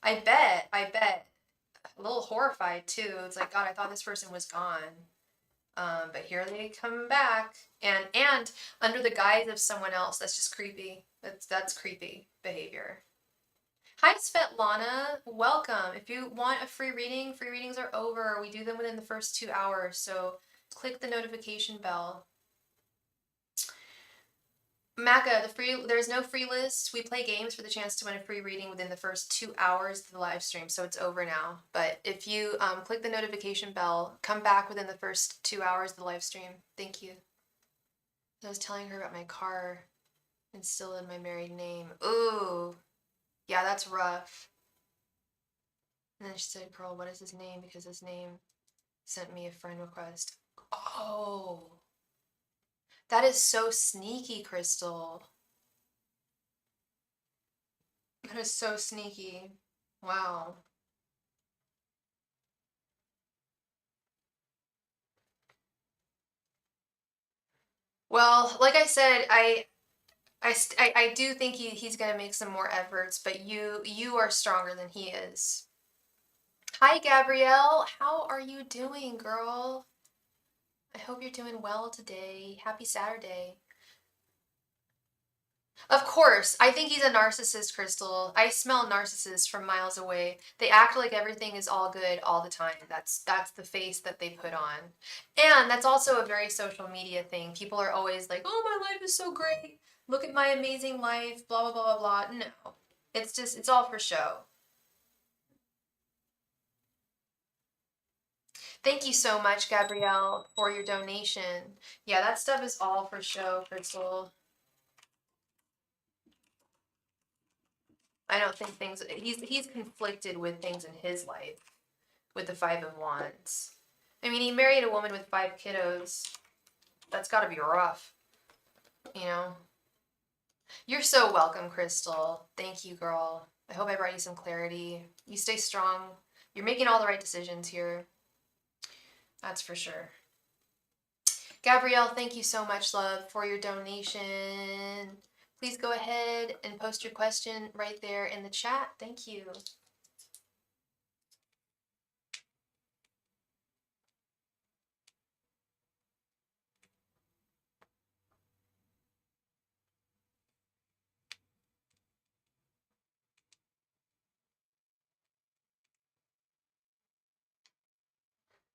I bet. A little horrified too. It's like, God, I thought this person was gone. But here they come back, and under the guise of someone else. That's just creepy. That's creepy behavior. Hi, Svetlana. Welcome. If you want a free reading, free readings are over. We do them within the first 2 hours, so click the notification bell. Maka, there's no free list. We play games for the chance to win a free reading within the first 2 hours of the live stream, so it's over now. But if you click the notification bell, come back within the first 2 hours of the live stream. Thank you. I was telling her about my car and still in my married name. Ooh, yeah, that's rough. And then she said, Pearl, what is his name? Because his name sent me a friend request. Oh, that is so sneaky, Crystal. That is so sneaky. Wow. Well, like I said, I do think he's gonna make some more efforts, but you are stronger than he is. Hi, Gabrielle. How are you doing, girl? I hope you're doing well today. Happy Saturday. Of course, I think he's a narcissist, Crystal. I smell narcissists from miles away. They act like everything is all good all the time. That's the face that they put on. And that's also a very social media thing. People are always like, "Oh, my life is so great. Look at my amazing life, blah blah blah blah blah." No. It's all for show. Thank you so much, Gabrielle, for your donation. Yeah, that stuff is all for show, Crystal. I don't think he's conflicted with things in his life with the 5 of Wands. I mean, he married a woman with 5 kiddos. That's got to be rough, you know? You're so welcome, Crystal. Thank you, girl. I hope I brought you some clarity. You stay strong. You're making all the right decisions here. That's for sure. Gabrielle, thank you so much, love, for your donation. Please go ahead and post your question right there in the chat. Thank you.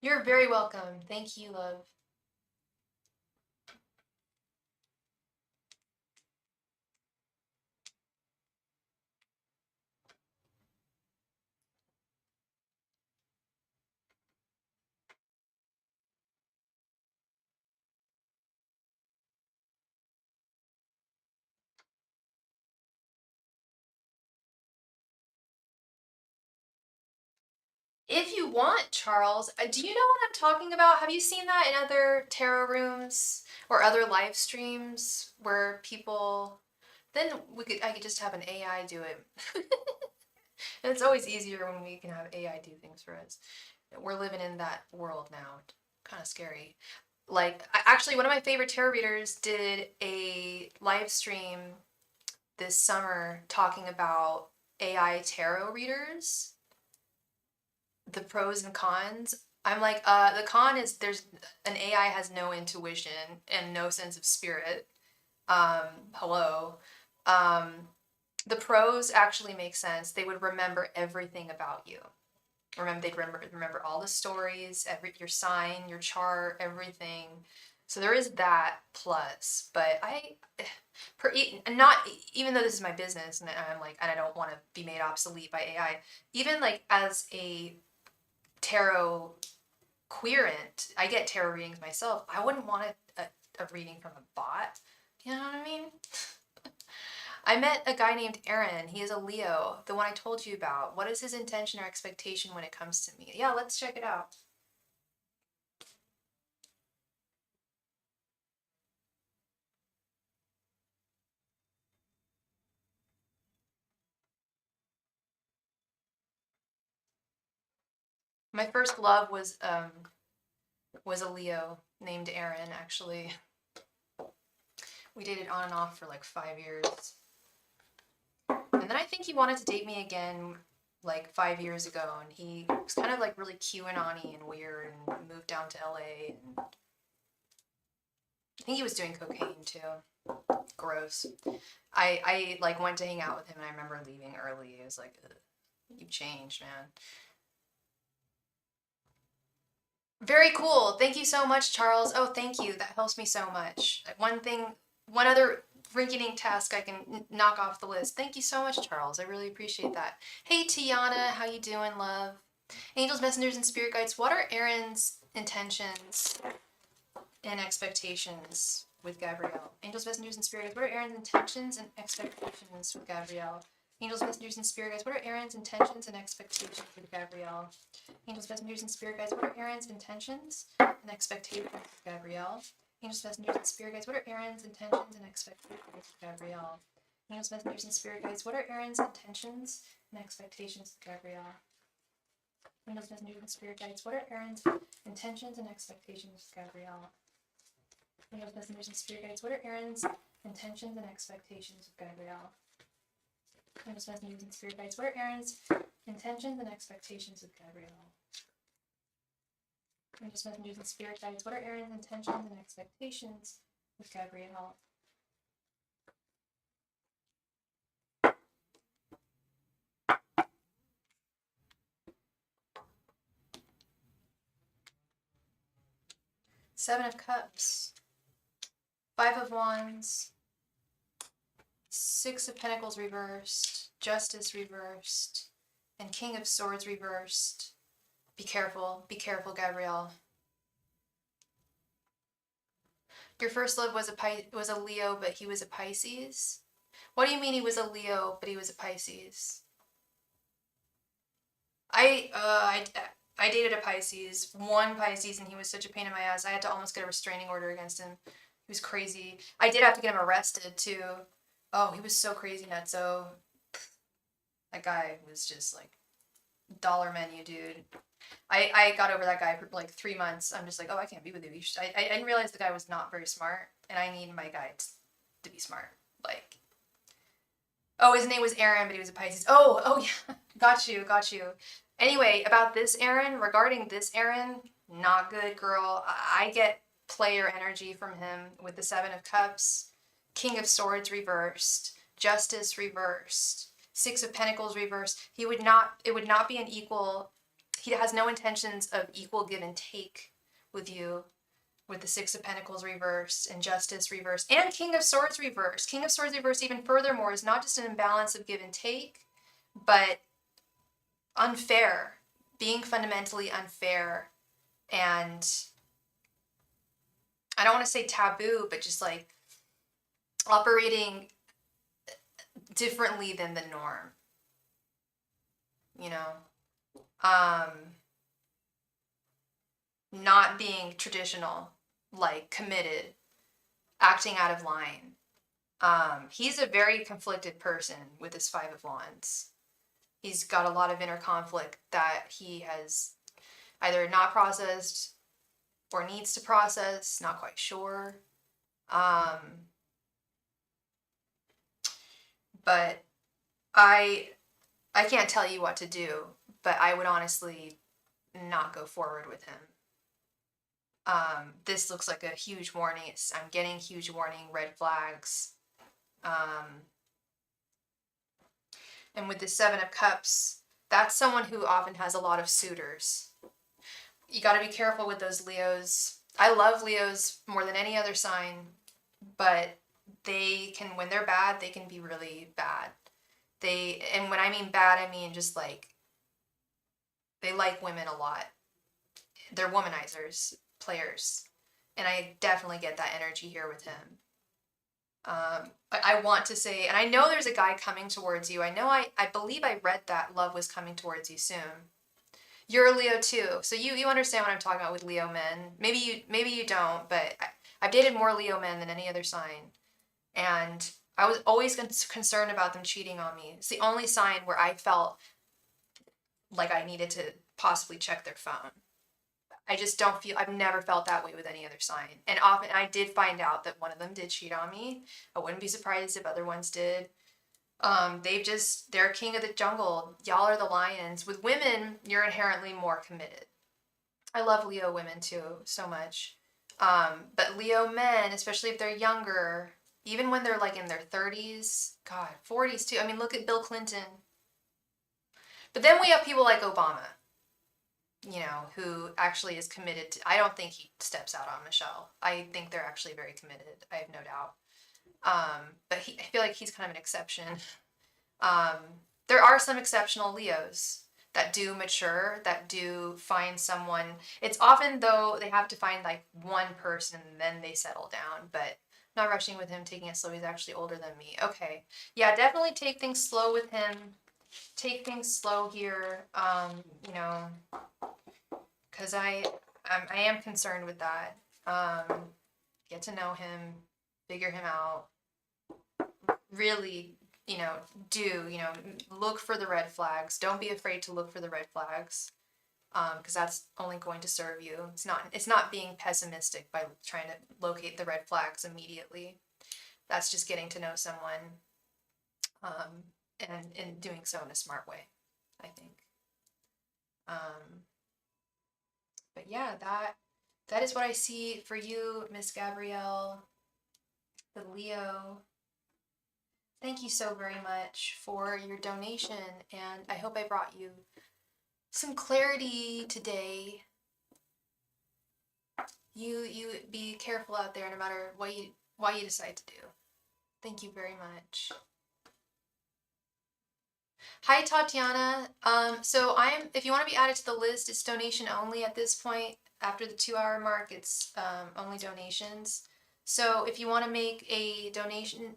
You're very welcome. Thank you, love. If you want, Charles, do you know what I'm talking about? Have you seen that in other tarot rooms or other live streams where people? Then I could just have an AI do it. And it's always easier when we can have AI do things for us. We're living in that world now. Kind of scary. Like, actually, one of my favorite tarot readers did a live stream this summer talking about AI tarot readers, the pros and cons. I'm like, the con is there's an AI has no intuition and no sense of spirit. Hello. Um, the pros actually make sense. They would remember everything about you. They'd remember all the stories, your sign, your chart, everything. So there is that plus. But not even though this is my business and I'm like, and I don't want to be made obsolete by AI. Even like as a tarot querent, I get tarot readings myself. I wouldn't want a reading from a bot. You know what I mean? I met a guy named Aaron. He is a Leo, the one I told you about. What is his intention or expectation when it comes to me? Yeah, let's check it out. My first love was a Leo named Aaron, actually. We dated on and off for like 5 years. And then I think he wanted to date me again like 5 years ago, and he was kind of like really QAnon-y and weird and moved down to LA. And I think he was doing cocaine too. Gross. I like went to hang out with him and I remember leaving early. It was like, you've changed, man. Very cool. Thank you so much, Charles. Oh, thank you. That helps me so much. One other rinky-dink task I can knock off the list. Thank you so much, Charles. I really appreciate that. Hey, Tiana, how you doing, love? Angels, messengers, and spirit guides, what are Aaron's intentions and expectations with Gabrielle? Angels, messengers, and spirit guides, what are Aaron's intentions and expectations with Gabrielle? Angels, messengers, and spirit guides, what are Aaron's intentions and expectations with Gabrielle? Angels, messengers, and spirit guides, what are Aaron's intentions and expectations with Gabrielle? Angels, messengers, and spirit guides, what are Aaron's intentions and expectations with Gabrielle? Angels, messengers, and spirit guides, what are Aaron's intentions and expectations with Gabrielle? Angels, messengers, and spirit guides, what are Aaron's intentions and expectations with Gabrielle? Angels, messengers, and spirit guides, what are Aaron's intentions and expectations with Gabrielle? Angels, messengers, and spirit guides, what are Aaron's intentions and expectations with Gabrielle? Angels, messengers, and spirit guides, what are Aaron's intentions and expectations with Gabrielle? Seven of Cups, Five of Wands, Six of Pentacles reversed, Justice reversed, and King of Swords reversed. Be careful, Gabrielle. Your first love was a Leo, but he was a Pisces. What do you mean he was a Leo, but he was a Pisces? I dated a Pisces, one Pisces, and he was such a pain in my ass. I had to almost get a restraining order against him. He was crazy. I did have to get him arrested too. Oh, he was so crazy nutso. That guy was just like dollar menu, dude. I got over that guy for like 3 months. I'm just like, oh, I can't be with you. I didn't realize the guy was not very smart, and I need my guy to be smart. Like, oh, his name was Aaron, but he was a Pisces. Oh yeah, got you. Anyway, about this Aaron, regarding this Aaron, not good, girl. I get player energy from him with the Seven of Cups, King of Swords reversed, Justice reversed, Six of Pentacles reversed. It would not be an equal. He has no intentions of equal give and take with you, with the Six of Pentacles reversed and Justice reversed and King of Swords reversed. King of Swords reversed, even furthermore, is not just an imbalance of give and take, but unfair, being fundamentally unfair, and I don't want to say taboo, but just like operating differently than the norm, you know? not being traditional, like committed, acting out of line. He's a very conflicted person with his Five of Wands. He's got a lot of inner conflict that he has either not processed or needs to process, not quite sure. But I can't tell you what to do, but I would honestly not go forward with him. This looks like a huge warning. I'm getting huge warning, red flags. And with the Seven of Cups, that's someone who often has a lot of suitors. You got to be careful with those Leos. I love Leos more than any other sign, but they can, when they're bad, they can be really bad. And when I mean bad, I mean just like, they like women a lot. They're womanizers, players. And I definitely get that energy here with him. I want to say, and I know there's a guy coming towards you. I believe I read that love was coming towards you soon. You're a Leo too, so you understand what I'm talking about with Leo men. Maybe you don't, but I've dated more Leo men than any other sign, and I was always concerned about them cheating on me. It's the only sign where I felt like I needed to possibly check their phone. I've never felt that way with any other sign. And often I did find out that one of them did cheat on me. I wouldn't be surprised if other ones did. They're king of the jungle. Y'all are the lions. With women, you're inherently more committed. I love Leo women too, so much. But Leo men, especially if they're younger, even when they're like in their 30s, God, 40s too. I mean, look at Bill Clinton. But then we have people like Obama, who actually is committed to, I don't think he steps out on Michelle. I think they're actually very committed. I have no doubt. But I feel like he's kind of an exception. There are some exceptional Leos that do mature, that do find someone. It's often, though, they have to find like one person and then they settle down, but not rushing with him, taking it slow. He's actually older than me. Okay. Yeah, definitely take things slow with him. Take things slow here, because I am concerned with that. Get to know him, figure him out. Really, look for the red flags. Don't be afraid to look for the red flags, because that's only going to serve you. It's not being pessimistic by trying to locate the red flags immediately. That's just getting to know someone, and doing so in a smart way, I think. But yeah, that is what I see for you, Miss Gabrielle, the Leo. Thank you so very much for your donation, and I hope I brought you some clarity today. You be careful out there, no matter what you decide to do. Thank you very much. Hi, Tatiana. So if you want to be added to the list, it's donation only at this point. After the 2-hour mark, it's only donations. So if you want to make a donation,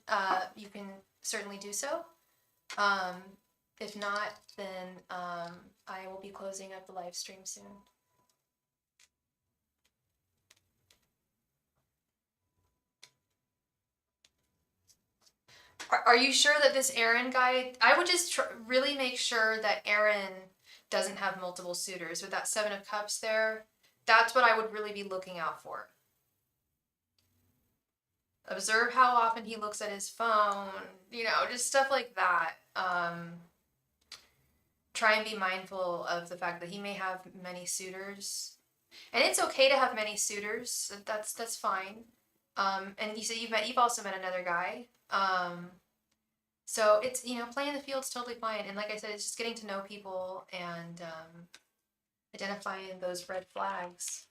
you can certainly do so. If not, then I will be closing up the live stream soon. Are you sure that this Aaron guy, I would just really make sure that Aaron doesn't have multiple suitors. With that 7 of Cups there, that's what I would really be looking out for. Observe how often he looks at his phone, just stuff like that. Try and be mindful of the fact that he may have many suitors. And it's okay to have many suitors. That's fine. And you said you've also met another guy. So it's, playing the field's totally fine. And like I said, it's just getting to know people and identifying those red flags.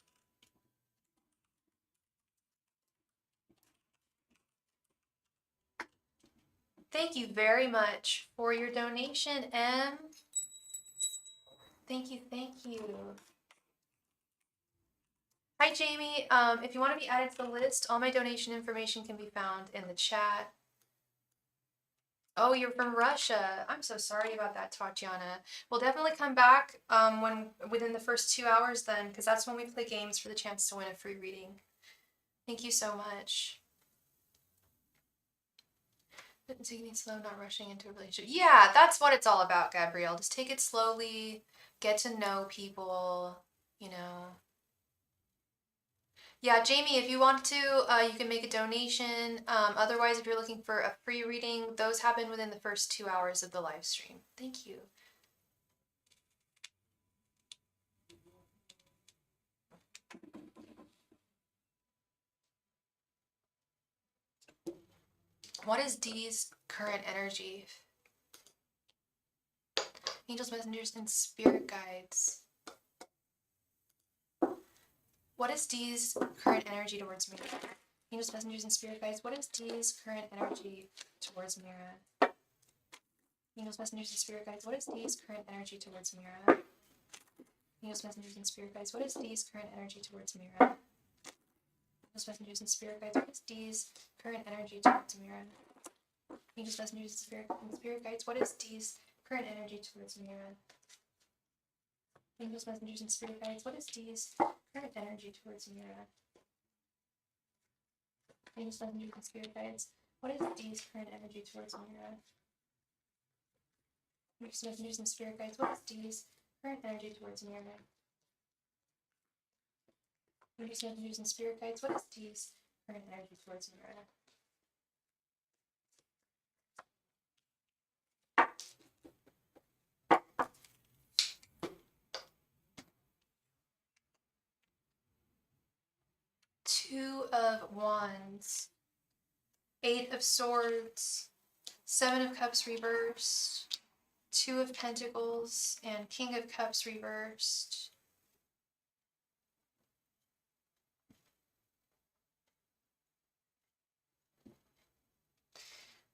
Thank you very much for your donation, Em. Thank you, thank you. Hi, Jamie. If you want to be added to the list, all my donation information can be found in the chat. Oh, you're from Russia. I'm so sorry about that, Tatiana. We'll definitely come back when within the first 2 hours then, because that's when we play games for the chance to win a free reading. Thank you so much. Taking it slow, not rushing into a relationship. Yeah, that's what it's all about, Gabrielle. Just take it slowly, get to know people, you know. Yeah, Jamie, if you want to, you can make a donation. Otherwise, if you're looking for a free reading, those happen within the first 2 hours of the live stream. Thank you. What is Dee's current energy? Angels, messengers, and spirit guides. What is Dee's current energy towards Mira? Angels, messengers, and spirit guides. What is Dee's current energy towards Mira? Angels, messengers, and spirit guides. What is Dee's current energy towards Mira? Angels, messengers, and spirit guides. What is Dee's current energy towards Mira? Angels, messengers, and spirit guides. What is Dee's current energy towards Mira? Angels, messengers, and spirit guides. What is Dee's current energy towards Mira? Angels, messengers, and spirit guides. What is Dee's current energy towards Mira? Angels, messengers, and spirit guides. What is Dee's current energy towards Mira? Angels, messengers, and spirit guides. What is Dee's current energy towards Mira? Angels, messengers, and spirit guides. What is Dee's current energy towards Mira? 2 of Wands, 8 of Swords, 7 of Cups reversed, 2 of Pentacles, and King of Cups reversed.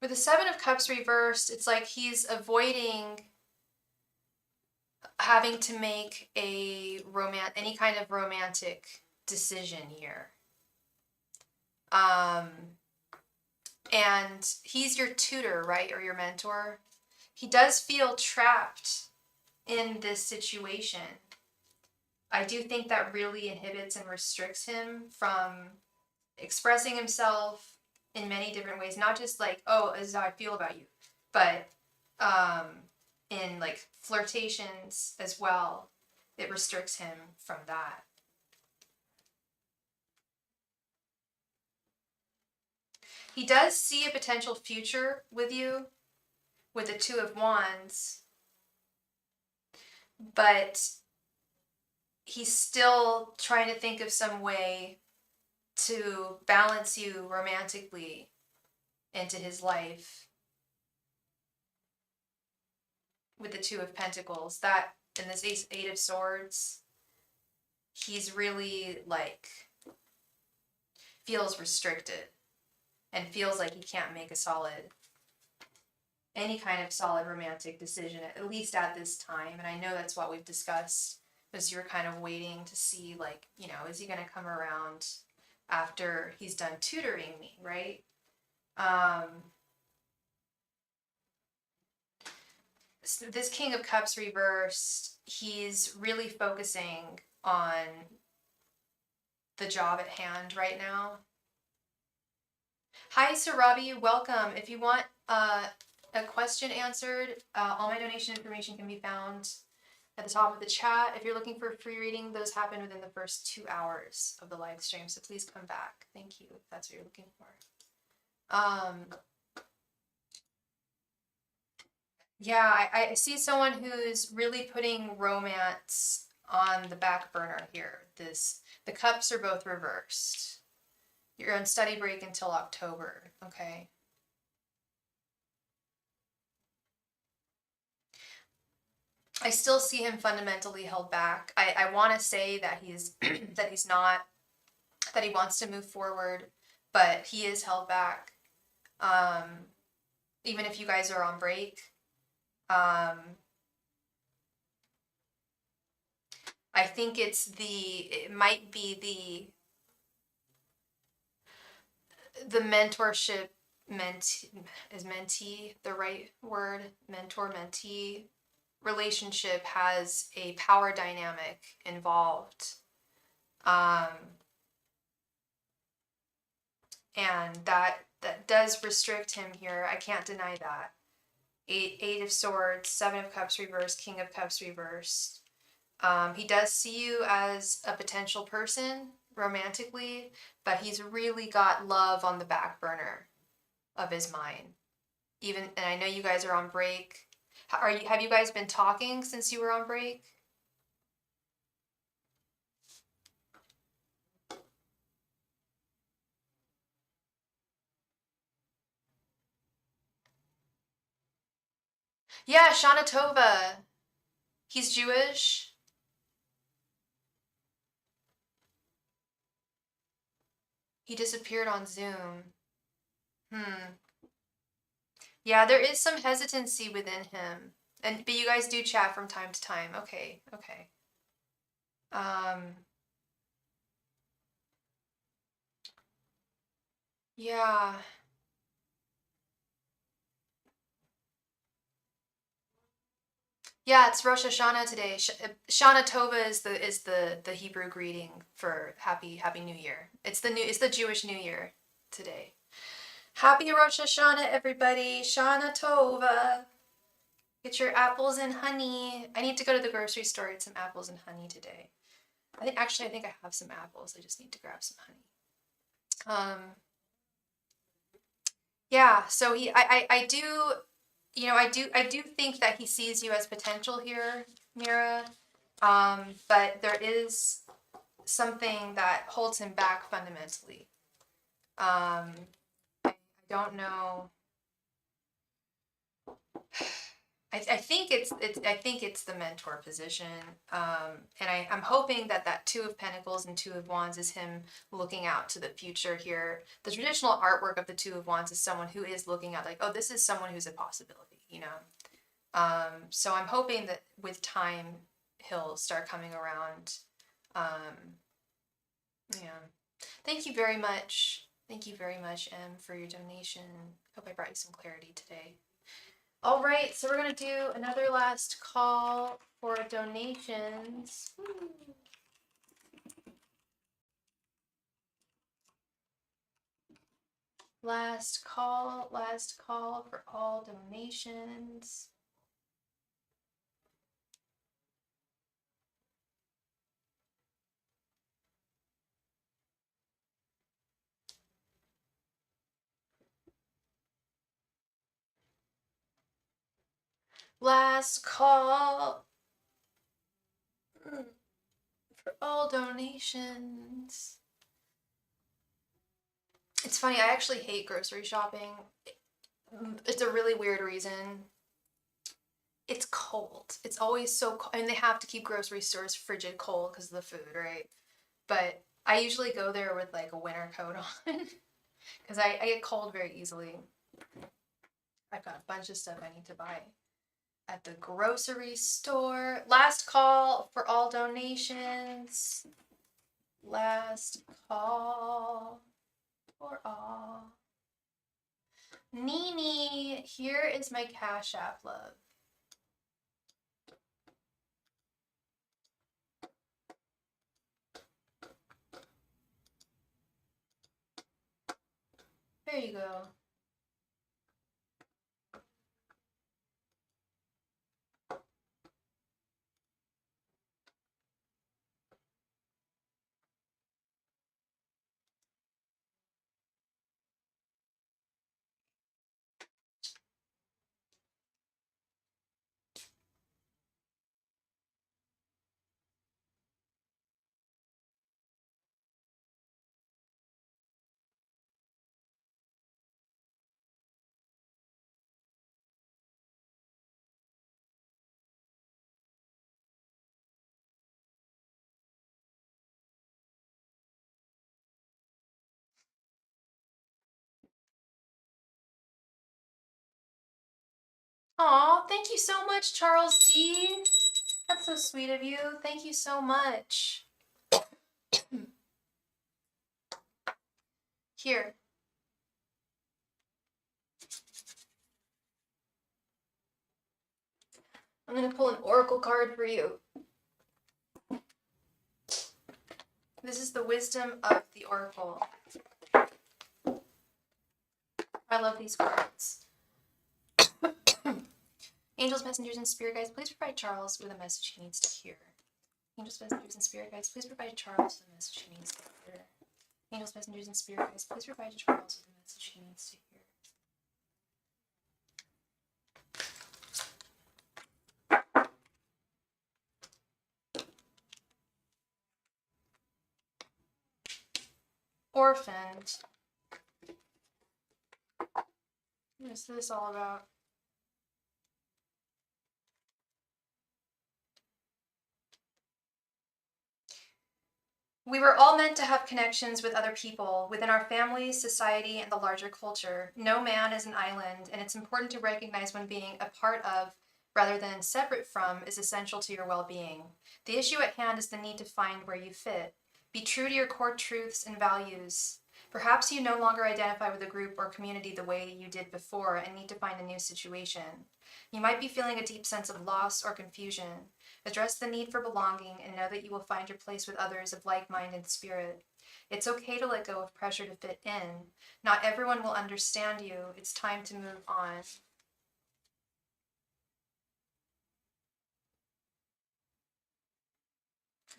With the 7 of Cups reversed, it's like he's avoiding having to make any kind of romantic decision here. And he's your tutor, right? Or your mentor. He does feel trapped in this situation. I do think that really inhibits and restricts him from expressing himself in many different ways, not just like, oh, this is how I feel about you, but in like flirtations as well. It restricts him from that. He does see a potential future with you with the 2 of Wands, but he's still trying to think of some way to balance you romantically into his life with the 2 of Pentacles. That, in this 8 of Swords, he's really like feels restricted and feels like he can't make any kind of solid romantic decision, at least at this time. And I know that's what we've discussed, because you're kind of waiting to see, like, you know, is he going to come around after he's done tutoring me, right? This King of Cups reversed, he's really focusing on the job at hand right now. Hi, Sarabi, welcome. If you want a question answered, all my donation information can be found at the top of the chat. If you're looking for a free reading, those happen within the first 2 hours of the live stream, so please come back. Thank you, if that's what you're looking for. Yeah, I see someone who's really putting romance on the back burner here. The cups are both reversed. You're on study break until October, okay? I still see him fundamentally held back. I want to say that he's that he's not, that he wants to move forward, but he is held back. Even if you guys are on break. I think it might be the mentorship mentee the right word? Mentor-mentee relationship has a power dynamic involved. And that does restrict him here. I can't deny that. Eight of Swords, Seven of Cups reversed, King of Cups reversed. He does see you as a potential person romantically, but he's really got love on the back burner of his mind. And I know you guys are on break. Have you guys been talking since you were on break? Yeah, Shana Tova. He's Jewish. He disappeared on Zoom. Yeah, there is some hesitancy within him. But you guys do chat from time to time. Okay, okay. Yeah. Yeah, it's Rosh Hashanah today. Shana Tova is the Hebrew greeting for Happy New Year. It's the Jewish New Year today. Happy Rosh Hashanah, everybody. Shana Tova. Get your apples and honey. I need to go to the grocery store, get some apples and honey today. I think I have some apples. I just need to grab some honey. Yeah, so I do think that he sees you as potential here, Mira. But there is something that holds him back fundamentally. I don't know. I think it's the mentor position, and I'm hoping that Two of Pentacles and Two of Wands is him looking out to the future here. The traditional artwork of the Two of Wands is someone who is looking at like, oh, this is someone who's a possibility, you know. So I'm hoping that with time he'll start coming around. Yeah. Thank you very much. Thank you very much, Em, for your donation. Hope I brought you some clarity today. All right, so we're going to do another last call for donations. Last call for all donations. Last call for all donations. It's funny, I actually hate grocery shopping. It's a really weird reason. It's cold. It's always so cold. I mean, they have to keep grocery stores frigid cold because of the food, right? But I usually go there with like a winter coat on because I get cold very easily. I've got a bunch of stuff I need to buy at the grocery store. Last call for all donations. Last call for all. Nini, here is my Cash App, love. There you go. Aw, thank you so much, Charles D. That's so sweet of you. Thank you so much. Here. I'm going to pull an oracle card for you. This is the wisdom of the oracle. I love these cards. Angels, messengers, and spirit guides, please provide Charles with a message he needs to hear. Angels, messengers, and spirit guides, please provide Charles with a message he needs to hear. Angels, messengers, and spirit guides, please provide Charles with a message he needs to hear. Orphaned. What is this all about? We were all meant to have connections with other people within our families, society, and the larger culture. No man is an island, and it's important to recognize when being a part of, rather than separate from, is essential to your well-being. The issue at hand is the need to find where you fit. Be true to your core truths and values. Perhaps you no longer identify with a group or community the way you did before and need to find a new situation. You might be feeling a deep sense of loss or confusion. Address the need for belonging and know that you will find your place with others of like mind and spirit. It's okay to let go of pressure to fit in. Not everyone will understand you. It's time to move on.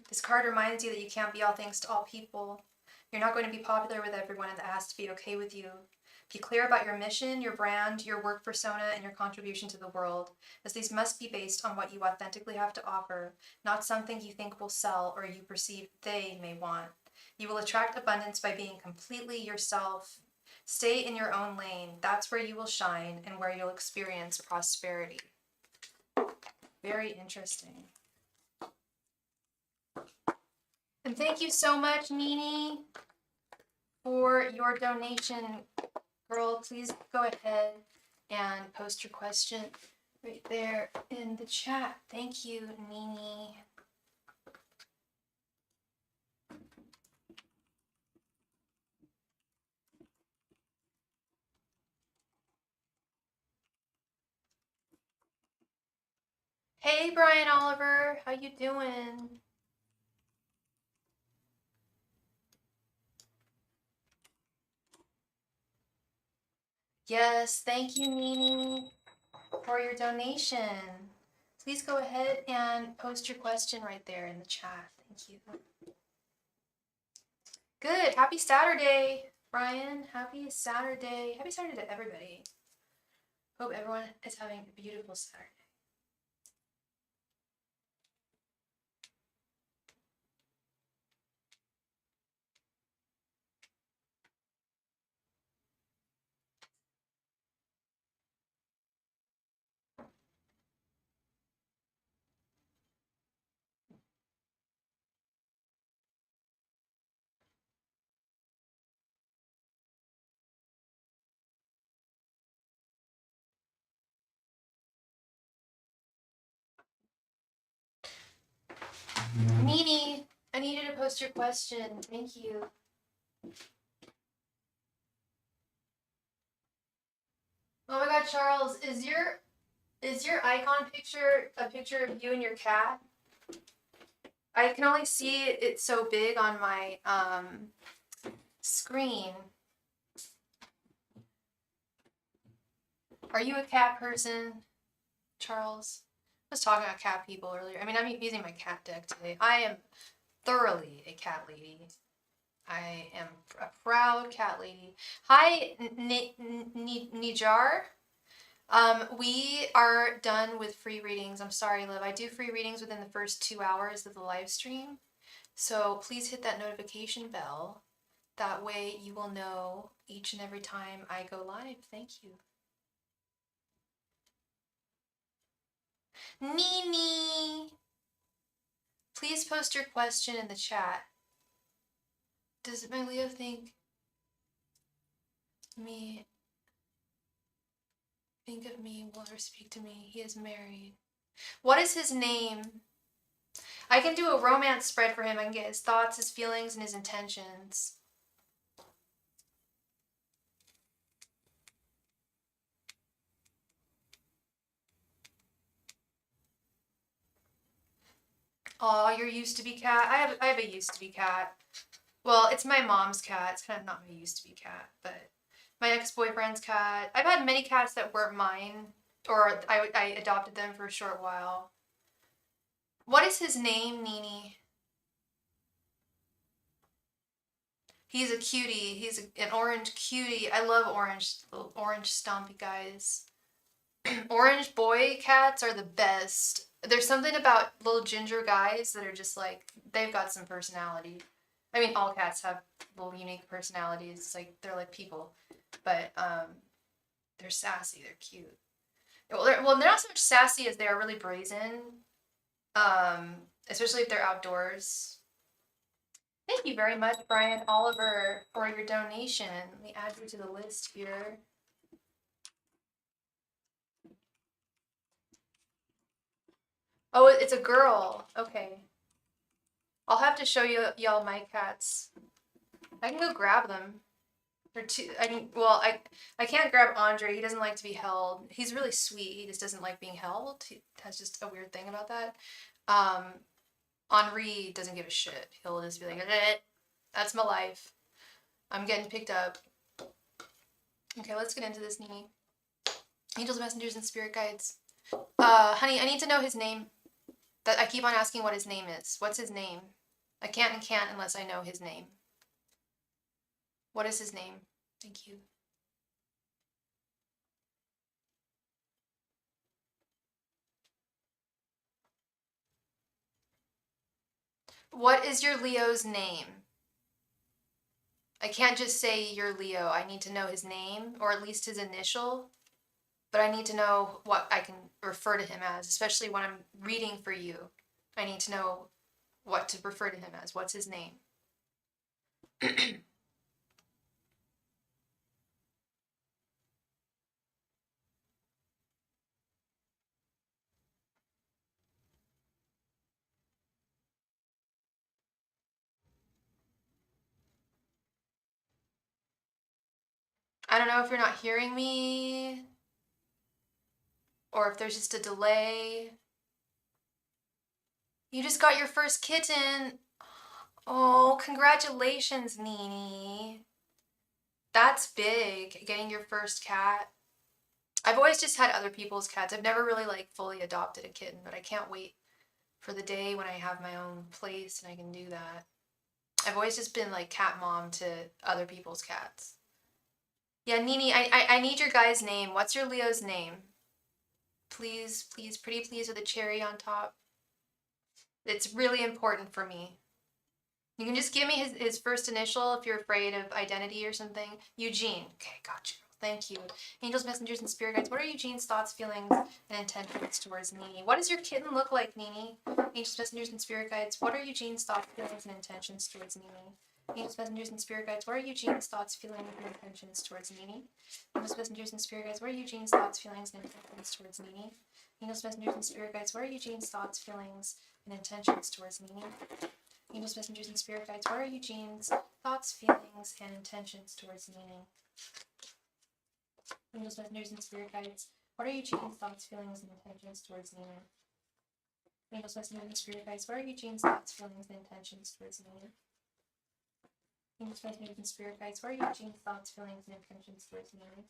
This card reminds you that you can't be all things to all people. You're not going to be popular with everyone, and that has to be okay with you. Be clear about your mission, your brand, your work persona, and your contribution to the world, as these must be based on what you authentically have to offer, not something you think will sell or you perceive they may want. You will attract abundance by being completely yourself. Stay in your own lane. That's where you will shine and where you'll experience prosperity. Very interesting. And thank you so much, Nini, for your donation. Girl, please go ahead and post your question right there in the chat. Thank you, Nini. Hey, Brian Oliver, how you doing? Yes, thank you, Nini, for your donation. Please go ahead and post your question right there in the chat. Thank you. Good. Happy Saturday, Brian. Happy Saturday. Happy Saturday to everybody. Hope everyone is having a beautiful Saturday. Nini, I need you to post your question. Thank you. Oh my God, Charles, is your icon picture a picture of you and your cat? I can only see it so big on my screen. Are you a cat person, Charles? I was talking about cat people earlier. I mean, I'm using my cat deck today. I am thoroughly a cat lady. I am a proud cat lady. Hi, Nijar. We are done with free readings. I'm sorry, Liv. I do free readings within the first 2 hours of the live stream. So please hit that notification bell. That way you will know each and every time I go live. Thank you. Nini! Please post your question in the chat. Does my Leo think of me, will ever speak to me? He is married. What is his name? I can do a romance spread for him. I can get his thoughts, his feelings, and his intentions. Oh, your used to be cat. I have a used to be cat. Well, it's my mom's cat. It's kind of not my used to be cat, but my ex-boyfriend's cat. I've had many cats that weren't mine, or I adopted them for a short while. What is his name, Nini? He's a cutie. He's an orange cutie. I love orange, little orange stompy guys. Orange boy cats are the best. There's something about little ginger guys that are just like, they've got some personality. I mean, all cats have little unique personalities. It's like they're like people, but they're sassy. They're cute. Well, they're not so much sassy as they are really brazen. Especially if they're outdoors. Thank you very much, Brian Oliver, for your donation. Let me add you to the list here. Oh, it's a girl. Okay. I'll have to show y'all my cats. I can go grab them. They're too. I can't grab Andre. He doesn't like to be held. He's really sweet. He just doesn't like being held. He has just a weird thing about that. Henri doesn't give a shit. He'll just be like, that's my life. I'm getting picked up. Okay, let's get into this, Nini. Angels, messengers, and spirit guides. Honey, I need to know his name. That I keep on asking what his name is. What's his name? I can't unless I know his name. What is his name? Thank you. What is your Leo's name? I can't just say you're Leo. I need to know his name, or at least his initial. But I need to know what I can refer to him as, especially when I'm reading for you. I need to know what to refer to him as. What's his name? I don't know if you're not hearing me or if there's just a delay. You just got your first kitten. Oh, congratulations, Nini. That's big, getting your first cat. I've always just had other people's cats. I've never really like fully adopted a kitten, but I can't wait for the day when I have my own place and I can do that. I've always just been like cat mom to other people's cats. Yeah, Nini, I need your guy's name. What's your Leo's name? Please, please, pretty please with a cherry on top. It's really important for me. You can just give me his first initial if you're afraid of identity or something. Eugene. Okay, got you. Thank you. Angels, messengers, and spirit guides. What are Eugene's thoughts, feelings, and intentions towards Nini? What does your kitten look like, Nini? Angels, messengers, and spirit guides. What are Eugene's thoughts, feelings, and intentions towards Nini? Angels, messengers, and spirit guides. What are Eugene's thoughts, feelings, and intentions towards Nini? Angels, messengers, and spirit guides. What are Eugene's thoughts, feelings, and intentions towards Nini? Angels, messengers, and spirit guides. What are Eugene's thoughts, feelings, and intentions towards Nini? Angels, messengers, and spirit guides. What are Eugene's thoughts, feelings, and intentions towards Nini? Angels, messengers, and spirit guides. What are Eugene's thoughts, feelings, and intentions towards Nini? Angels, messengers, and spirit guides. What are Eugene's thoughts, feelings, and intentions towards Nini? Angels, messengers, and spirit guides. What are Eugene's thoughts, feelings, and intentions towards Nini?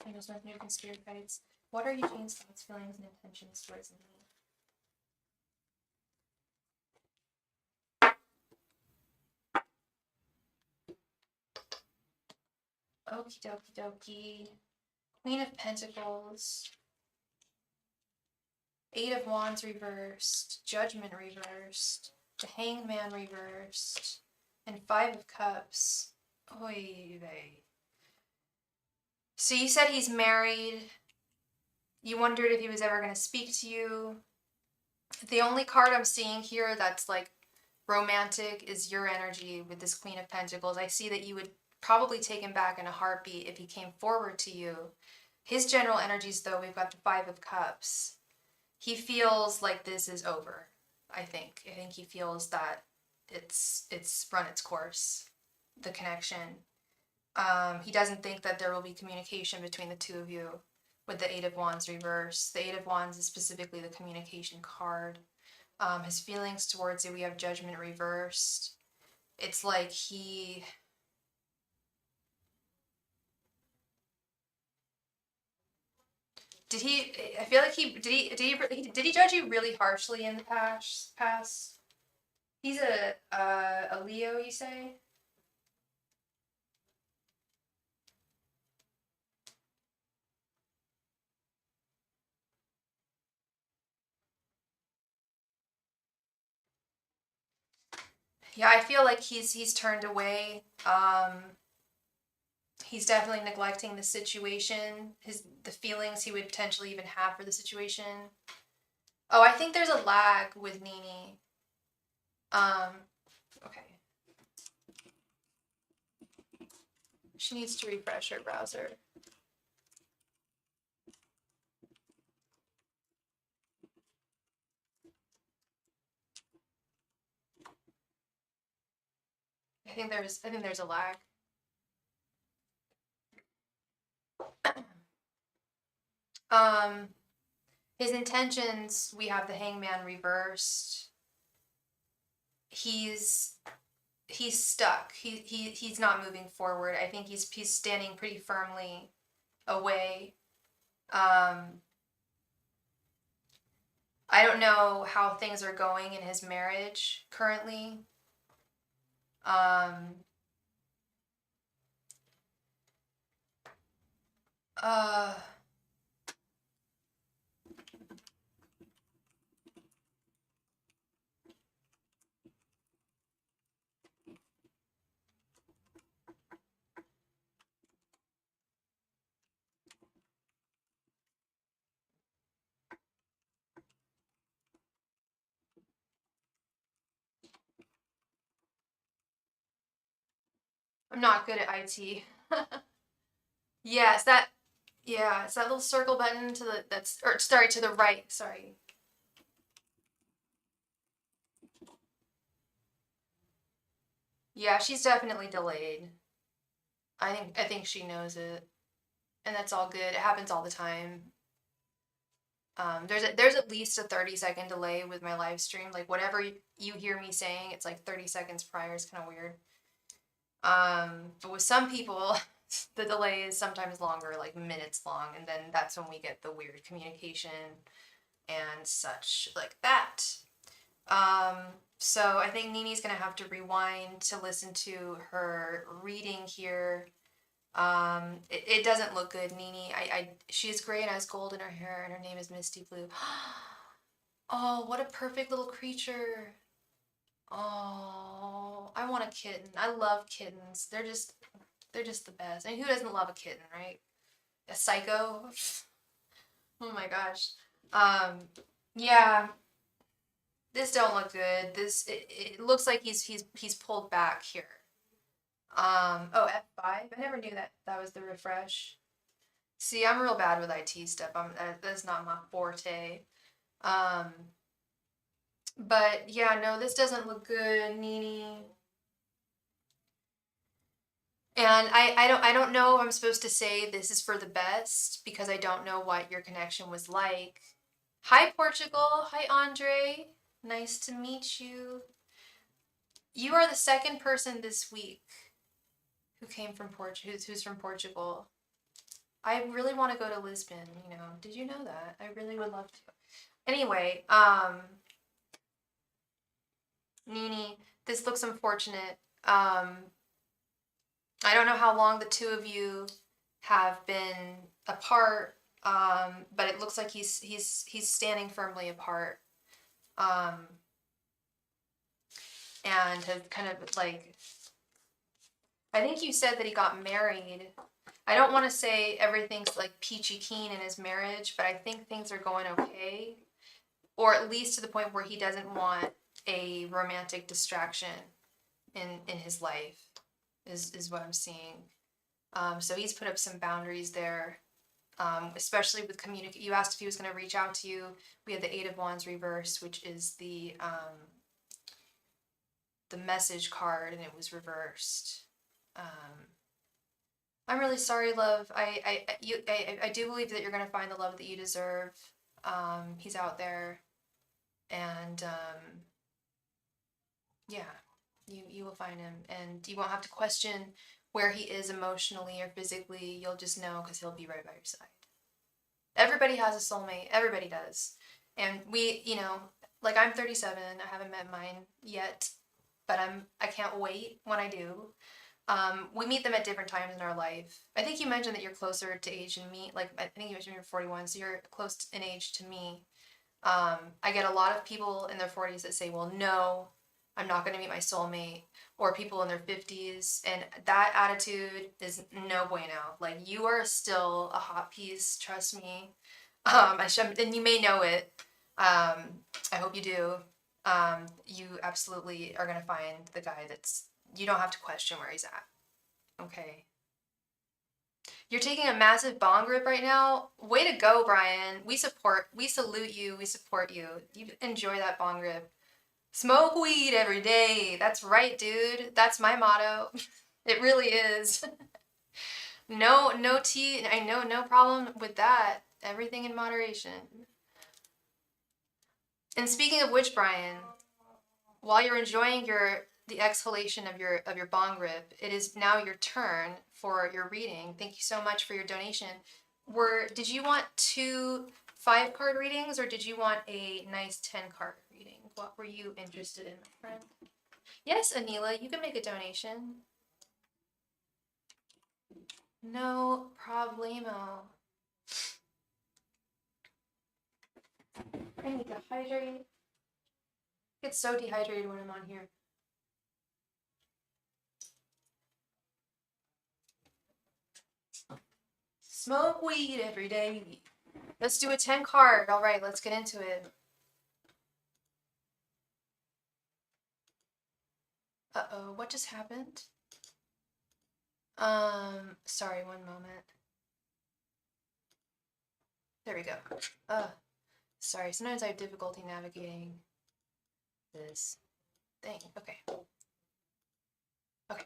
Angels, messengers, and spirit guides. What are Eugene's thoughts, feelings, and intentions towards Nini? Okie dokie dokie. Queen of Pentacles. Eight of Wands reversed. Judgment reversed. The Hanged Man reversed. And Five of Cups. Oy vey. So you said he's married. You wondered if he was ever going to speak to you. The only card I'm seeing here that's like romantic is your energy with this Queen of Pentacles. I see that you would probably take him back in a heartbeat if he came forward to you. His general energies, though, we've got the Five of Cups. He feels like this is over, I think. I think he feels that it's run its course, the connection. He doesn't think that there will be communication between the two of you with the Eight of Wands reverse. The Eight of Wands is specifically the communication card. His feelings towards you, we have Judgment reversed. It's like he... Did he? I feel like did he judge you really harshly in the past? He's a Leo, you say? Yeah, I feel like he's turned away. He's definitely neglecting the situation, the feelings he would potentially even have for the situation. Oh, I think there's a lag with Nini. Okay. She needs to refresh her browser. I think there's a lag. His intentions, we have the Hangman reversed. He's stuck. He's not moving forward. I think he's standing pretty firmly away. I don't know how things are going in his marriage currently. Um, uh, I'm not good at IT. Yeah, it's that little circle button to the sorry, to the right. Sorry. Yeah, she's definitely delayed. I think she knows it, and that's all good. It happens all the time. There's at least a 30-second delay with my live stream. Like whatever you hear me saying, it's like 30 seconds prior. It's kind of weird. But with some people, the delay is sometimes longer, like minutes long, and then that's when we get the weird communication and such like that. So I think Nini's gonna have to rewind to listen to her reading here. It doesn't look good, Nini. She has gray and has gold in her hair, and her name is Misty Blue. Oh, what a perfect little creature. Oh, I want a kitten. I love kittens. They're just the best. And who doesn't love a kitten, right? A psycho. Oh my gosh. Um, yeah, this don't look good. It looks like he's pulled back here. Oh, F5. I never knew that was the refresh. See, I'm real bad with IT stuff. That's not my forte. Um, but yeah, no, this doesn't look good, Nini. And I don't know if I'm supposed to say this is for the best because I don't know what your connection was like. Hi, Portugal. Hi, Andre. Nice to meet you. You are the second person this week who came from who's from Portugal. I really want to go to Lisbon, you know. Did you know that? I really would love to. Anyway, Nini, this looks unfortunate. I don't know how long the two of you have been apart, but it looks like he's standing firmly apart, and has kind of like, I think you said that he got married. I don't want to say everything's like peachy keen in his marriage, but I think things are going okay, or at least to the point where he doesn't want a romantic distraction in his life, is what I'm seeing. So he's put up some boundaries there, especially with communicate. You asked if he was going to reach out to you. We had the Eight of Wands reversed, which is the message card, and it was reversed. I'm really sorry, love. I do believe that you're going to find the love that you deserve. He's out there. And yeah, you will find him, and you won't have to question where he is emotionally or physically. You'll just know because he'll be right by your side. Everybody has a soulmate. Everybody does. And we, like I'm 37. I haven't met mine yet, but I can't wait when I do. We meet them at different times in our life. I think you mentioned that you're closer to age than me. Like I think you mentioned you're 41, so you're close in age to me. I get a lot of people in their 40s that say, well, no, I'm not going to meet my soulmate, or people in their 50s. And that attitude is no bueno. Like, you are still a hot piece, trust me. And you may know it. I hope you do. You absolutely are going to find the guy you don't have to question where he's at. Okay. You're taking a massive bong rip right now. Way to go, Brian. We salute you, we support you. You enjoy that bong rip. Smoke weed every day. That's right, dude. That's my motto. It really is. No tea. I know, no problem with that. Everything in moderation. And speaking of which, Brian, while you're enjoying the exhalation of your bong rip, it is now your turn for your reading. Thank you so much for your donation. Did you want 2 5-card readings, or did you want a nice 10-card reading? What were you interested in, my friend? Yes, Anila, you can make a donation. No problemo. I need to hydrate. I get so dehydrated when I'm on here. Smoke weed every day. Let's do a 10-card. All right, let's get into it. Uh-oh, what just happened? Sorry, one moment. There we go. Sorry, sometimes I have difficulty navigating this thing. Okay. Okay.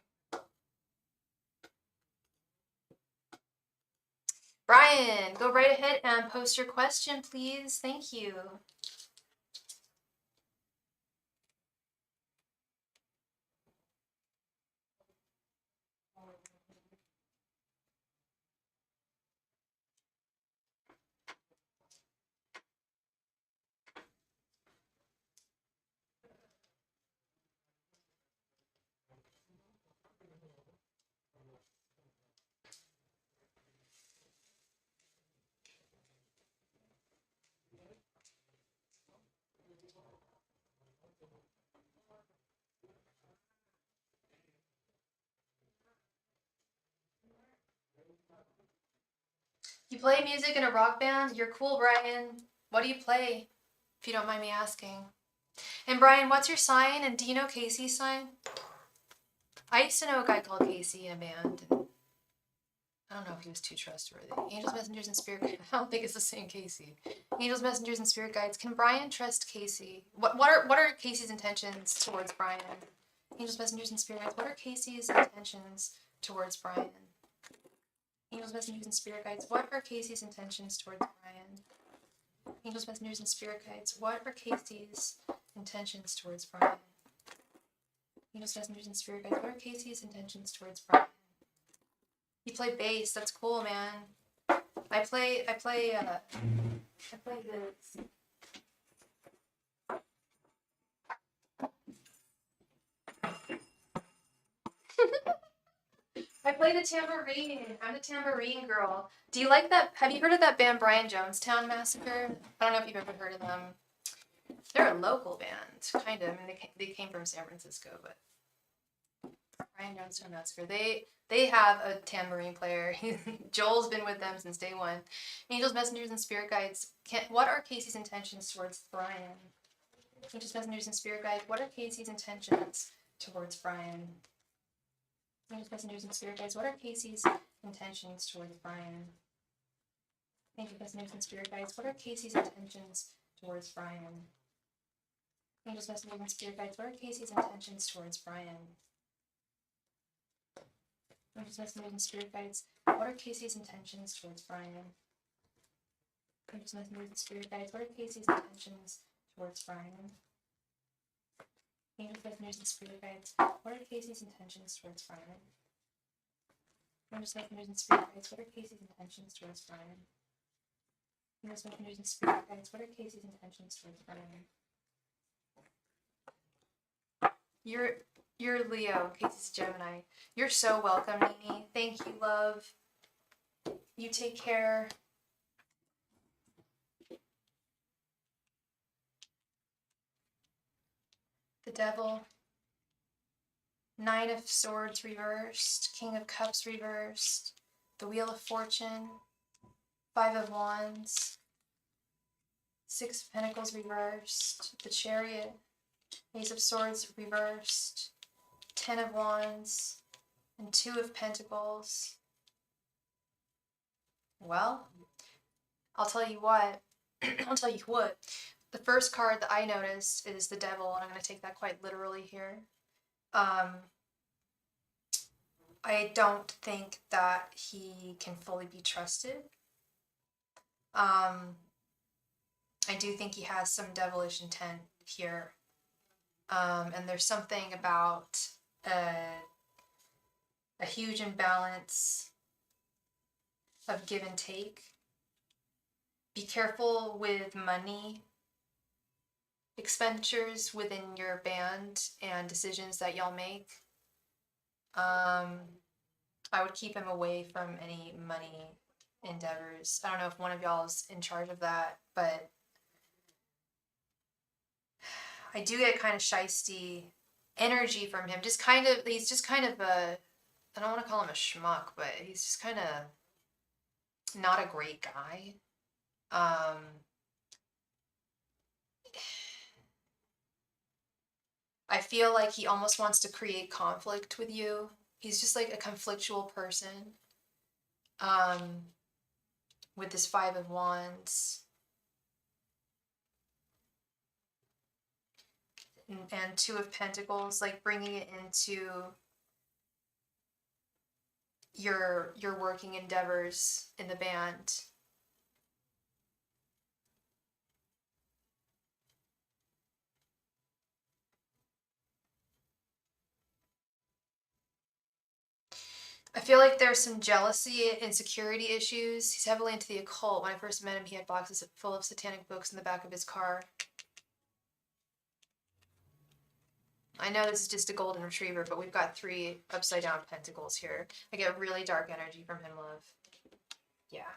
Brian, go right ahead and post your question, please. Thank you. You play music in a rock band? You're cool, Brian. What do you play, if you don't mind me asking? And Brian, what's your sign? And do you know Casey's sign? I used to know a guy called Casey in a band. I don't know if he was too trustworthy. Angels, messengers, and spirit guides. I don't think it's the same Casey. Angels, messengers, and spirit guides. Can Brian trust Casey? What are Casey's intentions towards Brian? Angels, messengers, and spirit guides. What are Casey's intentions towards Brian? Angels, messengers, and spirit guides. What are Casey's intentions towards Brian? Angels, messengers, and spirit guides. What are Casey's intentions towards Brian? Angels, messengers, and spirit guides. What are Casey's intentions towards Brian? You play bass. That's cool, man. I play this. I play the tambourine. I'm the tambourine girl. Do you like that? Have you heard of that band Brian Jonestown Massacre? I don't know if you've ever heard of them. They're a local band, kind of. I mean, they came from San Francisco, but Brian Jonestown Massacre. They have a tambourine player. Joel's been with them since day one. Angels, messengers, and spirit guides. What are Casey's intentions towards Brian? Angels, messengers, and spirit guides. What are Casey's intentions towards Brian? Angels, messengers, and spirit guides. What are Casey's intentions towards Brian? Angels, messengers, and spirit guides. What are Casey's intentions towards Brian? Angels, messengers, and spirit guides. What are Casey's intentions towards Brian? Angels, messengers, and spirit guides. What are Casey's intentions towards Brian? Angels, messengers, and spirit guides. What are Casey's intentions towards Brian? Angels, messengers, and spirit guides. What are Casey's intentions towards Brian? Angels, messengers, and spirit guides. What are Casey's intentions towards Brian? Angels, messengers, and spirit guides. What are Casey's intentions towards Brian? You're Leo. Casey's Gemini. You're so welcome, Nini. Thank you, love. You take care. The Devil. 9 of Swords reversed. King of Cups reversed. The Wheel of Fortune. 5 of Wands. 6 of Pentacles reversed. The Chariot. Ace of Swords reversed. 10 of Wands. And 2 of Pentacles. Well, I'll tell you what. I'll tell you what. The first card that I noticed is the Devil, and I'm going to take that quite literally here. I don't think that he can fully be trusted. I do think he has some devilish intent here. And there's something about a huge imbalance of give and take. Be careful with money expenditures within your band and decisions that y'all make. I would keep him away from any money endeavors. I don't know if one of y'all's in charge of that, but I do get kind of shisty energy from him. He's just kind of I don't want to call him a schmuck, but he's just kind of not a great guy. I feel like he almost wants to create conflict with you. He's just like a conflictual person. With this 5 of Wands. And 2 of Pentacles, like bringing it into your working endeavors in the band. I feel like there's some jealousy, insecurity issues. He's heavily into the occult. When I first met him, he had boxes full of satanic books in the back of his car. I know this is just a golden retriever, but we've got 3 upside down pentacles here. I get really dark energy from him, love. Yeah.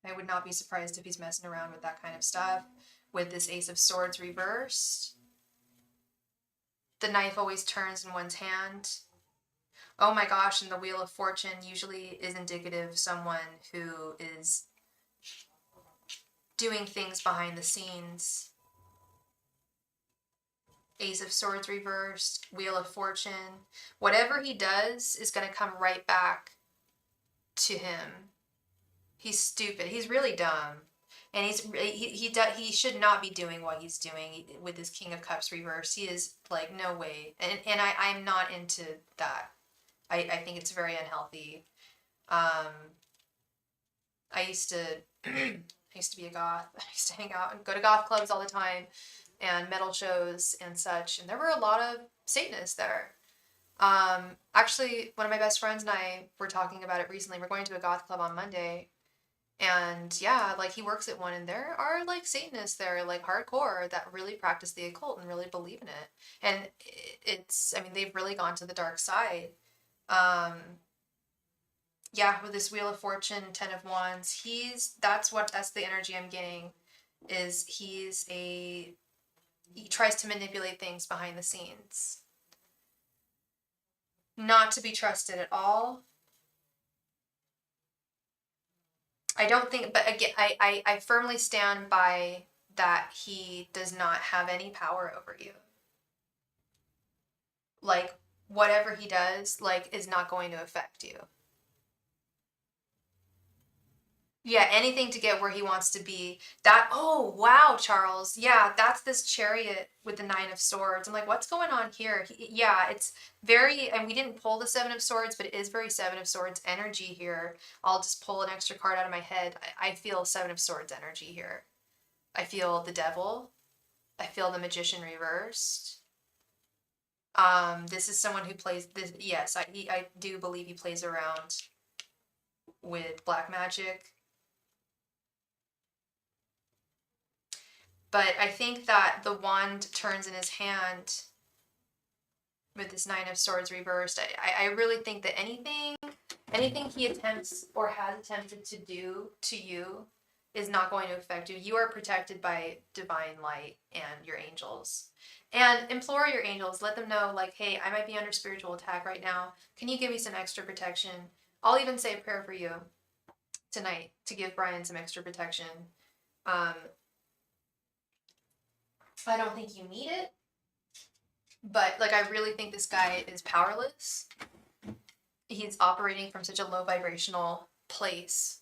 I would not be surprised if he's messing around with that kind of stuff. With this Ace of Swords reversed. The knife always turns in one's hand. Oh my gosh, and the Wheel of Fortune usually is indicative of someone who is doing things behind the scenes. Ace of Swords reversed, Wheel of Fortune. Whatever he does is going to come right back to him. He's stupid. He's really dumb. And he should not be doing what he's doing with this King of Cups reversed. He is like, no way. And I'm not into that. I think it's very unhealthy. I used to be a goth. I used to hang out and go to goth clubs all the time and metal shows and such. And there were a lot of Satanists there. Actually, one of my best friends and I were talking about it recently. We're going to a goth club on Monday. And yeah, like he works at one, and there are like Satanists there, like hardcore, that really practice the occult and really believe in it. And I mean, they've really gone to the dark side. Yeah, with this Wheel of Fortune, 10 of Wands, that's the energy I'm getting, is he tries to manipulate things behind the scenes. Not to be trusted at all. I don't think, but again, I firmly stand by that he does not have any power over you. Like, whatever he does, like, is not going to affect you. Yeah, anything to get where he wants to be. Oh, wow, Charles. Yeah, that's this Chariot with the 9 of Swords. I'm like, what's going on here? Yeah, it's very, and we didn't pull the 7 of Swords, but it is very 7 of Swords energy here. I'll just pull an extra card out of my head. I feel 7 of Swords energy here. I feel the devil. I feel the magician reversed. This is someone who plays this. Yes, I do believe he plays around with black magic. But I think that the wand turns in his hand with this Nine of Swords reversed. I really think that anything he attempts or has attempted to do to you is not going to affect you. You are protected by divine light and your angels. And implore your angels, let them know, like, hey, I might be under spiritual attack right now. Can you give me some extra protection? I'll even say a prayer for you tonight to give Brian some extra protection. I don't think you need it, but like I really think this guy is powerless. He's operating from such a low vibrational place.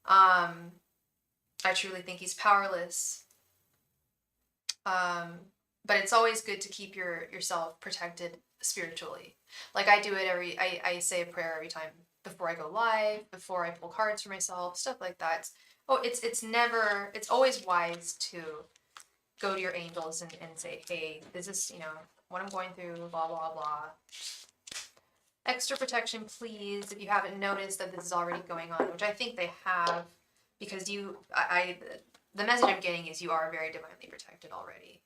I truly think he's powerless. But it's always good to keep yourself protected spiritually. Like I do it I say a prayer every time before I go live, before I pull cards for myself, stuff like that. It's always wise to go to your angels and say, hey, this is, what I'm going through, blah, blah, blah. Extra protection, please, if you haven't noticed that this is already going on, which I think they have, because the message I'm getting is you are very divinely protected already.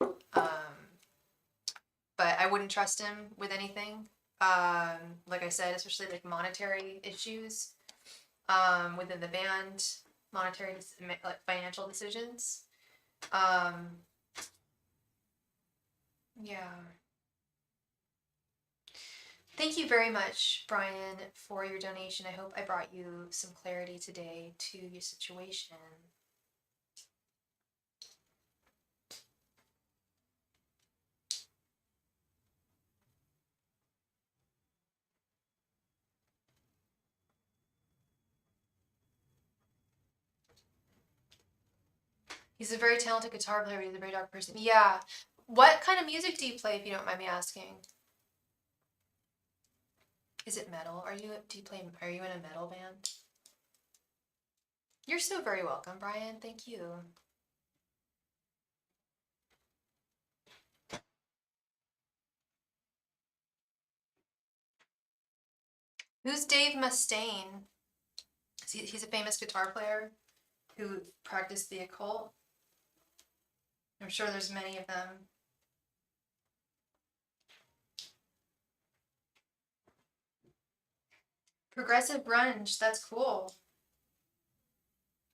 But I wouldn't trust him with anything. Like I said, especially like monetary issues within the band, monetary, like financial decisions. Yeah. Thank you very much, Brian, for your donation. I hope I brought you some clarity today to your situation. He's a very talented guitar player. He's a very dark person. Yeah. What kind of music do you play, if you don't mind me asking? Is it metal? Are you in a metal band? You're so very welcome, Brian. Thank you. Who's Dave Mustaine? He's a famous guitar player who practiced the occult. I'm sure there's many of them. Progressive grunge, that's cool.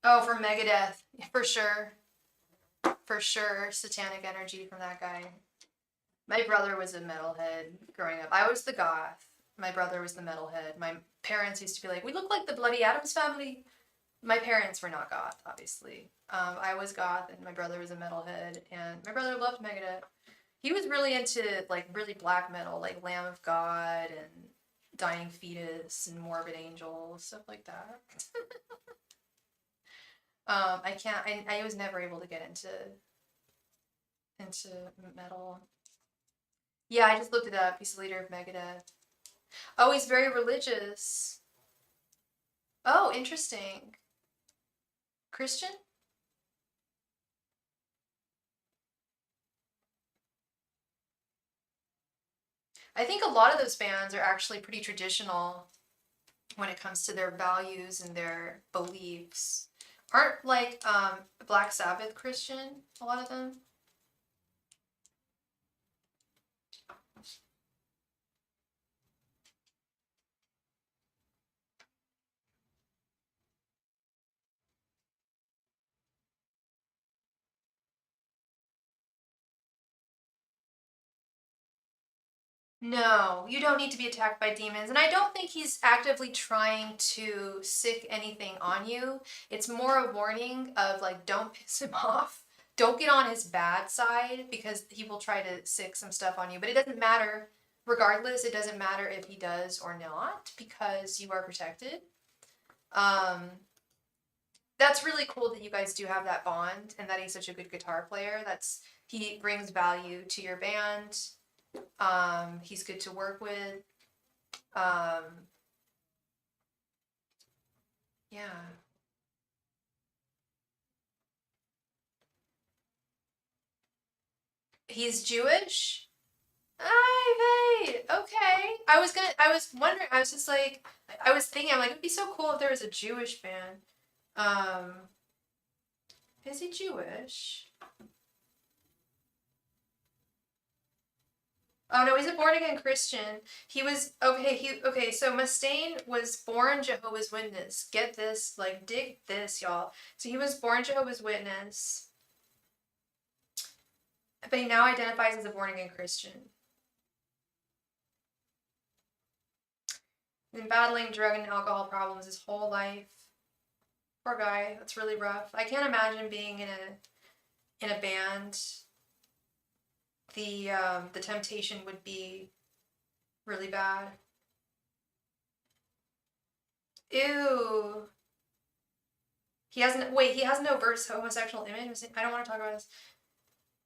Oh, for Megadeth, for sure. For sure, satanic energy from that guy. My brother was a metalhead growing up. I was the goth. My brother was the metalhead. My parents used to be like, we look like the Bloody Addams Family. My parents were not goth, obviously. I was goth, and my brother was a metalhead, and my brother loved Megadeth. He was really into, like, really black metal, like Lamb of God, and Dying Fetus, and Morbid Angel, stuff like that. I was never able to get into metal. Yeah, I just looked it up. He's the leader of Megadeth. Oh, he's very religious. Oh, interesting. Christian? I think a lot of those bands are actually pretty traditional when it comes to their values and their beliefs. Aren't like Black Sabbath Christian, a lot of them? No, you don't need to be attacked by demons. And I don't think he's actively trying to sick anything on you. It's more a warning of like, don't piss him off. Don't get on his bad side because he will try to sick some stuff on you. But it doesn't matter. Regardless, it doesn't matter if he does or not because you are protected. That's really cool that you guys do have that bond and that he's such a good guitar player. He brings value to your band. He's good to work with. Yeah. He's Jewish? Ay, okay. I was wondering, I was just like, I was thinking, I'm like, it'd be so cool if there was a Jewish band. Um, is he Jewish? Oh no, he's a born again Christian. He was okay, so Mustaine was born Jehovah's Witness. Get this, like dig this, y'all. So he was born Jehovah's Witness, but he now identifies as a born again Christian. Been battling drug and alcohol problems his whole life. Poor guy. That's really rough. I can't imagine being in a band. The temptation would be really bad. Ew. He has no verse homosexual image. I don't want to talk about this.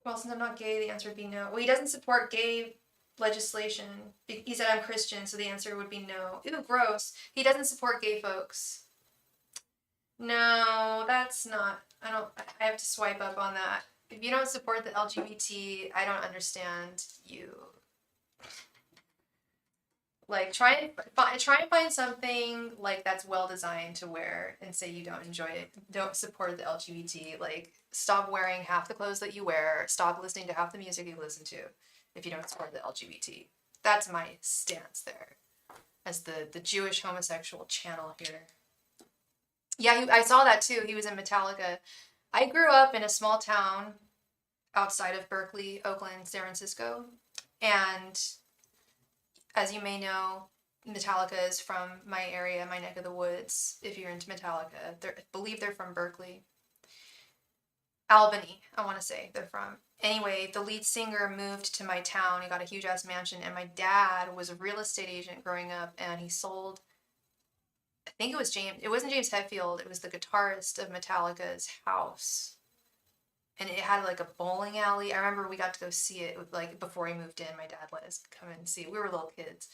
Well, since I'm not gay, the answer would be no. Well, he doesn't support gay legislation. He said I'm Christian, so the answer would be no. Ew, gross. He doesn't support gay folks. No, that's not. I have to swipe up on that. If you don't support the LGBT, I don't understand you. Like try and find something like that's well designed to wear and say you don't enjoy it. Don't support the LGBT. Like stop wearing half the clothes that you wear. Stop listening to half the music you listen to if you don't support the LGBT. That's my stance there as the Jewish homosexual channel here. Yeah, I saw that too. He was in Metallica. I grew up in a small town outside of Berkeley, Oakland, San Francisco, and as you may know, Metallica is from my area, my neck of the woods. If you're into Metallica, I believe they're from Berkeley. Albany, I want to say they're from. Anyway, the lead singer moved to my town. He got a huge ass mansion, and my dad was a real estate agent growing up, and he sold. I think it was James. It wasn't James Hetfield. It was the guitarist of Metallica's house, and it had like a bowling alley. I remember we got to go see it like before he moved in. My dad let us come and see it. We were little kids,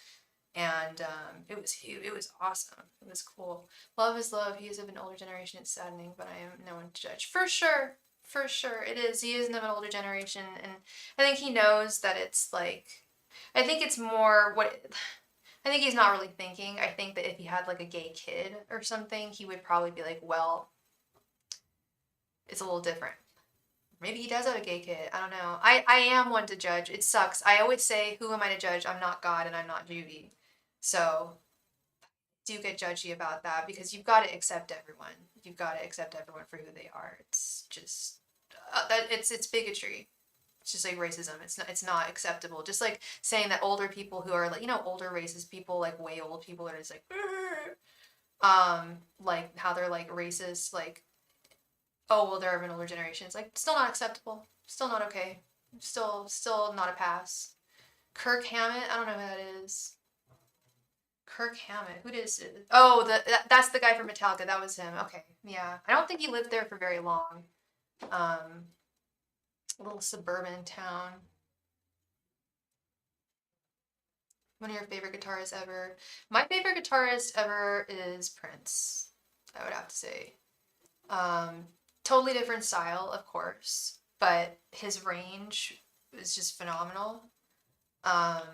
and it was huge. It was awesome. It was cool. Love is love. He is of an older generation. It's saddening, but I am no one to judge. For sure, for sure, it is. He is of an older generation, and I think he knows that it's like. I think it's more what. I think he's not really thinking. I think that if he had like a gay kid or something, he would probably be like, well, it's a little different. Maybe he does have a gay kid. I don't know. I am one to judge. It sucks. I always say, who am I to judge? I'm not God and I'm not Judy. So do get judgy about that because you've got to accept everyone. You've got to accept everyone for who they are. It's just it's bigotry. It's just like racism. It's not acceptable. Just like saying that older people who are like older racist people like way old people are just like how they're like racist like oh well they're of an older generation. It's like still not acceptable. Still not okay. Still not a pass. Kirk Hammett. I don't know who that is. Kirk Hammett. Who is it? Oh, that's the guy from Metallica. That was him. Okay, yeah. I don't think he lived there for very long. A little suburban town. One of your favorite guitarists ever? My favorite guitarist ever is Prince. I would have to say. Totally different style, of course, but his range is just phenomenal. Um,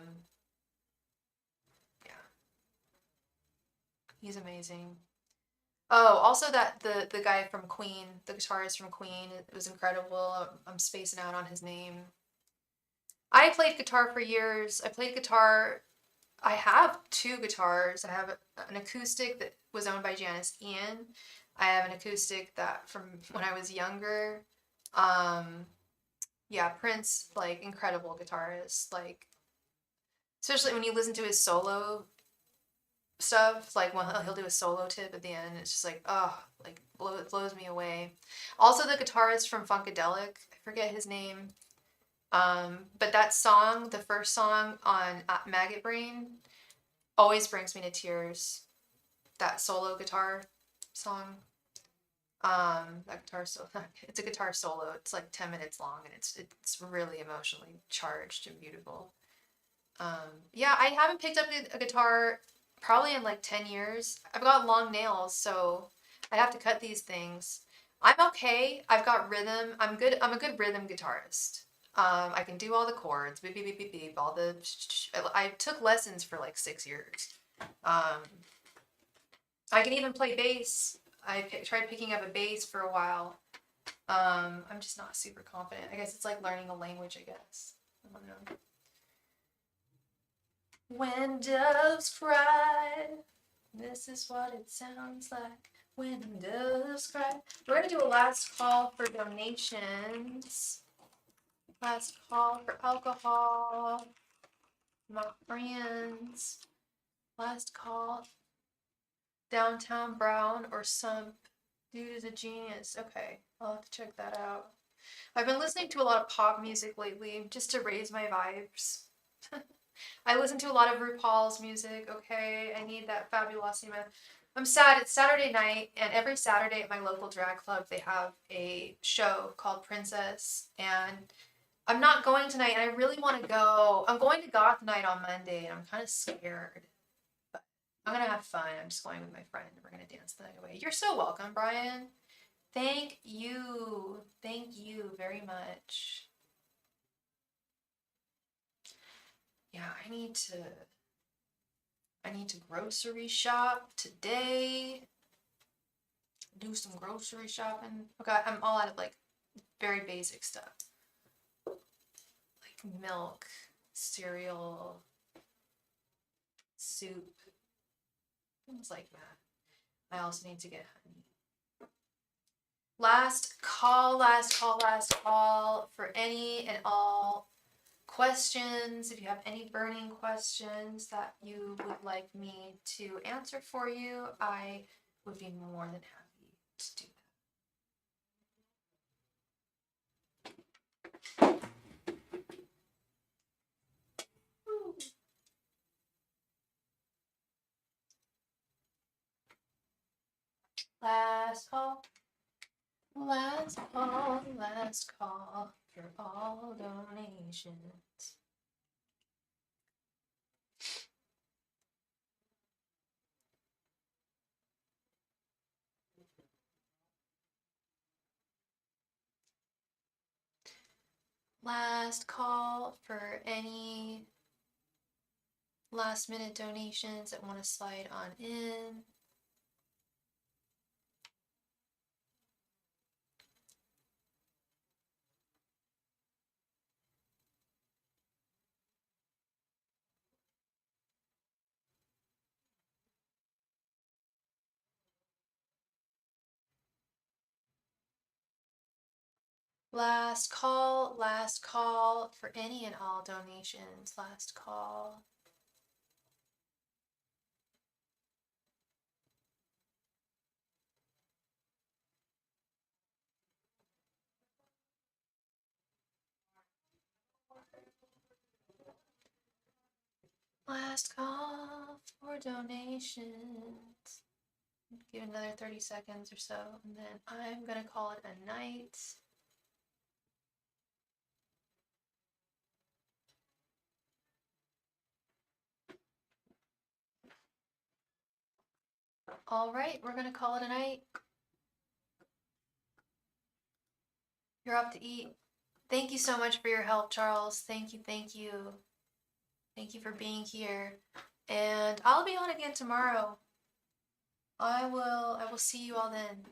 yeah, he's amazing. Oh, also that the guy from Queen, the guitarist from Queen, it was incredible. I'm spacing out on his name. I played guitar for years. I played guitar. I have two guitars. I have an acoustic that was owned by Janice Ian. I have an acoustic that from when I was younger. Um, yeah, Prince, like incredible guitarist. Like especially when you listen to his solo stuff, like when he'll do a solo tip at the end, it's just like oh, like it blows me away. Also, the guitarist from Funkadelic, I forget his name. But that song, the first song on Maggot Brain, always brings me to tears. That solo guitar song. That guitar solo, it's a guitar solo. It's like 10 minutes long and it's really emotionally charged and beautiful. Yeah, I haven't picked up a guitar probably in like 10 years. I've got long nails, so I have to cut these things. I'm okay. I've got rhythm. I'm good. I'm a good rhythm guitarist. I can do all the chords, beep, beep, beep, beep, beep, all the, I took lessons for like 6 years. I can even play bass. Tried picking up a bass for a while. I'm just not super confident. I guess it's like learning a language, I guess. I don't know. When doves cry, this is what it sounds like. When doves cry. We're gonna do a last call for donations. Last call for alcohol. My friends. Last call. Downtown Brown or Sump. Dude is a genius. Okay, I'll have to check that out. I've been listening to a lot of pop music lately just to raise my vibes. I listen to a lot of RuPaul's music, okay? I need that fabulosima. I'm sad, it's Saturday night, and every Saturday at my local drag club, they have a show called Princess, and I'm not going tonight, and I really want to go. I'm going to Goth Night on Monday, and I'm kind of scared, but I'm gonna have fun. I'm just going with my friend, and we're gonna dance the night away. You're so welcome, Brian. Thank you. Thank you very much. Yeah, I need to grocery shop today. Do some grocery shopping. Okay, I'm all out of like very basic stuff. Like milk, cereal, soup, things like that. I also need to get honey. Last call, last call, last call for any and all questions. If you have any burning questions that you would like me to answer for you, I would be more than happy to do that. Last call. Last call for all donations. Last call for any last minute donations that want to slide on in. Last call for any and all donations. Last call. Last call for donations. Give it another 30 seconds or so, and then I'm gonna call it a night. All right, we're gonna call it a night. You're off to eat. Thank you so much for your help, Charles. Thank you, thank you. Thank you for being here. And I'll be on again tomorrow. I will see you all then.